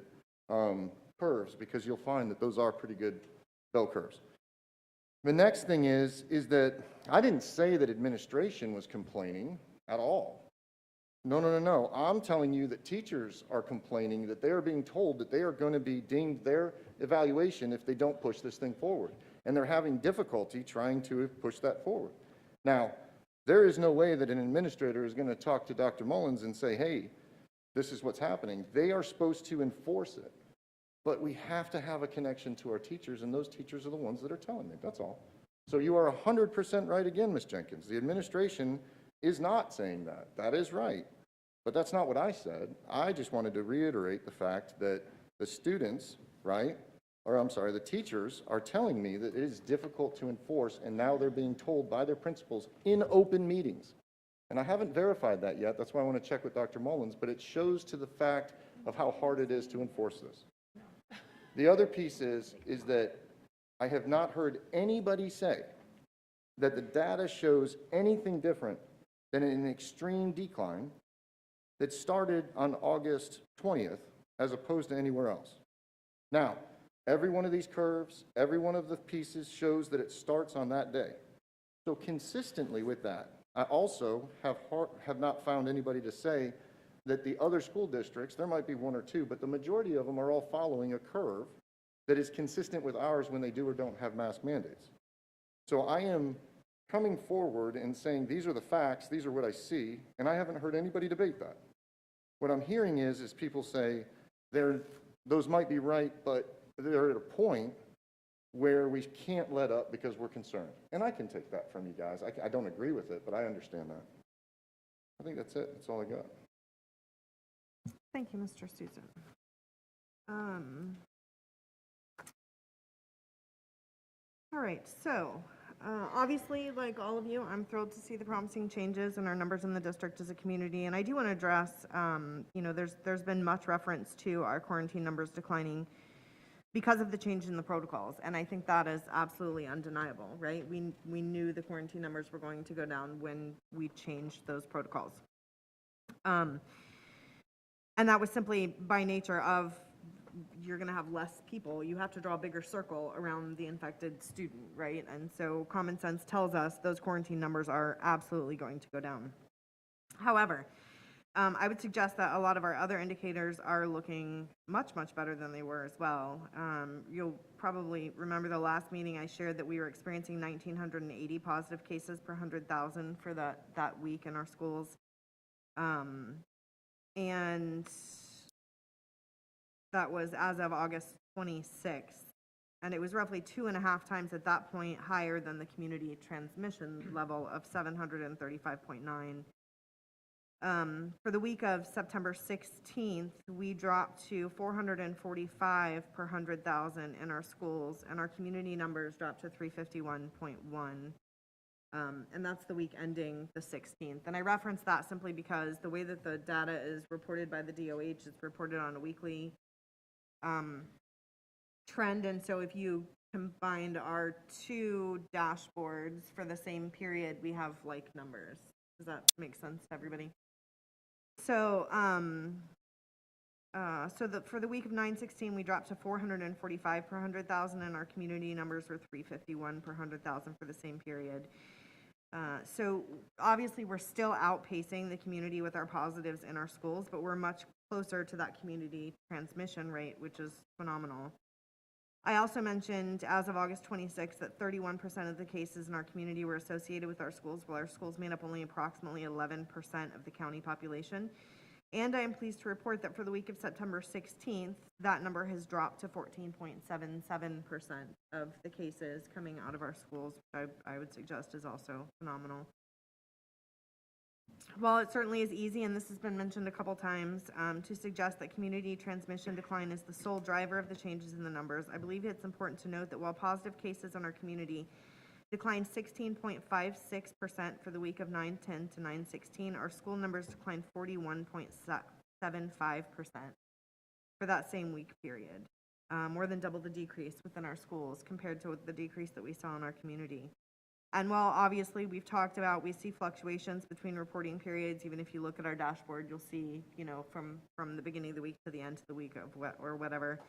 curves, because you'll find that those are pretty good bell curves. The next thing is that I didn't say that administration was complaining at all. No. I'm telling you that teachers are complaining that they are being told that they are going to be deemed their evaluation if they don't push this thing forward. And they're having difficulty trying to push that forward. Now, there is no way that an administrator is going to talk to Dr. Mullins and say, hey, this is what's happening. They are supposed to enforce it. But we have to have a connection to our teachers, and those teachers are the ones that are telling me. That's all. So you are 100% right again, Ms. Jenkins. The administration is not saying that. That is right. But that's not what I said. I just wanted to reiterate the fact that the students, right, or I'm sorry, the teachers are telling me that it is difficult to enforce, and now they're being told by their principals in open meetings. And I haven't verified that yet. That's why I want to check with Dr. Mullins, but it shows to the fact of how hard it is to enforce this. The other piece is that I have not heard anybody say that the data shows anything different than an extreme decline that started on August 20th as opposed to anywhere else. Now, every one of these curves, every one of the pieces shows that it starts on that day. So consistently with that, I also have not found anybody to say that the other school districts, there might be one or two, but the majority of them are all following a curve that is consistent with ours when they do or don't have mask mandates. So I am coming forward and saying, these are the facts, these are what I see, and I haven't heard anybody debate that. What I'm hearing is people say, those might be right, but they're at a point where we can't let up because we're concerned. And I can take that from you guys. I don't agree with it, but I understand that. I think that's it. That's all I got. Thank you, Mr. Susan. All right, so obviously, like all of you, I'm thrilled to see the promising changes in our numbers in the district as a community. And I do want to address, there's been much reference to our quarantine numbers declining because of the change in the protocols. And I think that is absolutely undeniable, right? We knew the quarantine numbers were going to go down when we changed those protocols. And that was simply by nature of you're going to have less people. You have to draw a bigger circle around the infected student, right? And so common sense tells us those quarantine numbers are absolutely going to go down. However, I would suggest that a lot of our other indicators are looking much, much better than they were as well. You'll probably remember the last meeting I shared that we were experiencing 1,980 positive cases per 100,000 for that week in our schools. And that was as of August 26th. And it was roughly 2.5 times at that point higher than the community transmission level of 735.9 For the week of September 16th, we dropped to 445 per 100,000 in our schools, and our community numbers dropped to 351.1. And that's the week ending the 16th. And I reference that simply because the way that the data is reported by the DOH is reported on a weekly trend. And so if you combined our two dashboards for the same period, we have like numbers. Does that make sense to everybody? So, for the week of 9/16, we dropped to 445 per 100,000, and our community numbers were 351 per 100,000 for the same period. So obviously, we're still outpacing the community with our positives in our schools, but we're much closer to that community transmission rate, which is phenomenal. I also mentioned, as of August 26th, that 31% of the cases in our community were associated with our schools, while our schools made up only approximately 11% of the county population. And I am pleased to report that for the week of September 16th, that number has dropped to 14.77% of the cases coming out of our schools, which I would suggest is also phenomenal. While it certainly is easy, and this has been mentioned a couple times, to suggest that community transmission decline is the sole driver of the changes in the numbers, I believe it's important to note that while positive cases in our community declined 16.56% for the week of 9/10 to 9/16, our school numbers declined 41.75% for that same week period, more than double the decrease within our schools compared to the decrease that we saw in our community. And while obviously we see fluctuations between reporting periods. Even if you look at our dashboard, you'll see, from the beginning of the week to the end of the week or whatever.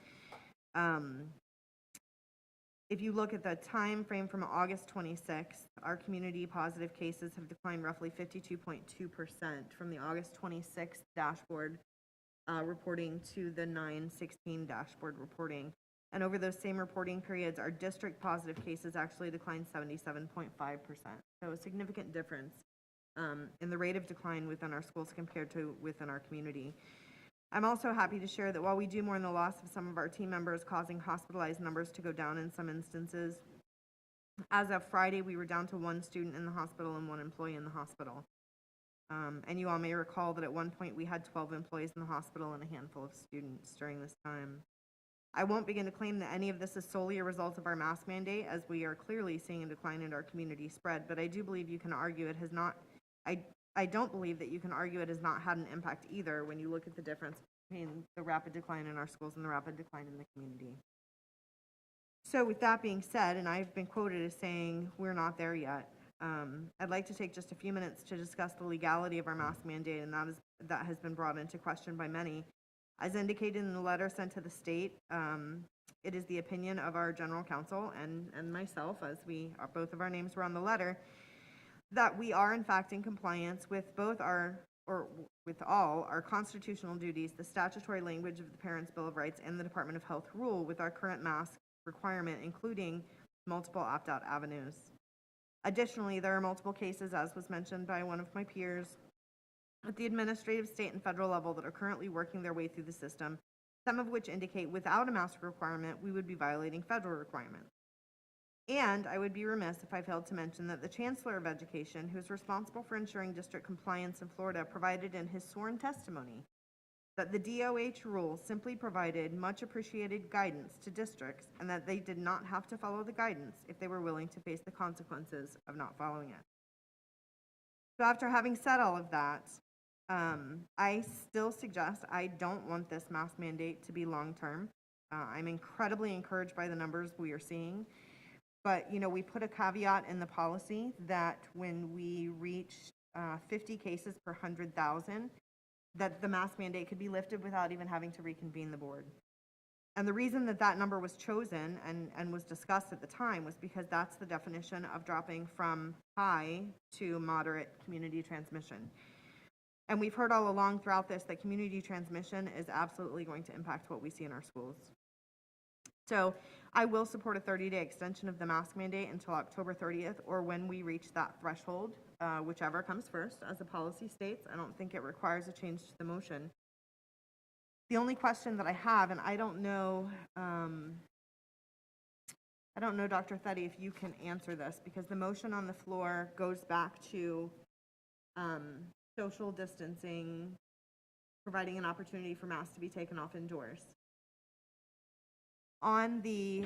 If you look at the time frame from August 26th, our community positive cases have declined roughly 52.2% from the August 26th dashboard reporting to the 9/16 dashboard reporting. And over those same reporting periods, our district positive cases actually declined 77.5%. So a significant difference in the rate of decline within our schools compared to within our community. I'm also happy to share that while we do mourn the loss of some of our team members, causing hospitalized numbers to go down in some instances, as of Friday, we were down to 1 student in the hospital and 1 employee in the hospital. And you all may recall that at one point we had 12 employees in the hospital and a handful of students during this time. I won't begin to claim that any of this is solely a result of our mask mandate, as we are clearly seeing a decline in our community spread, but I do believe you can argue it has not, I don't believe that you can argue it has not had an impact either when you look at the difference between the rapid decline in our schools and the rapid decline in the community. So with that being said, and I've been quoted as saying we're not there yet, I'd like to take just a few minutes to discuss the legality of our mask mandate, and that has been brought into question by many. As indicated in the letter sent to the state, it is the opinion of our general counsel and myself, as both of our names were on the letter, that we are in fact in compliance with with all our constitutional duties, the statutory language of the Parents' Bill of Rights, and the Department of Health rule with our current mask requirement, including multiple opt-out avenues. Additionally, there are multiple cases, as was mentioned by one of my peers, at the administrative, state, and federal level that are currently working their way through the system, some of which indicate without a mask requirement, we would be violating federal requirements. And I would be remiss if I failed to mention that the Chancellor of Education, who is responsible for ensuring district compliance in Florida, provided in his sworn testimony that the DOH rule simply provided much appreciated guidance to districts and that they did not have to follow the guidance if they were willing to face the consequences of not following it. So after having said all of that, I still suggest I don't want this mask mandate to be long-term. I'm incredibly encouraged by the numbers we are seeing. But, we put a caveat in the policy that when we reach 50 cases per 100,000, that the mask mandate could be lifted without even having to reconvene the board. And the reason that number was chosen and was discussed at the time was because that's the definition of dropping from high to moderate community transmission. And we've heard all along throughout this that community transmission is absolutely going to impact what we see in our schools. So I will support a 30-day extension of the mask mandate until October 30th, or when we reach that threshold, whichever comes first, as the policy states. I don't think it requires a change to the motion. The only question that I have, and I don't know, Dr. Thede, if you can answer this, because the motion on the floor goes back to social distancing, providing an opportunity for masks to be taken off indoors. On the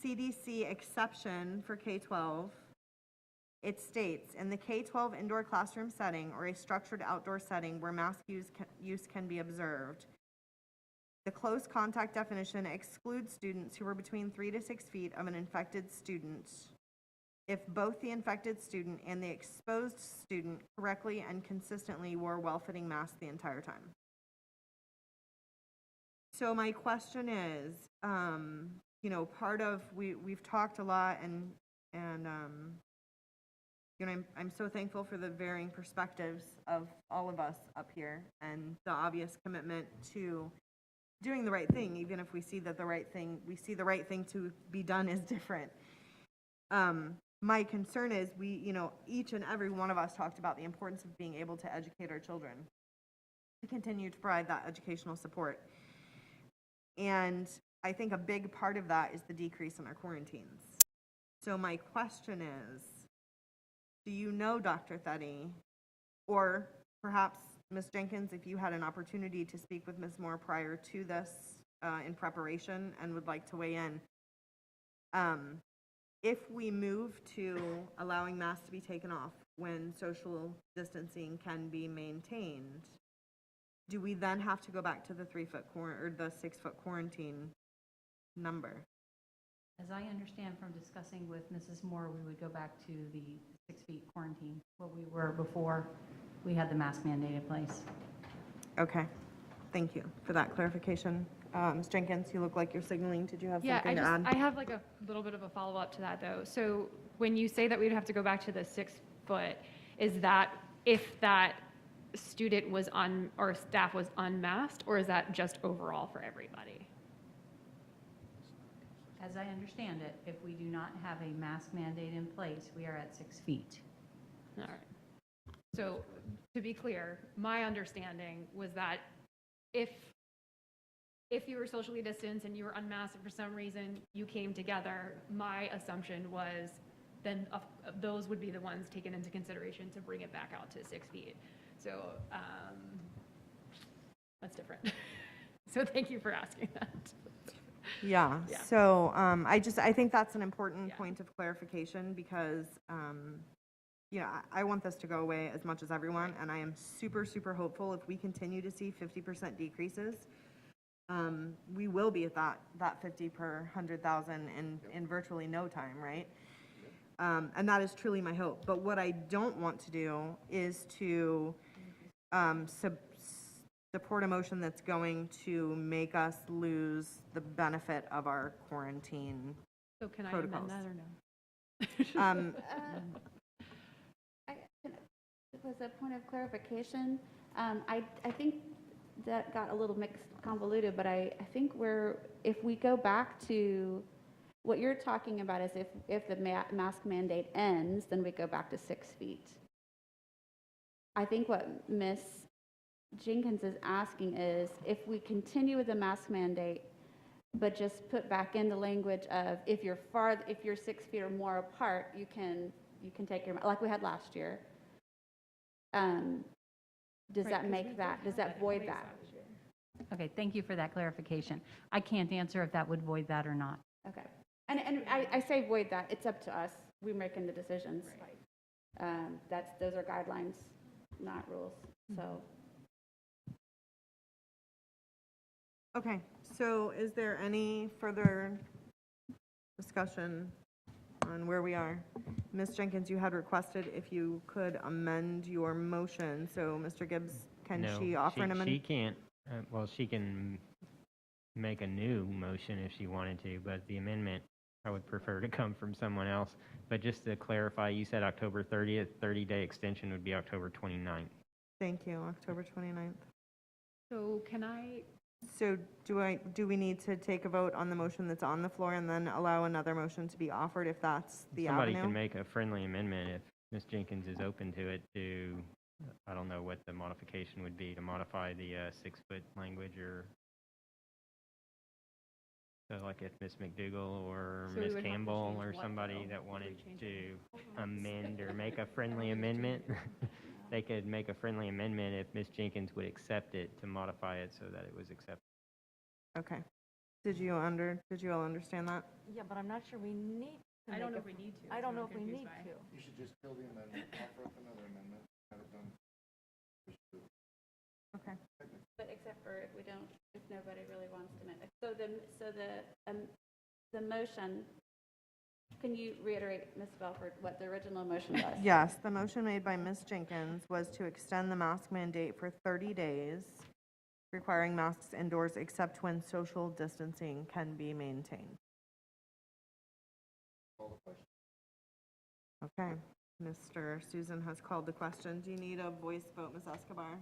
CDC exception for K-12, it states, in the K-12 indoor classroom setting or a structured outdoor setting where mask use can be observed, the close contact definition excludes students who are between 3 to 6 feet of an infected student if both the infected student and the exposed student correctly and consistently wore well-fitting masks the entire time. So my question is, you know, part of, we've talked a lot and you know, I'm so thankful for the varying perspectives of all of us up here and the obvious commitment to doing the right thing, even if we see that the right thing to be done is different. My concern is you know, each and every one of us talked about the importance of being able to educate our children, to continue to provide that educational support. And I think a big part of that is the decrease in our quarantines. So my question is, do you know, Dr. Theddy, or perhaps Ms. Jenkins, if you had an opportunity to speak with Ms. Moore prior to this in preparation and would like to weigh in, if we move to allowing masks to be taken off when social distancing can be maintained, do we then have to go back to the 3-foot or the 6-foot quarantine number? As I understand from discussing with Mrs. Moore, we would go back to the 6 feet quarantine, what we were before we had the mask mandate in place. Okay, thank you for that clarification. Ms. Jenkins, you look like you're signaling. Did you have something to add? I have like a little bit of a follow-up to that though. So when you say that we'd have to go back to the 6 foot, is that if that student was or staff was unmasked, or is that just overall for everybody? As I understand it, if we do not have a mask mandate in place, we are at 6 feet. All right. So to be clear, my understanding was that if you were socially distanced and you were unmasked and for some reason you came together, my assumption was then those would be the ones taken into consideration to bring it back out to 6 feet. So that's different. So thank you for asking that. Yeah. Yeah. So I think that's an important point of clarification because, you know, I want this to go away as much as everyone, and I am super, super hopeful if we continue to see 50% decreases, we will be at that 50 per 100,000 in virtually no time, right? And that is truly my hope. But what I don't want to do is to support a motion that's going to make us lose the benefit of our quarantine So can protocols. I amend that or no? It was a point of clarification. I think that got a little mixed, convoluted, but I think if we go back to what you're talking about is if the mask mandate ends, then we go back to 6 feet. I think what Ms. Jenkins is asking is if we continue with the mask mandate, but just put back in the language of if you're 6 feet or more apart, you can take your, like we had last year. Does that make that, does that void that? Okay, thank you for that clarification. I can't answer if that would void that or not. Okay. And I say void that, it's up to us. We're making the decisions. Those are guidelines, not rules. So. Okay, so is there any further discussion on where we are? Ms. Jenkins, you had requested if you could amend your motion. So Mr. Gibbs, can she offer an amendment? She can't. Well, she can make a new motion if she wanted to, but the amendment, I would prefer to come from someone else. But just to clarify, you said October 30th, 30-day extension would be October 29th. Thank you, October 29th. So can I? So do we need to take a vote on the motion that's on the floor and then allow another motion to be offered if that's the Somebody avenue? can make a friendly amendment if Ms. Jenkins is open to it to, I don't know what the modification would be, to modify the 6-foot language, or so like if Ms. McDougall or So we Ms. would have to Campbell change or what, somebody though? that What would wanted change to it? amend or make a friendly amendment. they could make a friendly amendment if Ms. Jenkins would accept it to modify it so that it was accepted. Okay. Did you all understand that? Yeah, but I'm not sure we need to I don't know make if we need to. I That's don't what know I'm if we confused need by. to. You should just kill the amendment, offer up another amendment, have it done. Okay. But except for if we don't, if nobody really wants to make, the motion, can you reiterate, Ms. Belford, what the original motion was? Yes, the motion made by Ms. Jenkins was to extend the mask mandate for 30 days, requiring masks indoors except when social distancing can be maintained. Okay, Mr. Susan has called the question. Do you need a voice vote, Ms. Escobar?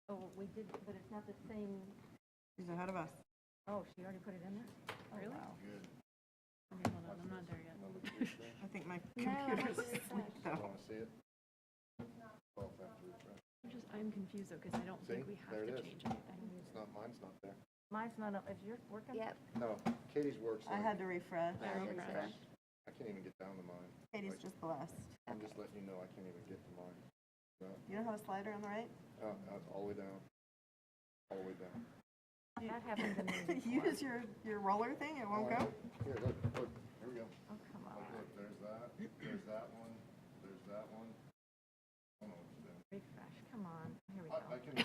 Oh, we did, but it's not the same. She's ahead of us. Oh, she already put it in there? Oh, Really? wow. Okay, hold on, I'm not there yet. I think my No, I computer's don't think asleep so. though. Want to see it? Well, it's after refresh. I'm confused though, because I don't think See? we have There to it is. change anything. It's not, mine's not there. Mine's not up. Is yours working? Yep. No, Katie's works. I had to refresh. Yeah, refresh. I can't even get down to mine. Katie's Like, just blessed. I'm just letting you know I can't even get to mine. No, You don't have a slider on the right? all the way down. All the way down. That happened to me before. Use your roller thing, it won't go? Here, look, here we go. Oh, come on. Look, there's that one, there's that one. I don't know what to do. Refresh, come on. Here we I go. can,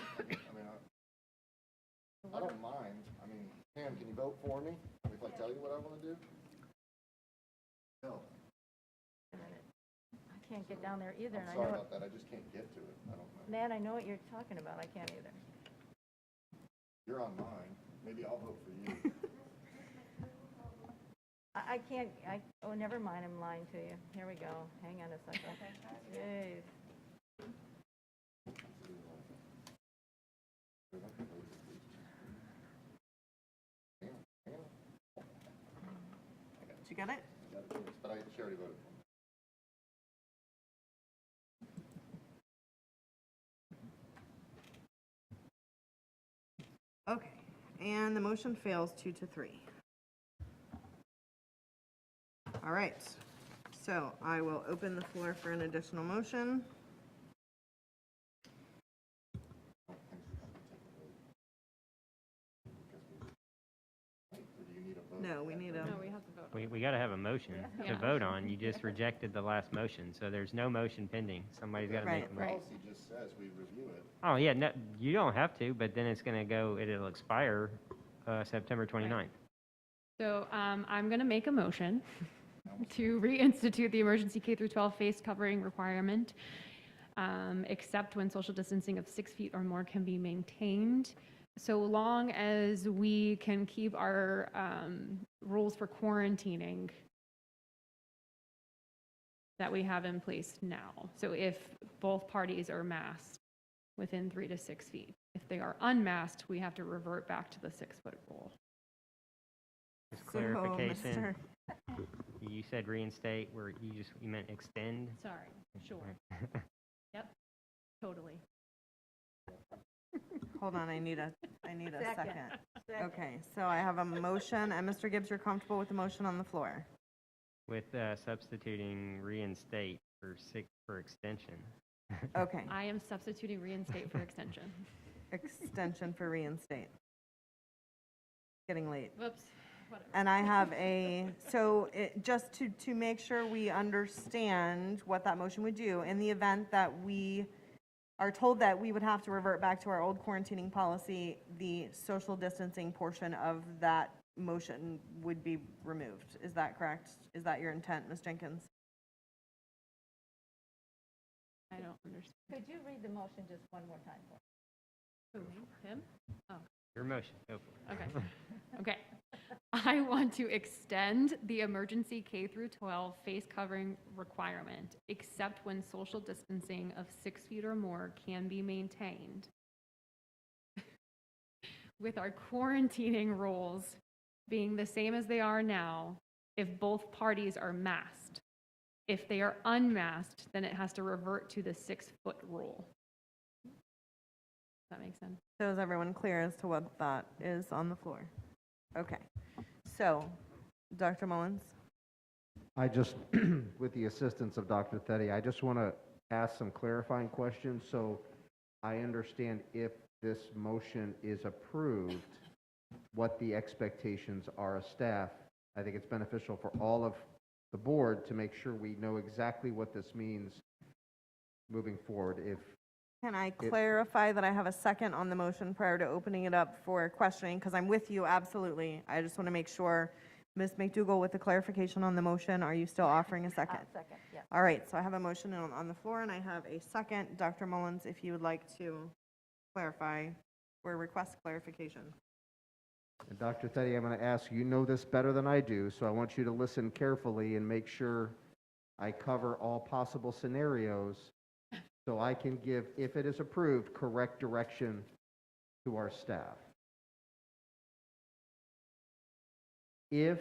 I don't mind. I mean, Pam, can you vote for me if I tell you what I want to do? No. Wait a minute. I can't get down there either, and I'm I know sorry it. about that. I just can't get to it. I don't know. Nat, I know what you're talking about. I can't either. You're on mine. Maybe I'll vote for you. I can't, oh, never mind, I'm lying to you. Here we go. Hang on a second. Jeez. Did you get it? But she already voted for me. Okay, and the motion fails 2-3. All right, so I will open the floor for an additional motion. No, we need a. No, we have to vote. We got to have a motion to Yeah. vote on. You just rejected the last motion, so there's no motion pending. Somebody's got to make a motion. Policy just says we review it. Oh, yeah, no, you don't have to, but then it's going to go, it'll expire September 29th. So I'm going to make a motion to reinstitute the emergency K through 12 face covering requirement, except when social distancing of 6 feet or more can be maintained, so long as we can keep our rules for quarantining that we have in place now. So if both parties are masked within 3 to 6 feet. If they are unmasked, we have to revert back to the 6-foot rule. Just clarification, you said reinstate, where you meant extend? Sorry, sure. Yep, totally. Hold on, I need a second. Second. Okay, so I have a motion, and Mr. Gibbs, you're comfortable with the motion on the floor? With substituting reinstate for extension. Okay, I am substituting reinstate for extension. extension for reinstate. Getting late. Whoops, whatever. And I have just to make sure we understand what that motion would do, in the event that we are told that we would have to revert back to our old quarantining policy, the social distancing portion of that motion would be removed. Is that correct? Is that your intent, Ms. Jenkins? I don't understand. Could you read the motion just one more time for me? Who, him? Oh, Your motion, go for it. okay. Okay. I want to extend the emergency K through 12 face covering requirement, except when social distancing of 6 feet or more can be maintained, with our quarantining rules being the same as they are now if both parties are masked. If they are unmasked, then it has to revert to the 6-foot rule. Does that make sense? So is everyone clear as to what that is on the floor? Okay, so, Dr. Mullins? I just, with the assistance of Dr. Teddy, I just want to ask some clarifying questions so I understand if this motion is approved, what the expectations are of staff. I think it's beneficial for all of the board to make sure we know exactly what this means moving forward. Can I clarify that I have a second on the motion prior to opening it up for questioning? Because I'm with you, absolutely. I just want to make sure. Ms. McDougall, with the clarification on the motion, are you still offering a second? Second, yes. All right, so I have a motion on the floor, and I have a second. Dr. Mullins, if you would like to clarify or request clarification. And Dr. Teddy, I'm going to ask, you know this better than I do, so I want you to listen carefully and make sure I cover all possible scenarios so I can give, if it is approved, correct direction to our staff. If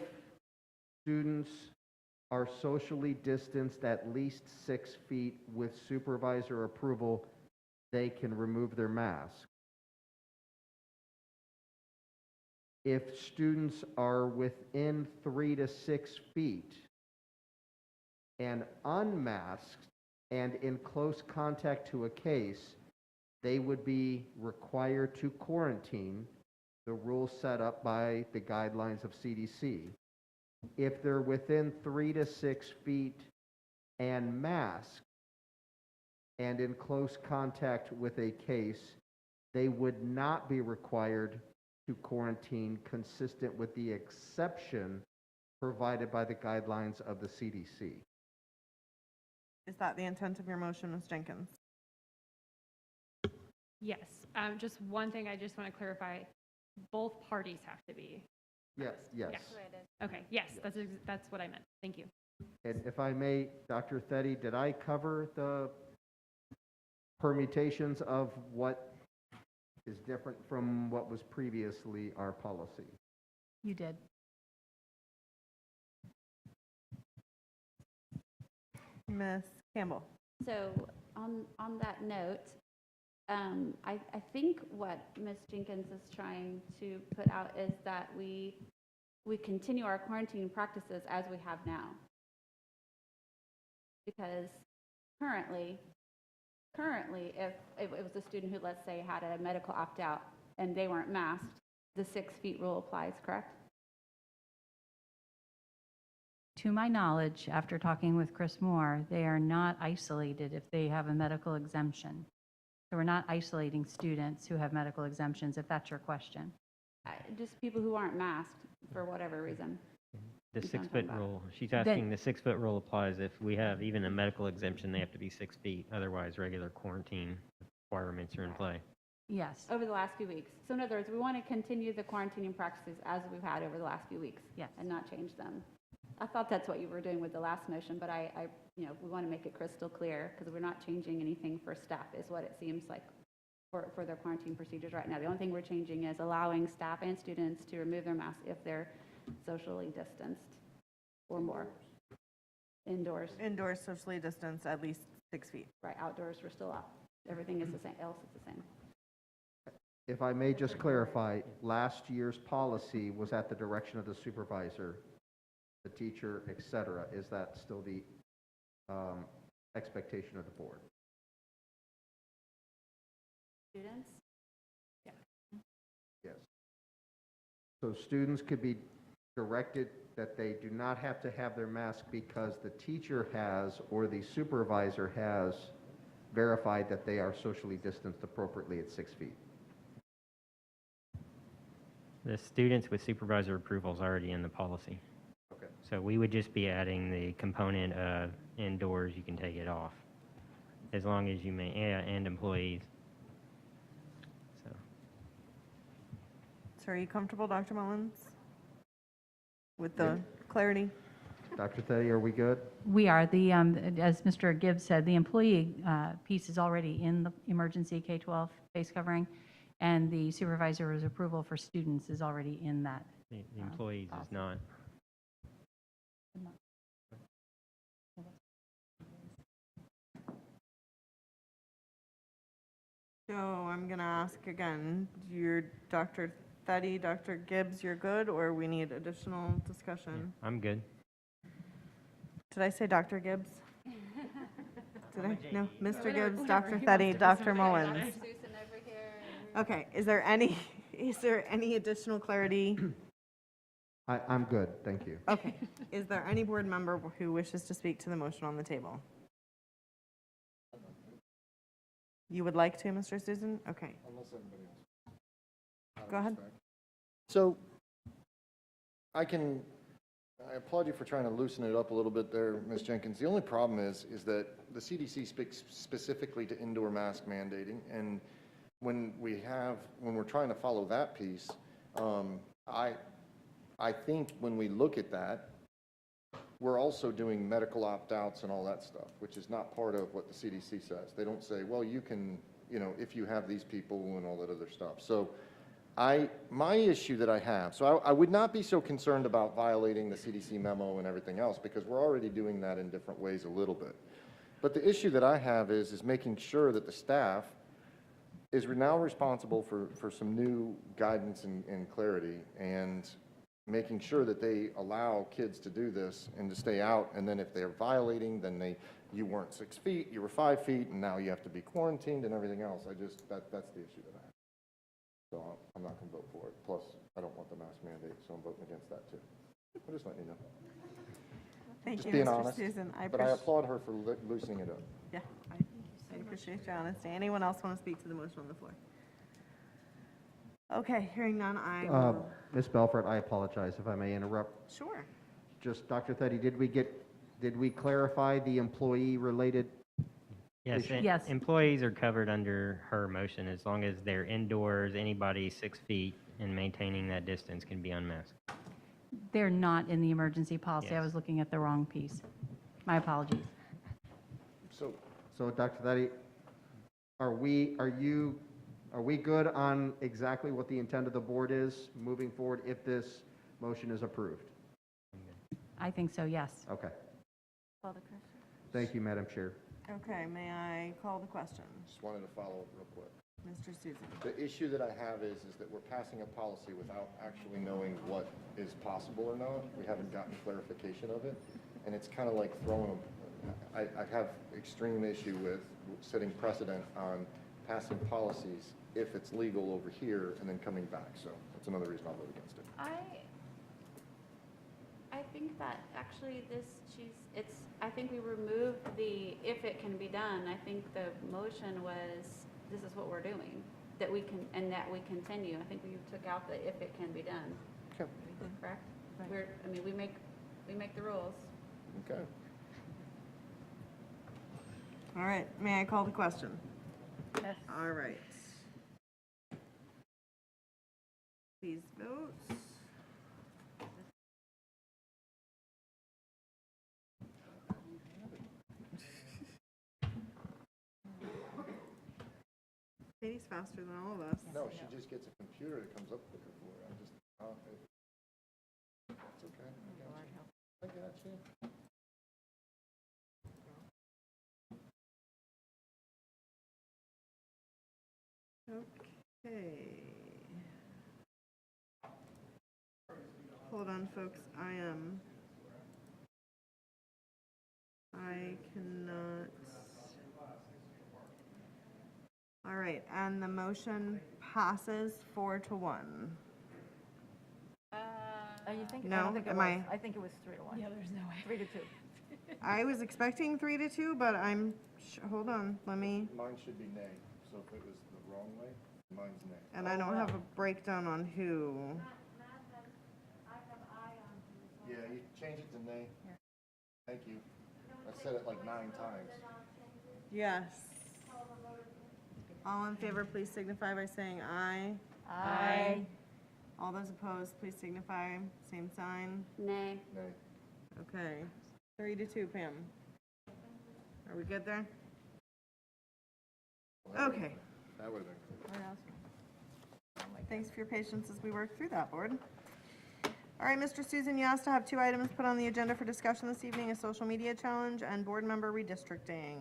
students are socially distanced at least 6 feet with supervisor approval, they can remove their mask. If students are within 3 to 6 feet and unmasked and in close contact to a case, they would be required to quarantine, the rules set up by the guidelines of CDC. If they're within 3 to 6 feet and masked and in close contact with a case, they would not be required to quarantine, consistent with the exception provided by the guidelines of the CDC. Is that the intent of your motion, Ms. Jenkins? Yes. Just one thing I just want to clarify. Both parties have to be. Yes, yes. Okay, yes, that's what I meant. Thank you. And if I may, Dr. Teddy, did I cover the permutations of what is different from what was previously our policy? You did. Ms. Campbell? So on that note, I think what Ms. Jenkins is trying to put out is that we continue our quarantine practices as we have now. Because currently, if it was a student who, let's say, had a medical opt-out and they weren't masked, the 6 feet rule applies, correct? To my knowledge, after talking with Chris Moore, they are not isolated if they have a medical exemption. So we're not isolating students who have medical exemptions, if that's your question. Just people who aren't masked for whatever reason. The That's what I'm 6-foot talking about. rule, she's asking the 6-foot rule applies if we have even a medical exemption, they have to be 6 feet. Otherwise, regular quarantine requirements are in play. Yes. Over the last few weeks. So in other words, we want to continue the quarantining practices as we've had over the last few weeks. Yes. And not change them. I thought that's what you were doing with the last motion, but we want to make it crystal clear because we're not changing anything for staff is what it seems like for their quarantine procedures right now. The only thing we're changing is allowing staff and students to remove their masks if they're socially distanced or more. Indoors. Indoors, socially distanced, at least 6 feet. Right, outdoors, we're still out. Everything is the same, else is the same. If I may just clarify, last year's policy was at the direction of the supervisor, the teacher, et cetera. Is that still the expectation of the board? Students? Yeah. Yes. So students could be directed that they do not have to have their mask because the teacher has or the supervisor has verified that they are socially distanced appropriately at 6 feet. The students with supervisor approval is already in the policy. Okay. So we would just be adding the component of indoors, you can take it off. As long as you may, and employees. So are you comfortable, Dr. Mullins, with the clarity? Dr. Teddy, are we good? We are. As Mr. Gibbs said, the employee piece is already in the emergency K-12 face covering, and the supervisor's approval for students is already in that. The employees is not. So I'm going to ask again, you're Dr. Theddy, Dr. Gibbs, you're good, or we need additional discussion? I'm good. Did I say Dr. Gibbs? Did I? No, Mr. Whatever- Gibbs, whatever Dr. he Fetty, wants to Dr. say. Mullins. Okay, is there any additional clarity? I'm good, thank you. Okay, is there any board member who wishes to speak to the motion on the table? You would like to, Mr. Susan? Okay. Unless anybody else. Go ahead. So I applaud you for trying to loosen it up a little bit there, Ms. Jenkins. The only problem is that the CDC speaks specifically to indoor mask mandating, and when we're trying to follow that piece, I think when we look at that, we're also doing medical opt-outs and all that stuff, which is not part of what the CDC says. They don't say, well, you can, if you have these people and all that other stuff. So my issue that I have, so I would not be so concerned about violating the CDC memo and everything else, because we're already doing that in different ways a little bit. But the issue that I have is making sure that the staff is now responsible for some new guidance and clarity, and making sure that they allow kids to do this and to stay out, and then if they're violating, then you weren't 6 feet, you were 5 feet, and now you have to be quarantined and everything else. That's the issue that I have. So I'm not going to vote for it. Plus, I don't want the mask mandate, so I'm voting against that too. I'm just letting you know. Thank Just you, being Mr. honest, Susan. but I applaud her for loosening it up. Yeah, I appreciate your honesty. Anyone else want to speak to the motion on the floor? Okay, hearing none, I will. Ms. Belfort, I apologize if I may interrupt. Sure. Just, Dr. Theddy, did we clarify the employee-related? Yes, Yes. employees are covered under her motion as long as they're indoors, anybody 6 feet and maintaining that distance can be unmasked. They're not in the emergency policy. I Yes. was looking at the wrong piece. My apologies. So, Dr. Theddy, are we good on exactly what the intent of the board is moving forward if this motion is approved? I think so, yes. Okay. Call the question. Thank you, Madam Chair. Okay, may I call the question? Just wanted to follow up real quick. Mr. Susan. The issue that I have is that we're passing a policy without actually knowing what is possible or not. We haven't gotten clarification of it, and it's kind of like throwing I have extreme issue with setting precedent on passing policies if it's legal over here and then coming back. So that's another reason I'll vote against it. I think that actually I think we removed the if it can be done. I think the motion was, this is what we're doing, that we can, and that we continue. I think we took out the if it can be done. Okay. Correct? We make the rules. Okay. All right, may I call the question? Yes. All right. Please vote. Katie's faster than all of us. No, she just gets a computer that comes up quicker for her. It's okay. I got you. Okay. Hold on, folks. I cannot. All right, and the motion passes 4-1. You think? No, I don't think it am was. I- I think it was 3-1. Yeah, there's no way. 3-2. I was expecting 3-2, but hold on, let me, Mine should be nay. So if it was the wrong way, mine's nay. and I don't have a breakdown on who. Yeah, you change it to nay. Thank you. I said it like 9 times. Yes. All in favor, please signify by saying aye. Aye. All those opposed, please signify, same sign. Nay. Nay. Okay, 3-2, Pam. Are we good there? Okay. That would have been clear. Thanks for your patience as we work through that, board. All right, Mr. Susan, you asked to have 2 items put on the agenda for discussion this evening, a social media challenge and board member redistricting.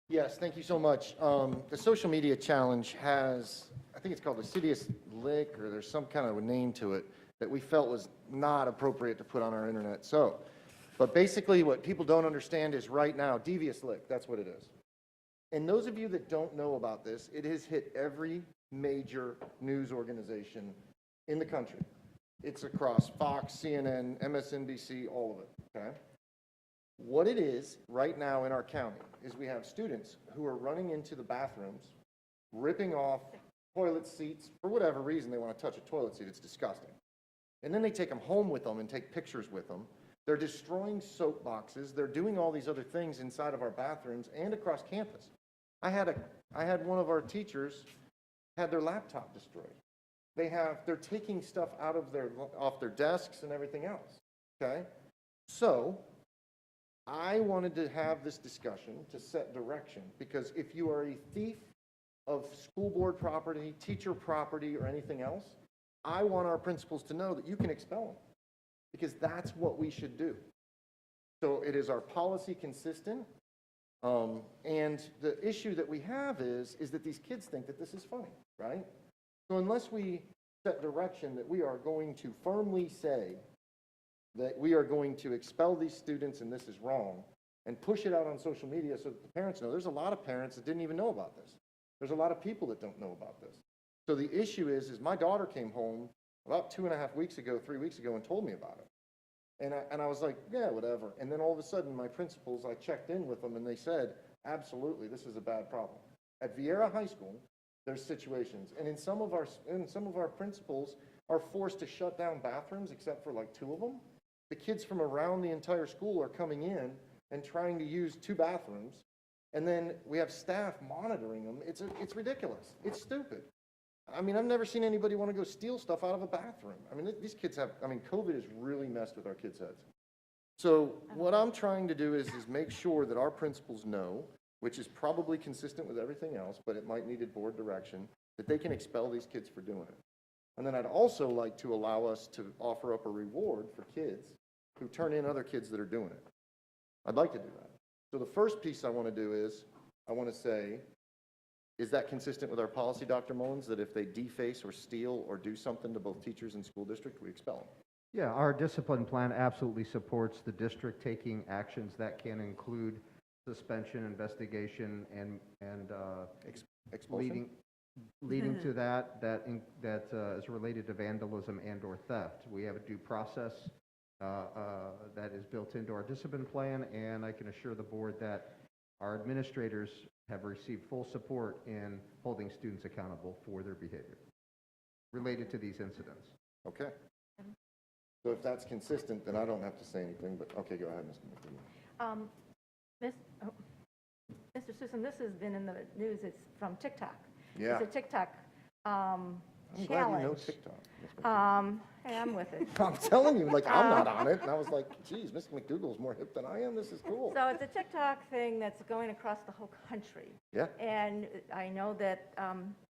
Yes, thank you so much. The social media challenge has, I think it's called the Citius Lick, or there's some kind of a name to it, that we felt was not appropriate to put on our internet. So But basically, what people don't understand is right now, devious lick, that's what it is. And those of you that don't know about this, it has hit every major news organization in the country. It's across Fox, CNN, MSNBC, all of it, okay? What it is right now in our county is we have students who are running into the bathrooms, ripping off toilet seats for whatever reason they want to touch a toilet seat. It's disgusting. And then they take them home with them and take pictures with them. They're destroying soap boxes. They're doing all these other things inside of our bathrooms and across campus. I had one of our teachers had their laptop destroyed. They're taking stuff off their desks and everything else, okay? So I wanted to have this discussion to set direction, because if you are a thief of school board property, teacher property, or anything else, I want our principals to know that you can expel them, because that's what we should do. So it is our policy consistent, and the issue that we have is that these kids think that this is funny, right? So unless we set direction that we are going to firmly say that we are going to expel these students and this is wrong, and push it out on social media so that the parents know. There's a lot of parents that didn't even know about this. There's a lot of people that don't know about this. So the issue is my daughter came home about 2.5 weeks ago, 3 weeks ago, and told me about it. And I was like, yeah, whatever. And then all of a sudden, my principals, I checked in with them, and they said, absolutely, this is a bad problem. At Vieira High School, there's situations, and some of our principals are forced to shut down bathrooms, except for like 2 of them. The kids from around the entire school are coming in and trying to use 2 bathrooms, and then we have staff monitoring them. It's ridiculous. It's stupid. I mean, I've never seen anybody want to go steal stuff out of a bathroom. I mean, these kids COVID has really messed with our kids' heads. So what I'm trying to do is make sure that our principals know, which is probably consistent with everything else, but it might need board direction, that they can expel these kids for doing it. And then I'd also like to allow us to offer up a reward for kids who turn in other kids that are doing it. I'd like to do that. So the first piece I want to do is, I want to say, is that consistent with our policy, Dr. Mullins, that if they deface or steal or do something to both teachers and school district, we expel them? Yeah, our discipline plan absolutely supports the district taking actions that can include suspension, investigation, and expulsion? leading to that is related to vandalism and/or theft. We have a due process that is built into our discipline plan, and I can assure the board that our administrators have received full support in holding students accountable for their behavior related to these incidents. Okay. So if that's consistent, then I don't have to say anything, but okay, go ahead, Mr. McDougal. Mr. Susan, this has been in the news. It's from TikTok. Yeah. It's a TikTok I'm challenge. glad you know TikTok. Hey, I'm with it. I'm telling you, like, I'm not on it. And I was like, geez, Mr. McDougal's more hip than I am. This is cool. So it's a TikTok thing that's going across the whole country. Yeah. And I know that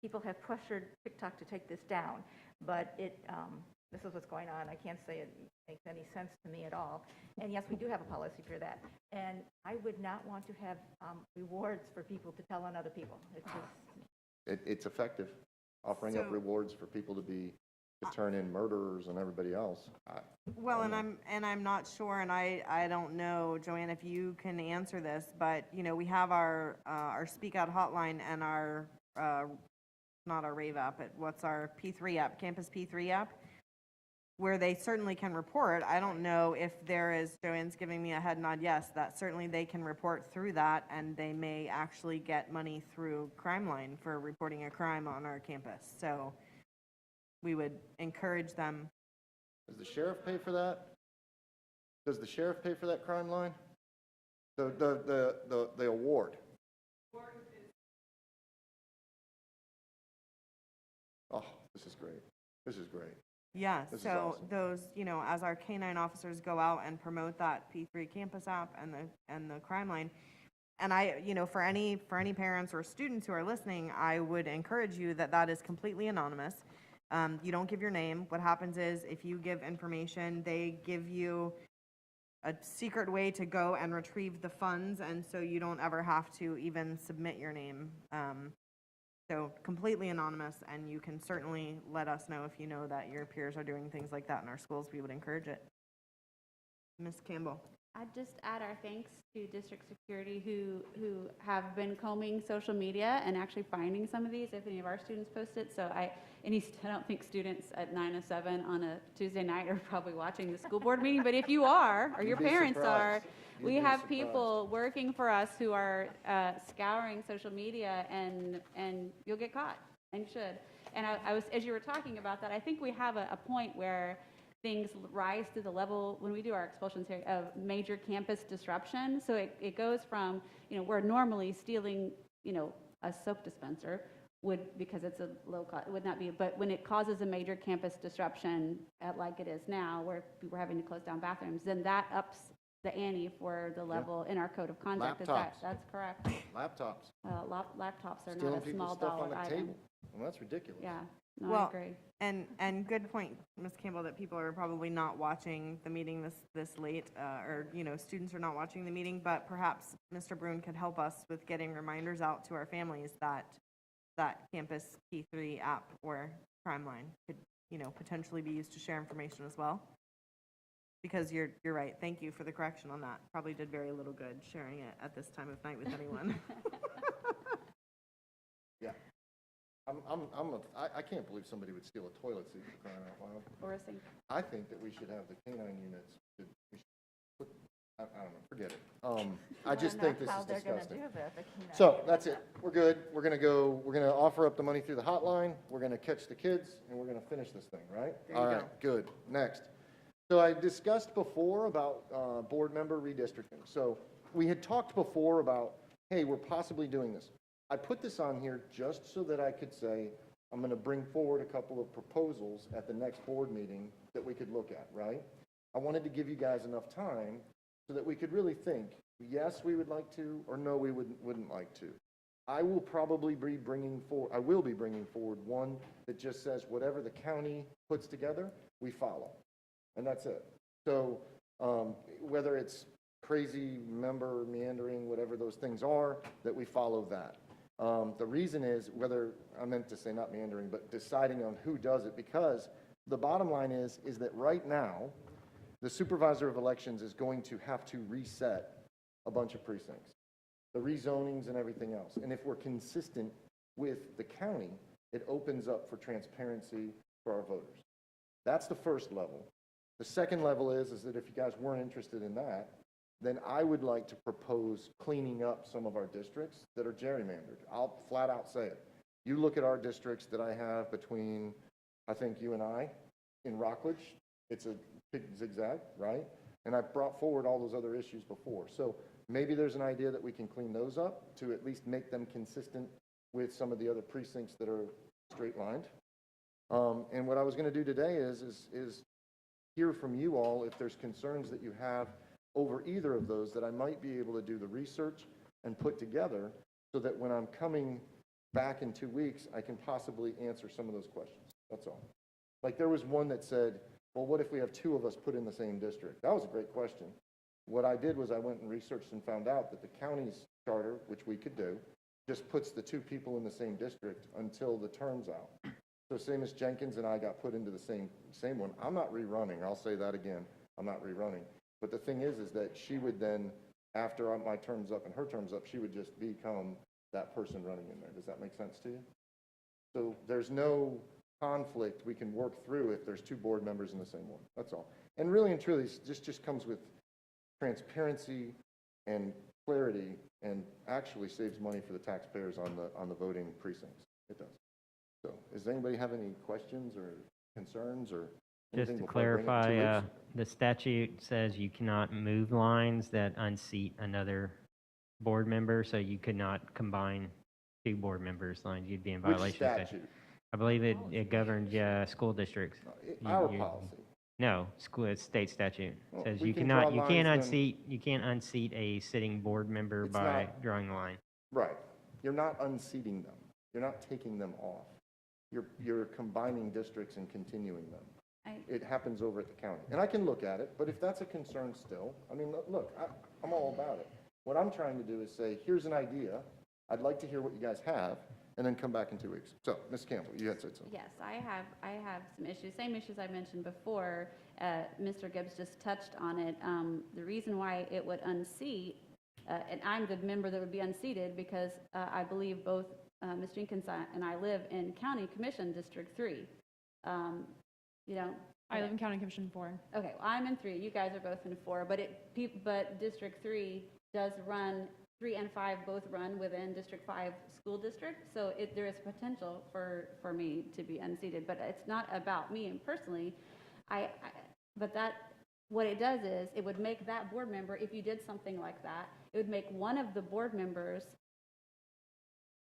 people have pressured TikTok to take this down, but this is what's going on. I can't say it makes any sense to me at all. And yes, we do have a policy for that. And I would not want to have rewards for people to tell on other people. It's just... It's effective, offering up rewards for people to turn in murderers and everybody else. Well, and I'm not sure, and I don't know, Joanne, if you can answer this, but we have our Speak Out hotline and our not our Rave app, but what's our P3 app, Campus P3 app, where they certainly can report. I don't know if there is, Joanne's giving me a head nod, yes, that certainly they can report through that, and they may actually get money through Crime Line for reporting a crime on our campus. So we would encourage them. Does the sheriff pay for that? Does the sheriff pay for that crime line? The award. Oh, this is great. This is great. Yeah, This is so awesome. those, as our K-9 officers go out and promote that P3 campus app and the crime line, and for any parents or students who are listening, I would encourage you that is completely anonymous. You don't give your name. What happens is if you give information, they give you a secret way to go and retrieve the funds, and so you don't ever have to even submit your name. So completely anonymous, and you can certainly let us know if you know that your peers are doing things like that in our schools. We would encourage it. Ms. Campbell. I'd just add our thanks to district security who have been combing social media and actually finding some of these if any of our students post it. So I don't think students at 9:07 on a Tuesday night are probably watching the school board meeting, but if you are, or your You'd be parents are, surprised. we You'd be have surprised. people working for us who are scouring social media, and you'll get caught, and you should. And I was, as you were talking about that, I think we have a point where things rise to the level, when we do our expulsions here, of major campus disruption. So it goes from, where normally stealing, a soap dispenser would, because it's a low cost, would not be, but when it causes a major campus disruption like it is now, where we're having to close down bathrooms, then that ups the ante for the level in our code of conduct. Laptops. That's correct. Laptops. Laptops are Stealing not a people's small stuff on dollar the item. table. Well, that's ridiculous. Yeah, no, I Well, agree. And good point, Ms. Campbell, that people are probably not watching the meeting this late, or, students are not watching the meeting, but perhaps Mr. Bruin could help us with getting reminders out to our families that Campus P3 app or Crimeline could, potentially be used to share information as well. Because you're right. Thank you for the correction on that. Probably did very little good sharing it at this time of night with anyone. Yeah. I can't believe somebody would steal a toilet seat, for crying out loud. Or a sink. I think that we should have the canine units, we should put, I don't know, forget it. I just think this is disgusting. So, that's it. We're good. We're gonna offer up the money through the hotline, we're gonna catch the kids, and we're gonna finish this thing, right? There you All go. right, good. Next. So I discussed before about board member redistricting. So we had talked before about, hey, we're possibly doing this. I put this on here just so that I could say, I'm going to bring forward a couple of proposals at the next board meeting that we could look at, right? I wanted to give you guys enough time so that we could really think, yes, we would like to, or no, we wouldn't like to. I will be bringing forward one that just says whatever the county puts together, we follow. And that's it. So whether it's crazy, member, meandering, whatever those things are, that we follow that. The reason is I meant to say not meandering, but deciding on who does it, because the bottom line is that right now, the supervisor of elections is going to have to reset a bunch of precincts, the rezonings and everything else. And if we're consistent with the county, it opens up for transparency for our voters. That's the first level. The second level is that if you guys weren't interested in that, then I would like to propose cleaning up some of our districts that are gerrymandered. I'll flat out say it. You look at our districts that I have between, I think, you and I in Rockledge, it's a big zigzag, right? And I brought forward all those other issues before. So maybe there's an idea that we can clean those up to at least make them consistent with some of the other precincts that are straight lined. And what I was going to do today is hear from you all if there's concerns that you have over either of those that I might be able to do the research and put together so that when I'm coming back in 2 weeks, I can possibly answer some of those questions. That's all. Like there was one that said, well, what if we have two of us put in the same district? That was a great question. What I did was I went and researched and found out that the county's charter, which we could do, just puts the two people in the same district until the term's out. So same as Jenkins and I got put into the same one. I'm not rerunning. I'll say that again. I'm not rerunning. But the thing is that she would then, after my term's up and her term's up, she would just become that person running in there. Does that make sense to you? So there's no conflict we can work through if there's two board members in the same one. That's all. And really and truly, this just comes with transparency and clarity, and actually saves money for the taxpayers on the voting precincts. It does. So, does anybody have any questions or concerns or Just anything to before I bring it to clarify, weeks? the statute says you cannot move lines that unseat another board member, so you could not combine two board members' lines. You'd be in Which violation of that. statute? I believe it governs school districts. Our policy. No, it's state statute. Well, Says we you can cannot, draw you can't lines then. unseat a sitting board member It's by not- drawing a line. Right. You're not unseating them. You're not taking them off. You're combining districts and continuing them. It happens over at the county. And I can look at it, but if that's a concern still, I mean, look, I'm all about it. What I'm trying to do is say, here's an idea. I'd like to hear what you guys have, and then come back in 2 weeks. So, Ms. Campbell, you had said something. Yes, I have some issues, same issues I mentioned before. Mr. Gibbs just touched on it. The reason why it would unseat, and I'm the member that would be unseated because I believe both Ms. Jenkins and I live in County Commission District 3. You know, I live in County Commission 4. okay, well, I'm in 3. You guys are both in 4, but District 3 does run. 3 and 5 both run within District 5 school district, so there is potential for me to be unseated, but it's not about me and personally. But what it does is it would make that board member, if you did something like that, it would make one of the board members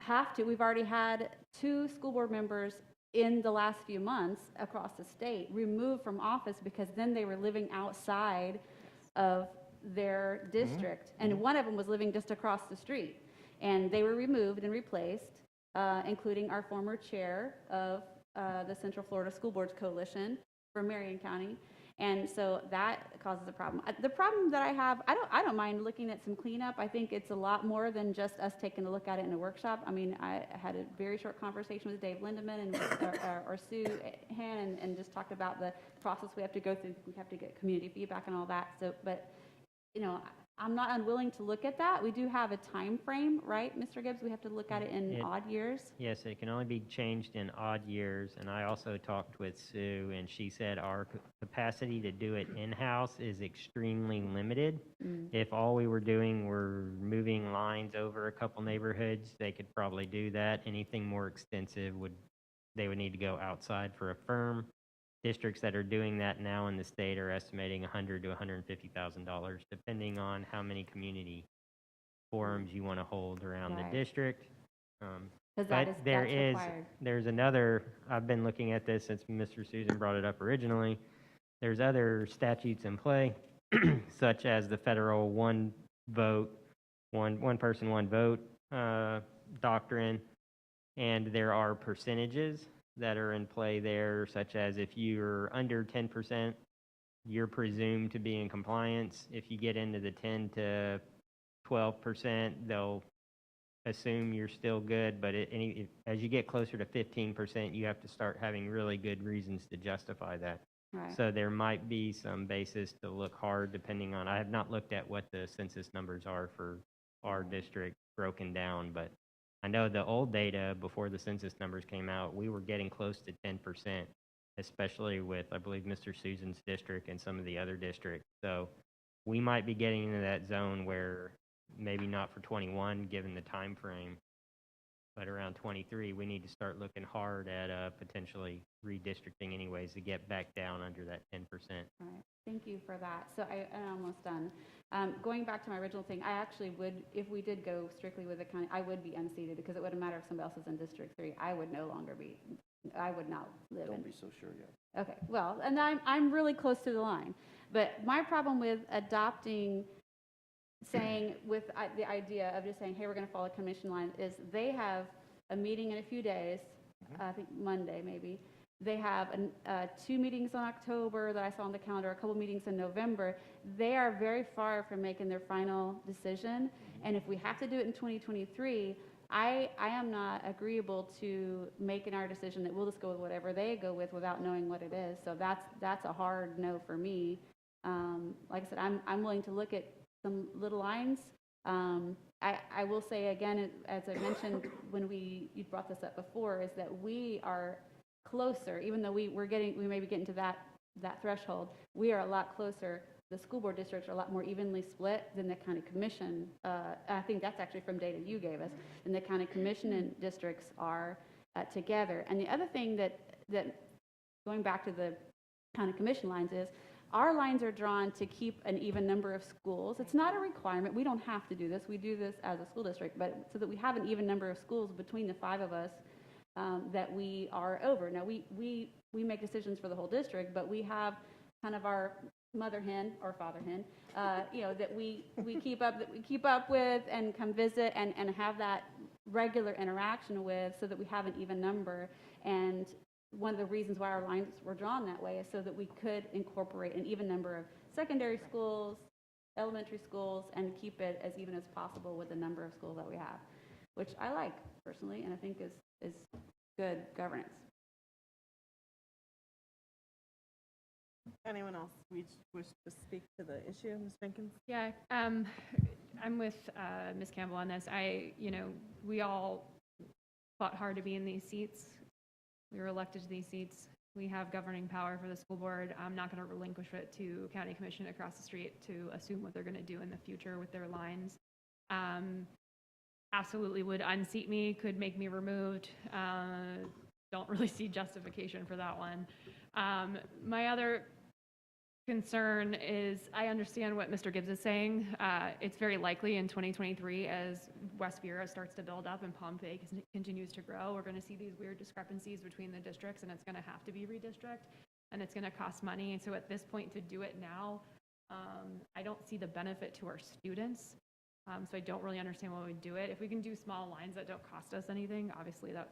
have to. We've already had 2 school board members in the last few months across the state removed from office because then they were living outside of their district, and one of them was living just across the street, and they were removed and replaced, including our former chair of the Central Florida School Boards Coalition for Marion County, and so that causes a problem. The problem that I have, I don't mind looking at some cleanup. I think it's a lot more than just us taking a look at it in a workshop. I mean, I had a very short conversation with Dave Lindeman and or Sue Han, and just talked about the process we have to go through. We have to get community feedback and all that. So, but you know, I'm not unwilling to look at that. We do have a time frame, right, Mr. Gibbs? We have to look at it in odd years. Yes, it can only be changed in odd years. And I also talked with Sue, and she said our capacity to do it in-house is extremely limited. If all we were doing were moving lines over a couple neighborhoods, they could probably do that. Anything more extensive they would need to go outside for a firm. Districts that are doing that now in the state are estimating $100,000 to $150,000, depending on how many community forums you want to hold around the district. But there's another, I've been looking at this since Mr. Susan brought it up originally. There's other statutes in play, such as the federal one person, one vote doctrine, and there are percentages that are in play there, such as if you're under 10%, you're presumed to be in compliance. If you get into the 10 to 12%, they'll assume you're still good, but as you get closer to 15%, you have to start having really good reasons to justify that. Right. So there might be some basis to look hard, depending on, I have not looked at what the census numbers are for our district broken down, but I know the old data before the census numbers came out, we were getting close to 10%, especially with, I believe, Mr. Susan's district and some of the other districts. So we might be getting into that zone where maybe not for 21, given the time frame, but around 23, we need to start looking hard at potentially redistricting anyways to get back down under that 10%. Right. Thank you for that. So I'm almost done. Going back to my original thing, I actually would, if we did go strictly with the county, I would be unseated because it wouldn't matter if somebody else is in District 3. I would no longer be, I would not live in. Don't be so sure yet. Okay, well, and I'm really close to the line. But my problem with adopting, saying with the idea of just saying, hey, we're going to follow commission line is they have a meeting in a few days, I think Monday maybe. They have 2 meetings in October that I saw on the calendar, a couple meetings in November. They are very far from making their final decision. And if we have to do it in 2023, I am not agreeable to making our decision that we'll just go with whatever they go with without knowing what it is. So that's a hard no for me. Like I said, I'm willing to look at some little lines. I will say again, as I mentioned when you brought this up before, is that we are closer, even though we may be getting to that threshold, we are a lot closer. The school board districts are a lot more evenly split than the county commission. I think that's actually from data you gave us, than the county commission and districts are together. And the other thing that going back to the county commission lines is, our lines are drawn to keep an even number of schools. It's not a requirement. We don't have to do this. We do this as a school district, but so that we have an even number of schools between the 5 of us that we are over. Now, we make decisions for the whole district, but we have kind of our mother hen or father hen, that we keep up with and come visit and have that regular interaction with, so that we have an even number. And one of the reasons why our lines were drawn that way is so that we could incorporate an even number of secondary schools, elementary schools, and keep it as even as possible with the number of schools that we have. which I like personally, and I think is good governance. Anyone else wish to speak to the issue, Ms. Jenkins? Yeah, I'm with Ms. Campbell on this. We all fought hard to be in these seats. We were elected to these seats. We have governing power for the school board. I'm not going to relinquish it to county commission across the street to assume what they're going to do in the future with their lines. Absolutely would unseat me, could make me removed. Don't really see justification for that one. My other concern is, I understand what Mr. Gibbs is saying. It's very likely in 2023, as West Vera starts to build up and Palm Bay continues to grow, we're going to see these weird discrepancies between the districts, and it's going to have to be redistrict, and it's going to cost money. And so at this point, to do it now, I don't see the benefit to our students. So I don't really understand why we do it. If we can do small lines that don't cost us anything, obviously that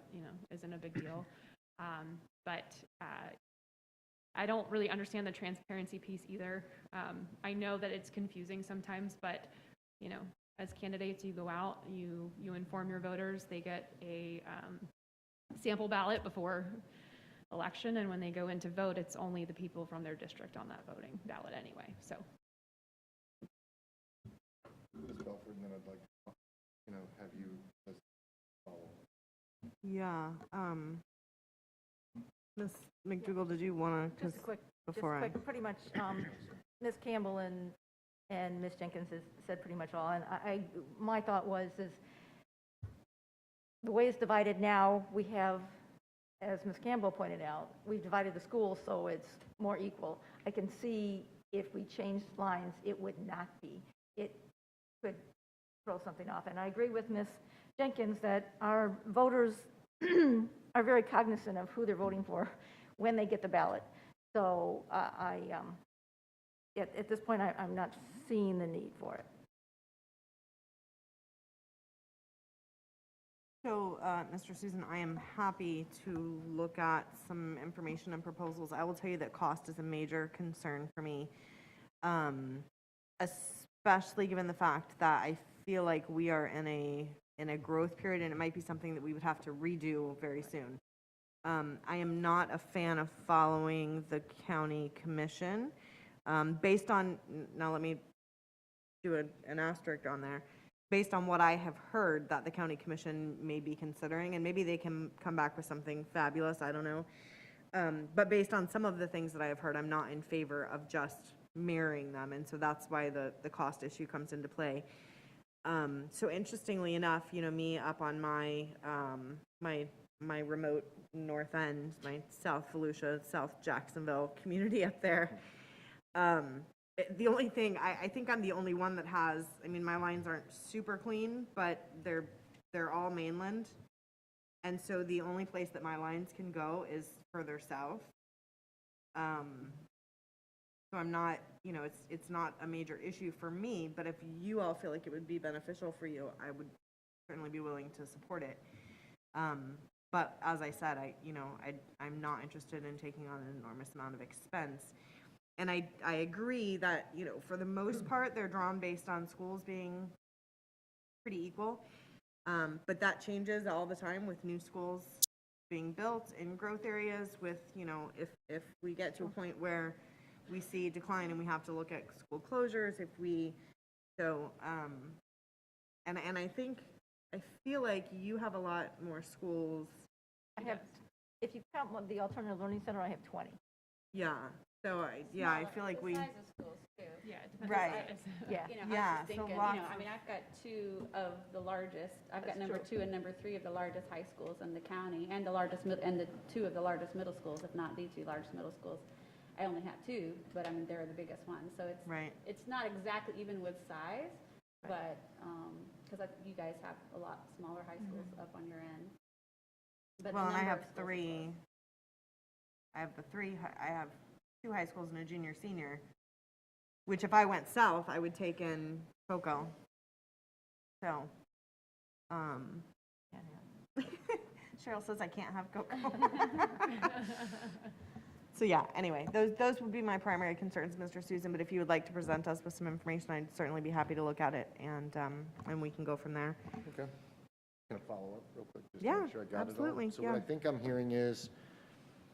isn't a big deal. But I don't really understand the transparency piece either. I know that it's confusing sometimes, but as candidates, you go out, you inform your voters. They get a sample ballot before election, and when they go in to vote, it's only the people from their district on that voting ballot anyway. So. Ms. Belford, and then I'd like to, have you as follow. Yeah. Ms. McDougall, did you want to? Pretty much, Ms. Campbell and Ms. Jenkins has said pretty much all. And my thought was, is the way it's divided now, we have, as Ms. Campbell pointed out, we've divided the schools so it's more equal. I can see if we changed lines, it would not be. It could throw something off. And I agree with Ms. Jenkins that our voters are very cognizant of who they're voting for when they get the ballot. So at this point, I'm not seeing the need for it. So, Mr. Susan, I am happy to look at some information and proposals. I will tell you that cost is a major concern for me, especially given the fact that I feel like we are in a growth period, and it might be something that we would have to redo very soon. I am not a fan of following the county commission based on, now let me do an asterisk on there, based on what I have heard that the county commission may be considering, and maybe they can come back with something fabulous, I don't know. But based on some of the things that I have heard, I'm not in favor of just mirroring them, and so that's why the cost issue comes into play. So interestingly enough, me up on my my remote north end, my South Volusia, South Jacksonville community up there, the only thing, I think I'm the only one that has, my lines aren't super clean, but they're all mainland. And so the only place that my lines can go is further south. So I'm not, it's not a major issue for me, but if you all feel like it would be beneficial for you, I would certainly be willing to support it. But as I said, I'm not interested in taking on an enormous amount of expense. And I agree that, for the most part, they're drawn based on schools being pretty equal. But that changes all the time with new schools being built in growth areas with, if we get to a point where we see a decline and we have to look at school closures, and I feel like you have a lot more schools. I have, if you count the Alternative Learning Center, I have 20. Yeah. So I feel like we. The size of schools too. Yeah. It depends Right. on the size. Yeah. I was Yeah. just thinking, So I've got two of the largest. I've got number 2 and number 3 of the largest high schools in the county, and the 2 of the largest middle schools, if not the 2 largest middle schools. I only have 2, but they're the biggest ones. So it's right. It's not exactly even with size, but because you guys have a lot smaller high schools up on your end. But well, and I have 3. I have 2 high schools and a junior senior, which if I went south, I would take in Cocoa. So, Cheryl says I can't have Cocoa. So yeah, anyway, those would be my primary concerns, Mr. Susan, but if you would like to present us with some information, I'd certainly be happy to look at it, and we can go from there. Okay. Can I follow up real quick? Just to Yeah, make sure I got it all? absolutely, So what I yeah. think I'm hearing is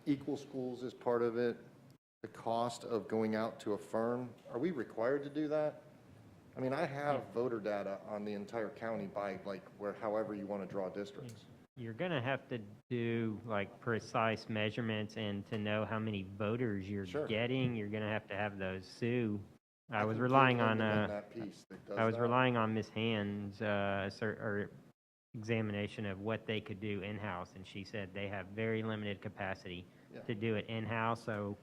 equal schools is part of it, the cost of going out to a firm. Are we required to do that? I mean, I have voter data on the entire county by like however you want to draw districts. You're going to have to do like precise measurements, and to know how many voters you're Sure. getting, you're going to have those. Sue, I was can relying totally on, implement that piece that does I was that. relying on Ms. Hand's, or examination of what they could do in-house, and she said they have very limited capacity Yeah. to do it in-house, so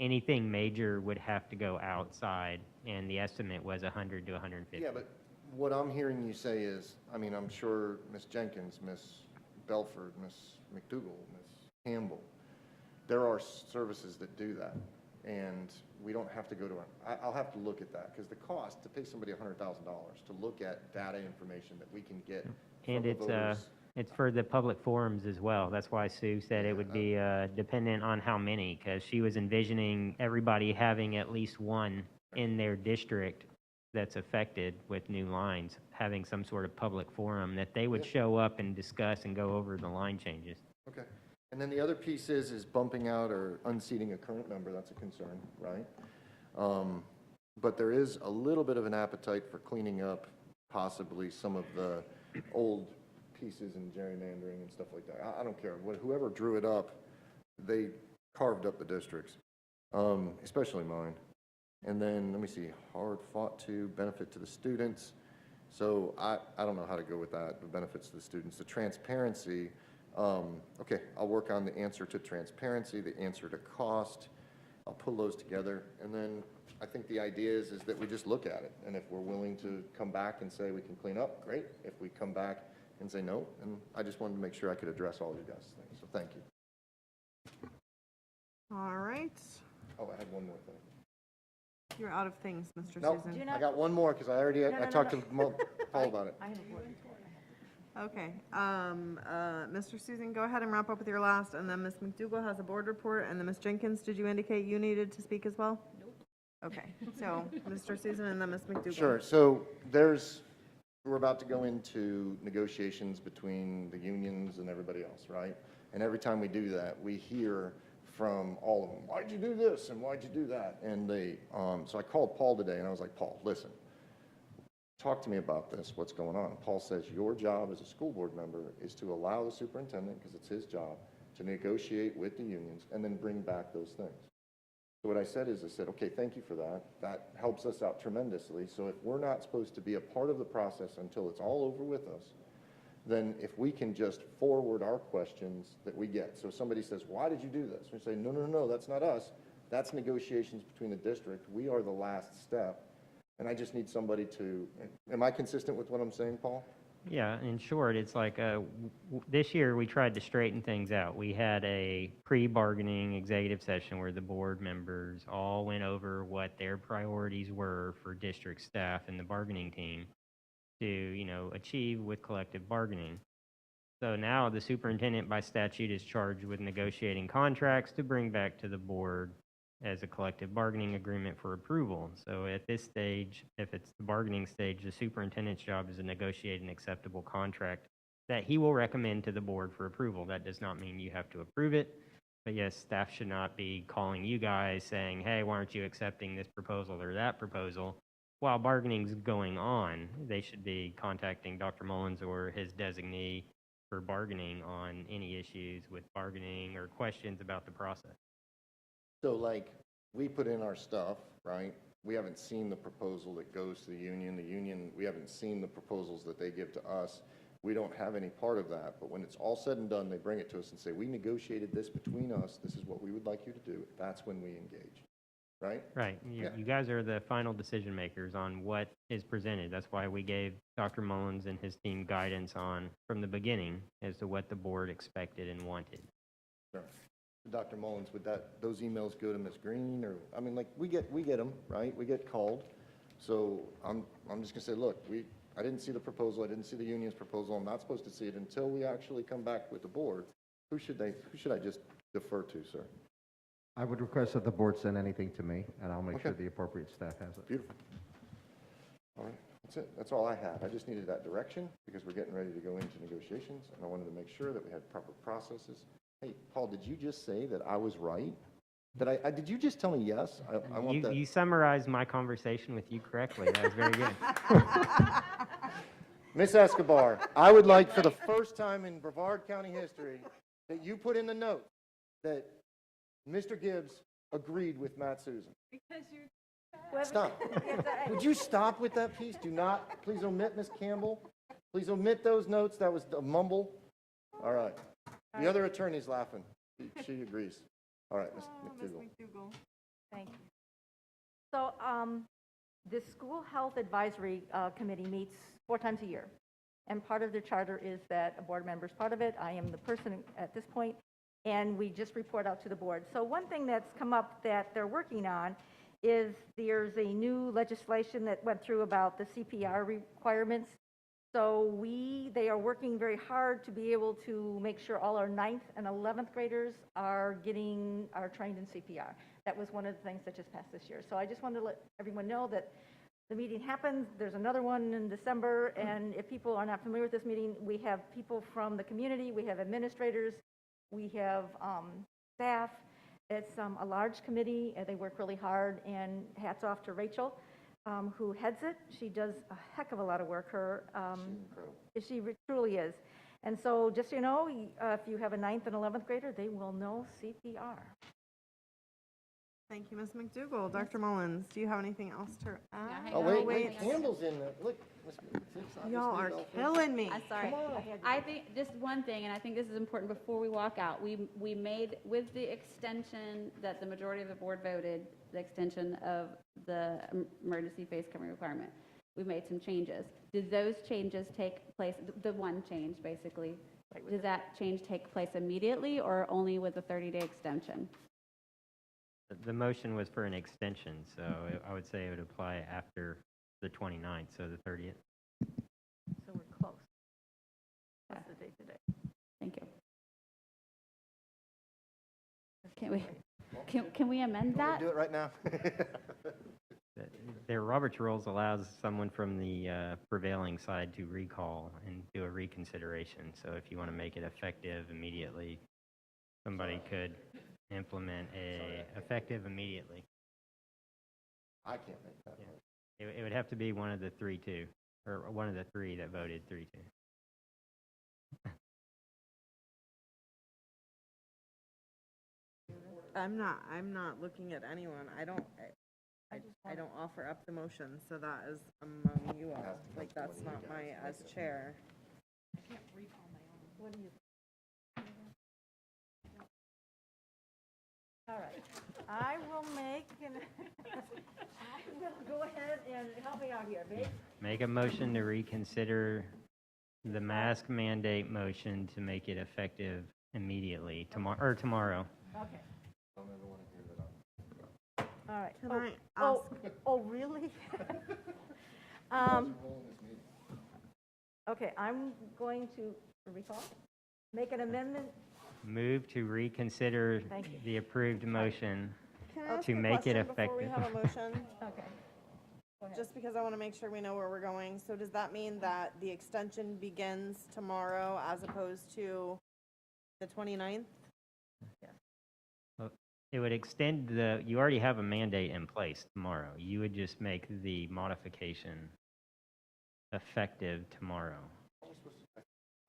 anything major would have to go outside, and the estimate was 100 to 150. Yeah, but what I'm hearing you say is, I mean, I'm sure Ms. Jenkins, Ms. Belford, Ms. McDougal, Ms. Campbell, there are services that do that. And we don't have to go to, I'll have to look at that, because the cost to pay somebody $100,000 to look at data information that we can get And from the voters. it's for the public forums as well. That's why Sue said it would be dependent on how many, because she was envisioning everybody having at least one in their district that's affected with new lines, having some sort of public forum that they would Yeah. show up and discuss and go over the line changes. Okay. And then the other piece is bumping out or unseating a current member. That's a concern, right? But there is a little bit of an appetite for cleaning up possibly some of the old pieces and gerrymandering and stuff like that. I don't care. Whoever drew it up, they carved up the districts, especially mine. And then, let me see, hard fought to, benefit to the students. So I don't know how to go with that, the benefits to the students. The transparency, okay, I'll work on the answer to transparency, the answer to cost. I'll pull those together. And then I think the idea is that we just look at it. And if we're willing to come back and say we can clean up, great. If we come back and say no, and I just wanted to make sure I could address all you guys' things. So thank you. All right. Oh, I had one more thing. You're out of things, Mr. Nope, Susan. I got one more because I already, I talked to Paul about it. Okay, Mr. Susan, go ahead and wrap up with your last, and then Ms. McDougal has a board report, and then Ms. Jenkins, did you indicate you needed to speak as well? Nope. Okay, so Mr. Susan and then Ms. McDougal. Sure, so we're about to go into negotiations between the unions and everybody else, right? And every time we do that, we hear from all of them, why'd you do this and why'd you do that? And so I called Paul today and I was like, Paul, listen, talk to me about this, what's going on? Paul says, your job as a school board member is to allow the superintendent, because it's his job, to negotiate with the unions and then bring back those things. So what I said is, okay, thank you for that. That helps us out tremendously. So if we're not supposed to be a part of the process until it's all over with us, then if we can just forward our questions that we get. So somebody says, why did you do this? We say, no, that's not us. That's negotiations between the district. We are the last step. And I just need somebody to, am I consistent with what I'm saying, Paul? Yeah, in short, it's like this year we tried to straighten things out. We had a pre-bargaining executive session where the board members all went over what their priorities were for district staff and the bargaining team to, achieve with collective bargaining. So now the superintendent by statute is charged with negotiating contracts to bring back to the board as a collective bargaining agreement for approval. So at this stage, if it's the bargaining stage, the superintendent's job is to negotiate an acceptable contract that he will recommend to the board for approval. That does not mean you have to approve it, but yes, staff should not be calling you guys saying, hey, why aren't you accepting this proposal or that proposal? While bargaining's going on, they should be contacting Dr. Mullins or his designee for bargaining on any issues with bargaining or questions about the process. So like, we put in our stuff, right? We haven't seen the proposal that goes to the union. The union, we haven't seen the proposals that they give to us. We don't have any part of that. But when it's all said and done, they bring it to us and say, we negotiated this between us. This is what we would like you to do. That's when we engage, right? Right. You guys are the final decision makers on what is presented. That's why we gave Dr. Mullins and his team guidance on from the beginning as to what the board expected and wanted. Sure. Dr. Mullins, would those emails go to Ms. Green, or, I mean, like, we get them, right? We get called. So I'm just gonna say, look, I didn't see the proposal. I didn't see the union's proposal. I'm not supposed to see it until we actually come back with the board. Who should I just defer to, sir? I would request that the board send anything to me, and I'll make Okay. sure the appropriate staff has it. Beautiful. All right. That's it. That's all I had. I just needed that direction because we're getting ready to go into negotiations, and I wanted to make sure that we had proper processes. Hey, Paul, did you just say that I was right? Did you just tell me yes? I want that. You summarized my conversation with you correctly. That was very good. Miss Escobar, I would like for the first time in Brevard County history that you put in the note that Mr. Gibbs agreed with Matt Susan. Because you're. Stop. Would you stop with that piece? Do not, please omit Miss Campbell. Please omit those notes. That was a mumble. All right. The other attorney's laughing. She agrees. All right, Ms. McDougall. Thank you. So, the School Health Advisory Committee meets 4 times a year. And part of their charter is that a board member is part of it. I am the person at this point, and we just report out to the board. So one thing that's come up that they're working on is there's a new legislation that went through about the CPR requirements. So they are working very hard to be able to make sure all our 9th and 11th graders are trained in CPR. That was one of the things that just passed this year. So I just wanted to let everyone know that the meeting happens. There's another one in December, and if people are not familiar with this meeting, we have people from the community, we have administrators, we have staff. It's a large committee, and they work really hard, and hats off to Rachel, who heads it. She does a heck of a lot of work. She truly is. And so just so you know, if you have a 9th and 11th grader, they will know CPR. Thank you, Ms. McDougall. Dr. Mullins, do you have anything else to add? Oh, wait, Campbell's in there. Look, Y'all are killing me. I'm sorry. I think just one thing, and I think this is important before we walk out. We made, with the extension that the majority of the board voted, the extension of the emergency face covering requirement, we made some changes. Did those changes take place, the one change basically, does that change take place immediately or only with a 30-day extension? The motion was for an extension, so I would say it would apply after the 29th, so the 30th. So we're close. That's the date today. Thank you. Can we amend that? Do it right now. Their Robert's rules allows someone from the prevailing side to recall and do a reconsideration. So if you want to make it effective immediately, somebody could implement effective immediately. I can't make that. Yeah. It would have to be one of the three that voted 3-2. I'm not looking at anyone. I don't offer up the motion, so that is among you all. Like, that's not my, as chair. I can't recall my own. What do you? All right, I will make, go ahead and help me out here, babe. Make a motion to reconsider the mask mandate motion to make it effective immediately, tomorrow. Okay. Don't ever want to hear that. All right. Can I ask? Oh, really? Okay, I'm going to recall, make an amendment. Move to reconsider Thank you. the approved motion Can I ask to a make it question before we effective. have a motion? Okay. Go ahead. Just because I want to make sure we know where we're going. So does that mean that the extension begins tomorrow as opposed to the 29th? It would extend you already have a mandate in place tomorrow. You would just make the modification effective tomorrow.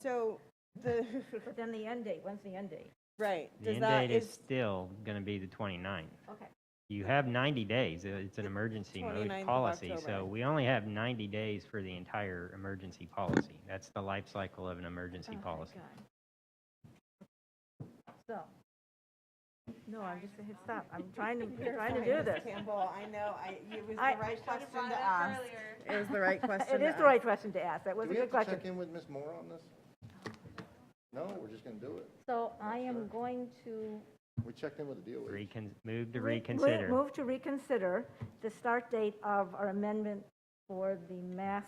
So But then the end date, when's the end date? right. The end date is still going to be the 29th. Okay. You have 90 days. It's an emergency 29th mode of policy, October. so we only have 90 days for the entire emergency policy. That's the life cycle of an emergency Oh, policy. So, no, I'm just saying, stop. I'm trying to do this. Campbell, I know, it was the I- right question to ask. It was the right question It to is the ask. right question to ask. That was Do a we good have to question. check in with Ms. Moore on this? No, we're just going to do it. So I am going to We checked in with the DOE. Move to reconsider. move to reconsider the start date of our amendment for the mask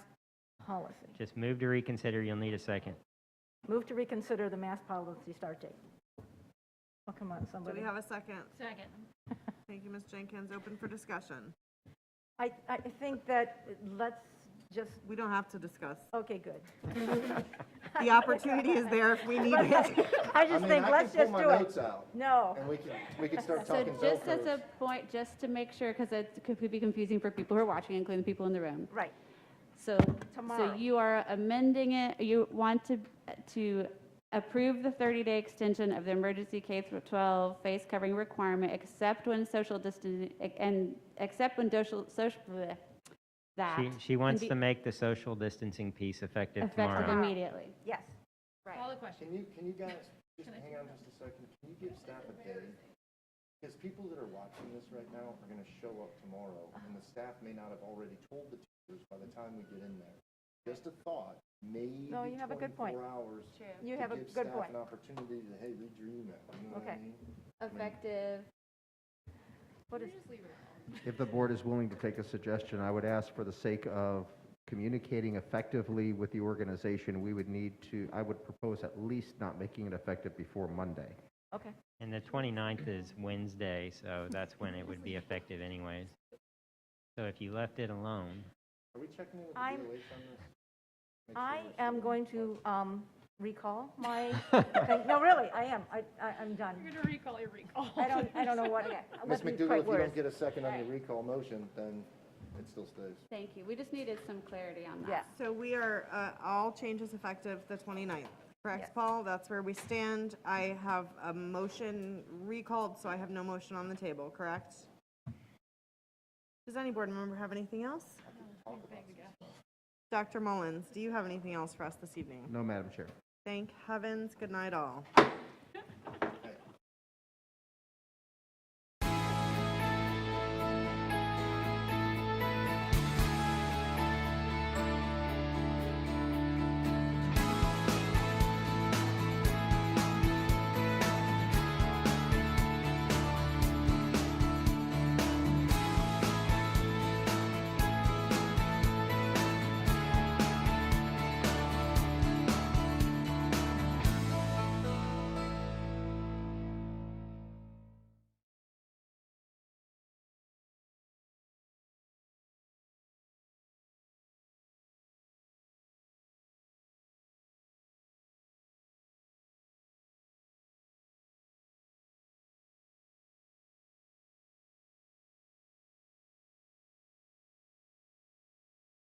policy. Just move to reconsider. You'll need a second. Move to reconsider the mask policy start date. Oh, come on, Do somebody. we have a second? Second. Thank you, Ms. Jenkins. Open for discussion. I think that let's just, We don't have to discuss. okay, good. The opportunity is there if we need it. I just think, let's just do I can pull my it. notes out, No. and we can start So talking just as a Velcros. point, just to make sure, because it could be confusing for people who are watching, including the people in the room. Right. So Tomorrow. you are amending it, you want to approve the 30-day extension of the emergency K-12 face covering requirement, except when social distancing, and except when bleh, that. She wants can be to make the social distancing piece effective tomorrow. Effective immediately. Yes, right. Call the question. Can you guys, just hang on just a second, can you give staff a day? Because people that are watching this right now are gonna show up tomorrow, and the staff may not have already told the teachers by the time we get in there. Just a thought, maybe No, you have a good point. 24 hours You to have a give good staff point. an opportunity to, hey, read your email, you know what I Okay. mean? Effective. What is, If the board is willing to take a suggestion, I would ask for the sake of communicating effectively with the organization, we would need to, I would propose at least not making it effective before Monday. okay. And the 29th is Wednesday, so that's when it would be effective anyways. So if you left it alone, Are we checking in with the I'm- DOH on this? Make sure I we're am still- going to recall my, thing. No, really, I am. I'm done. You're gonna recall your recall. I don't know what, Ms. what the McDougal, right if you word don't is. get a second on your recall motion, then it still stays. Thank you. We just needed some clarity on that. Yeah. So we are, all changes effective the 29th, correct, Yes. Paul? That's where we stand. I have a motion recalled, so I have no motion on the table, correct? Does any board member have anything else? Dr. Mullins, do you have anything else for us this evening? No, Madam Chair. Thank heavens, good night all.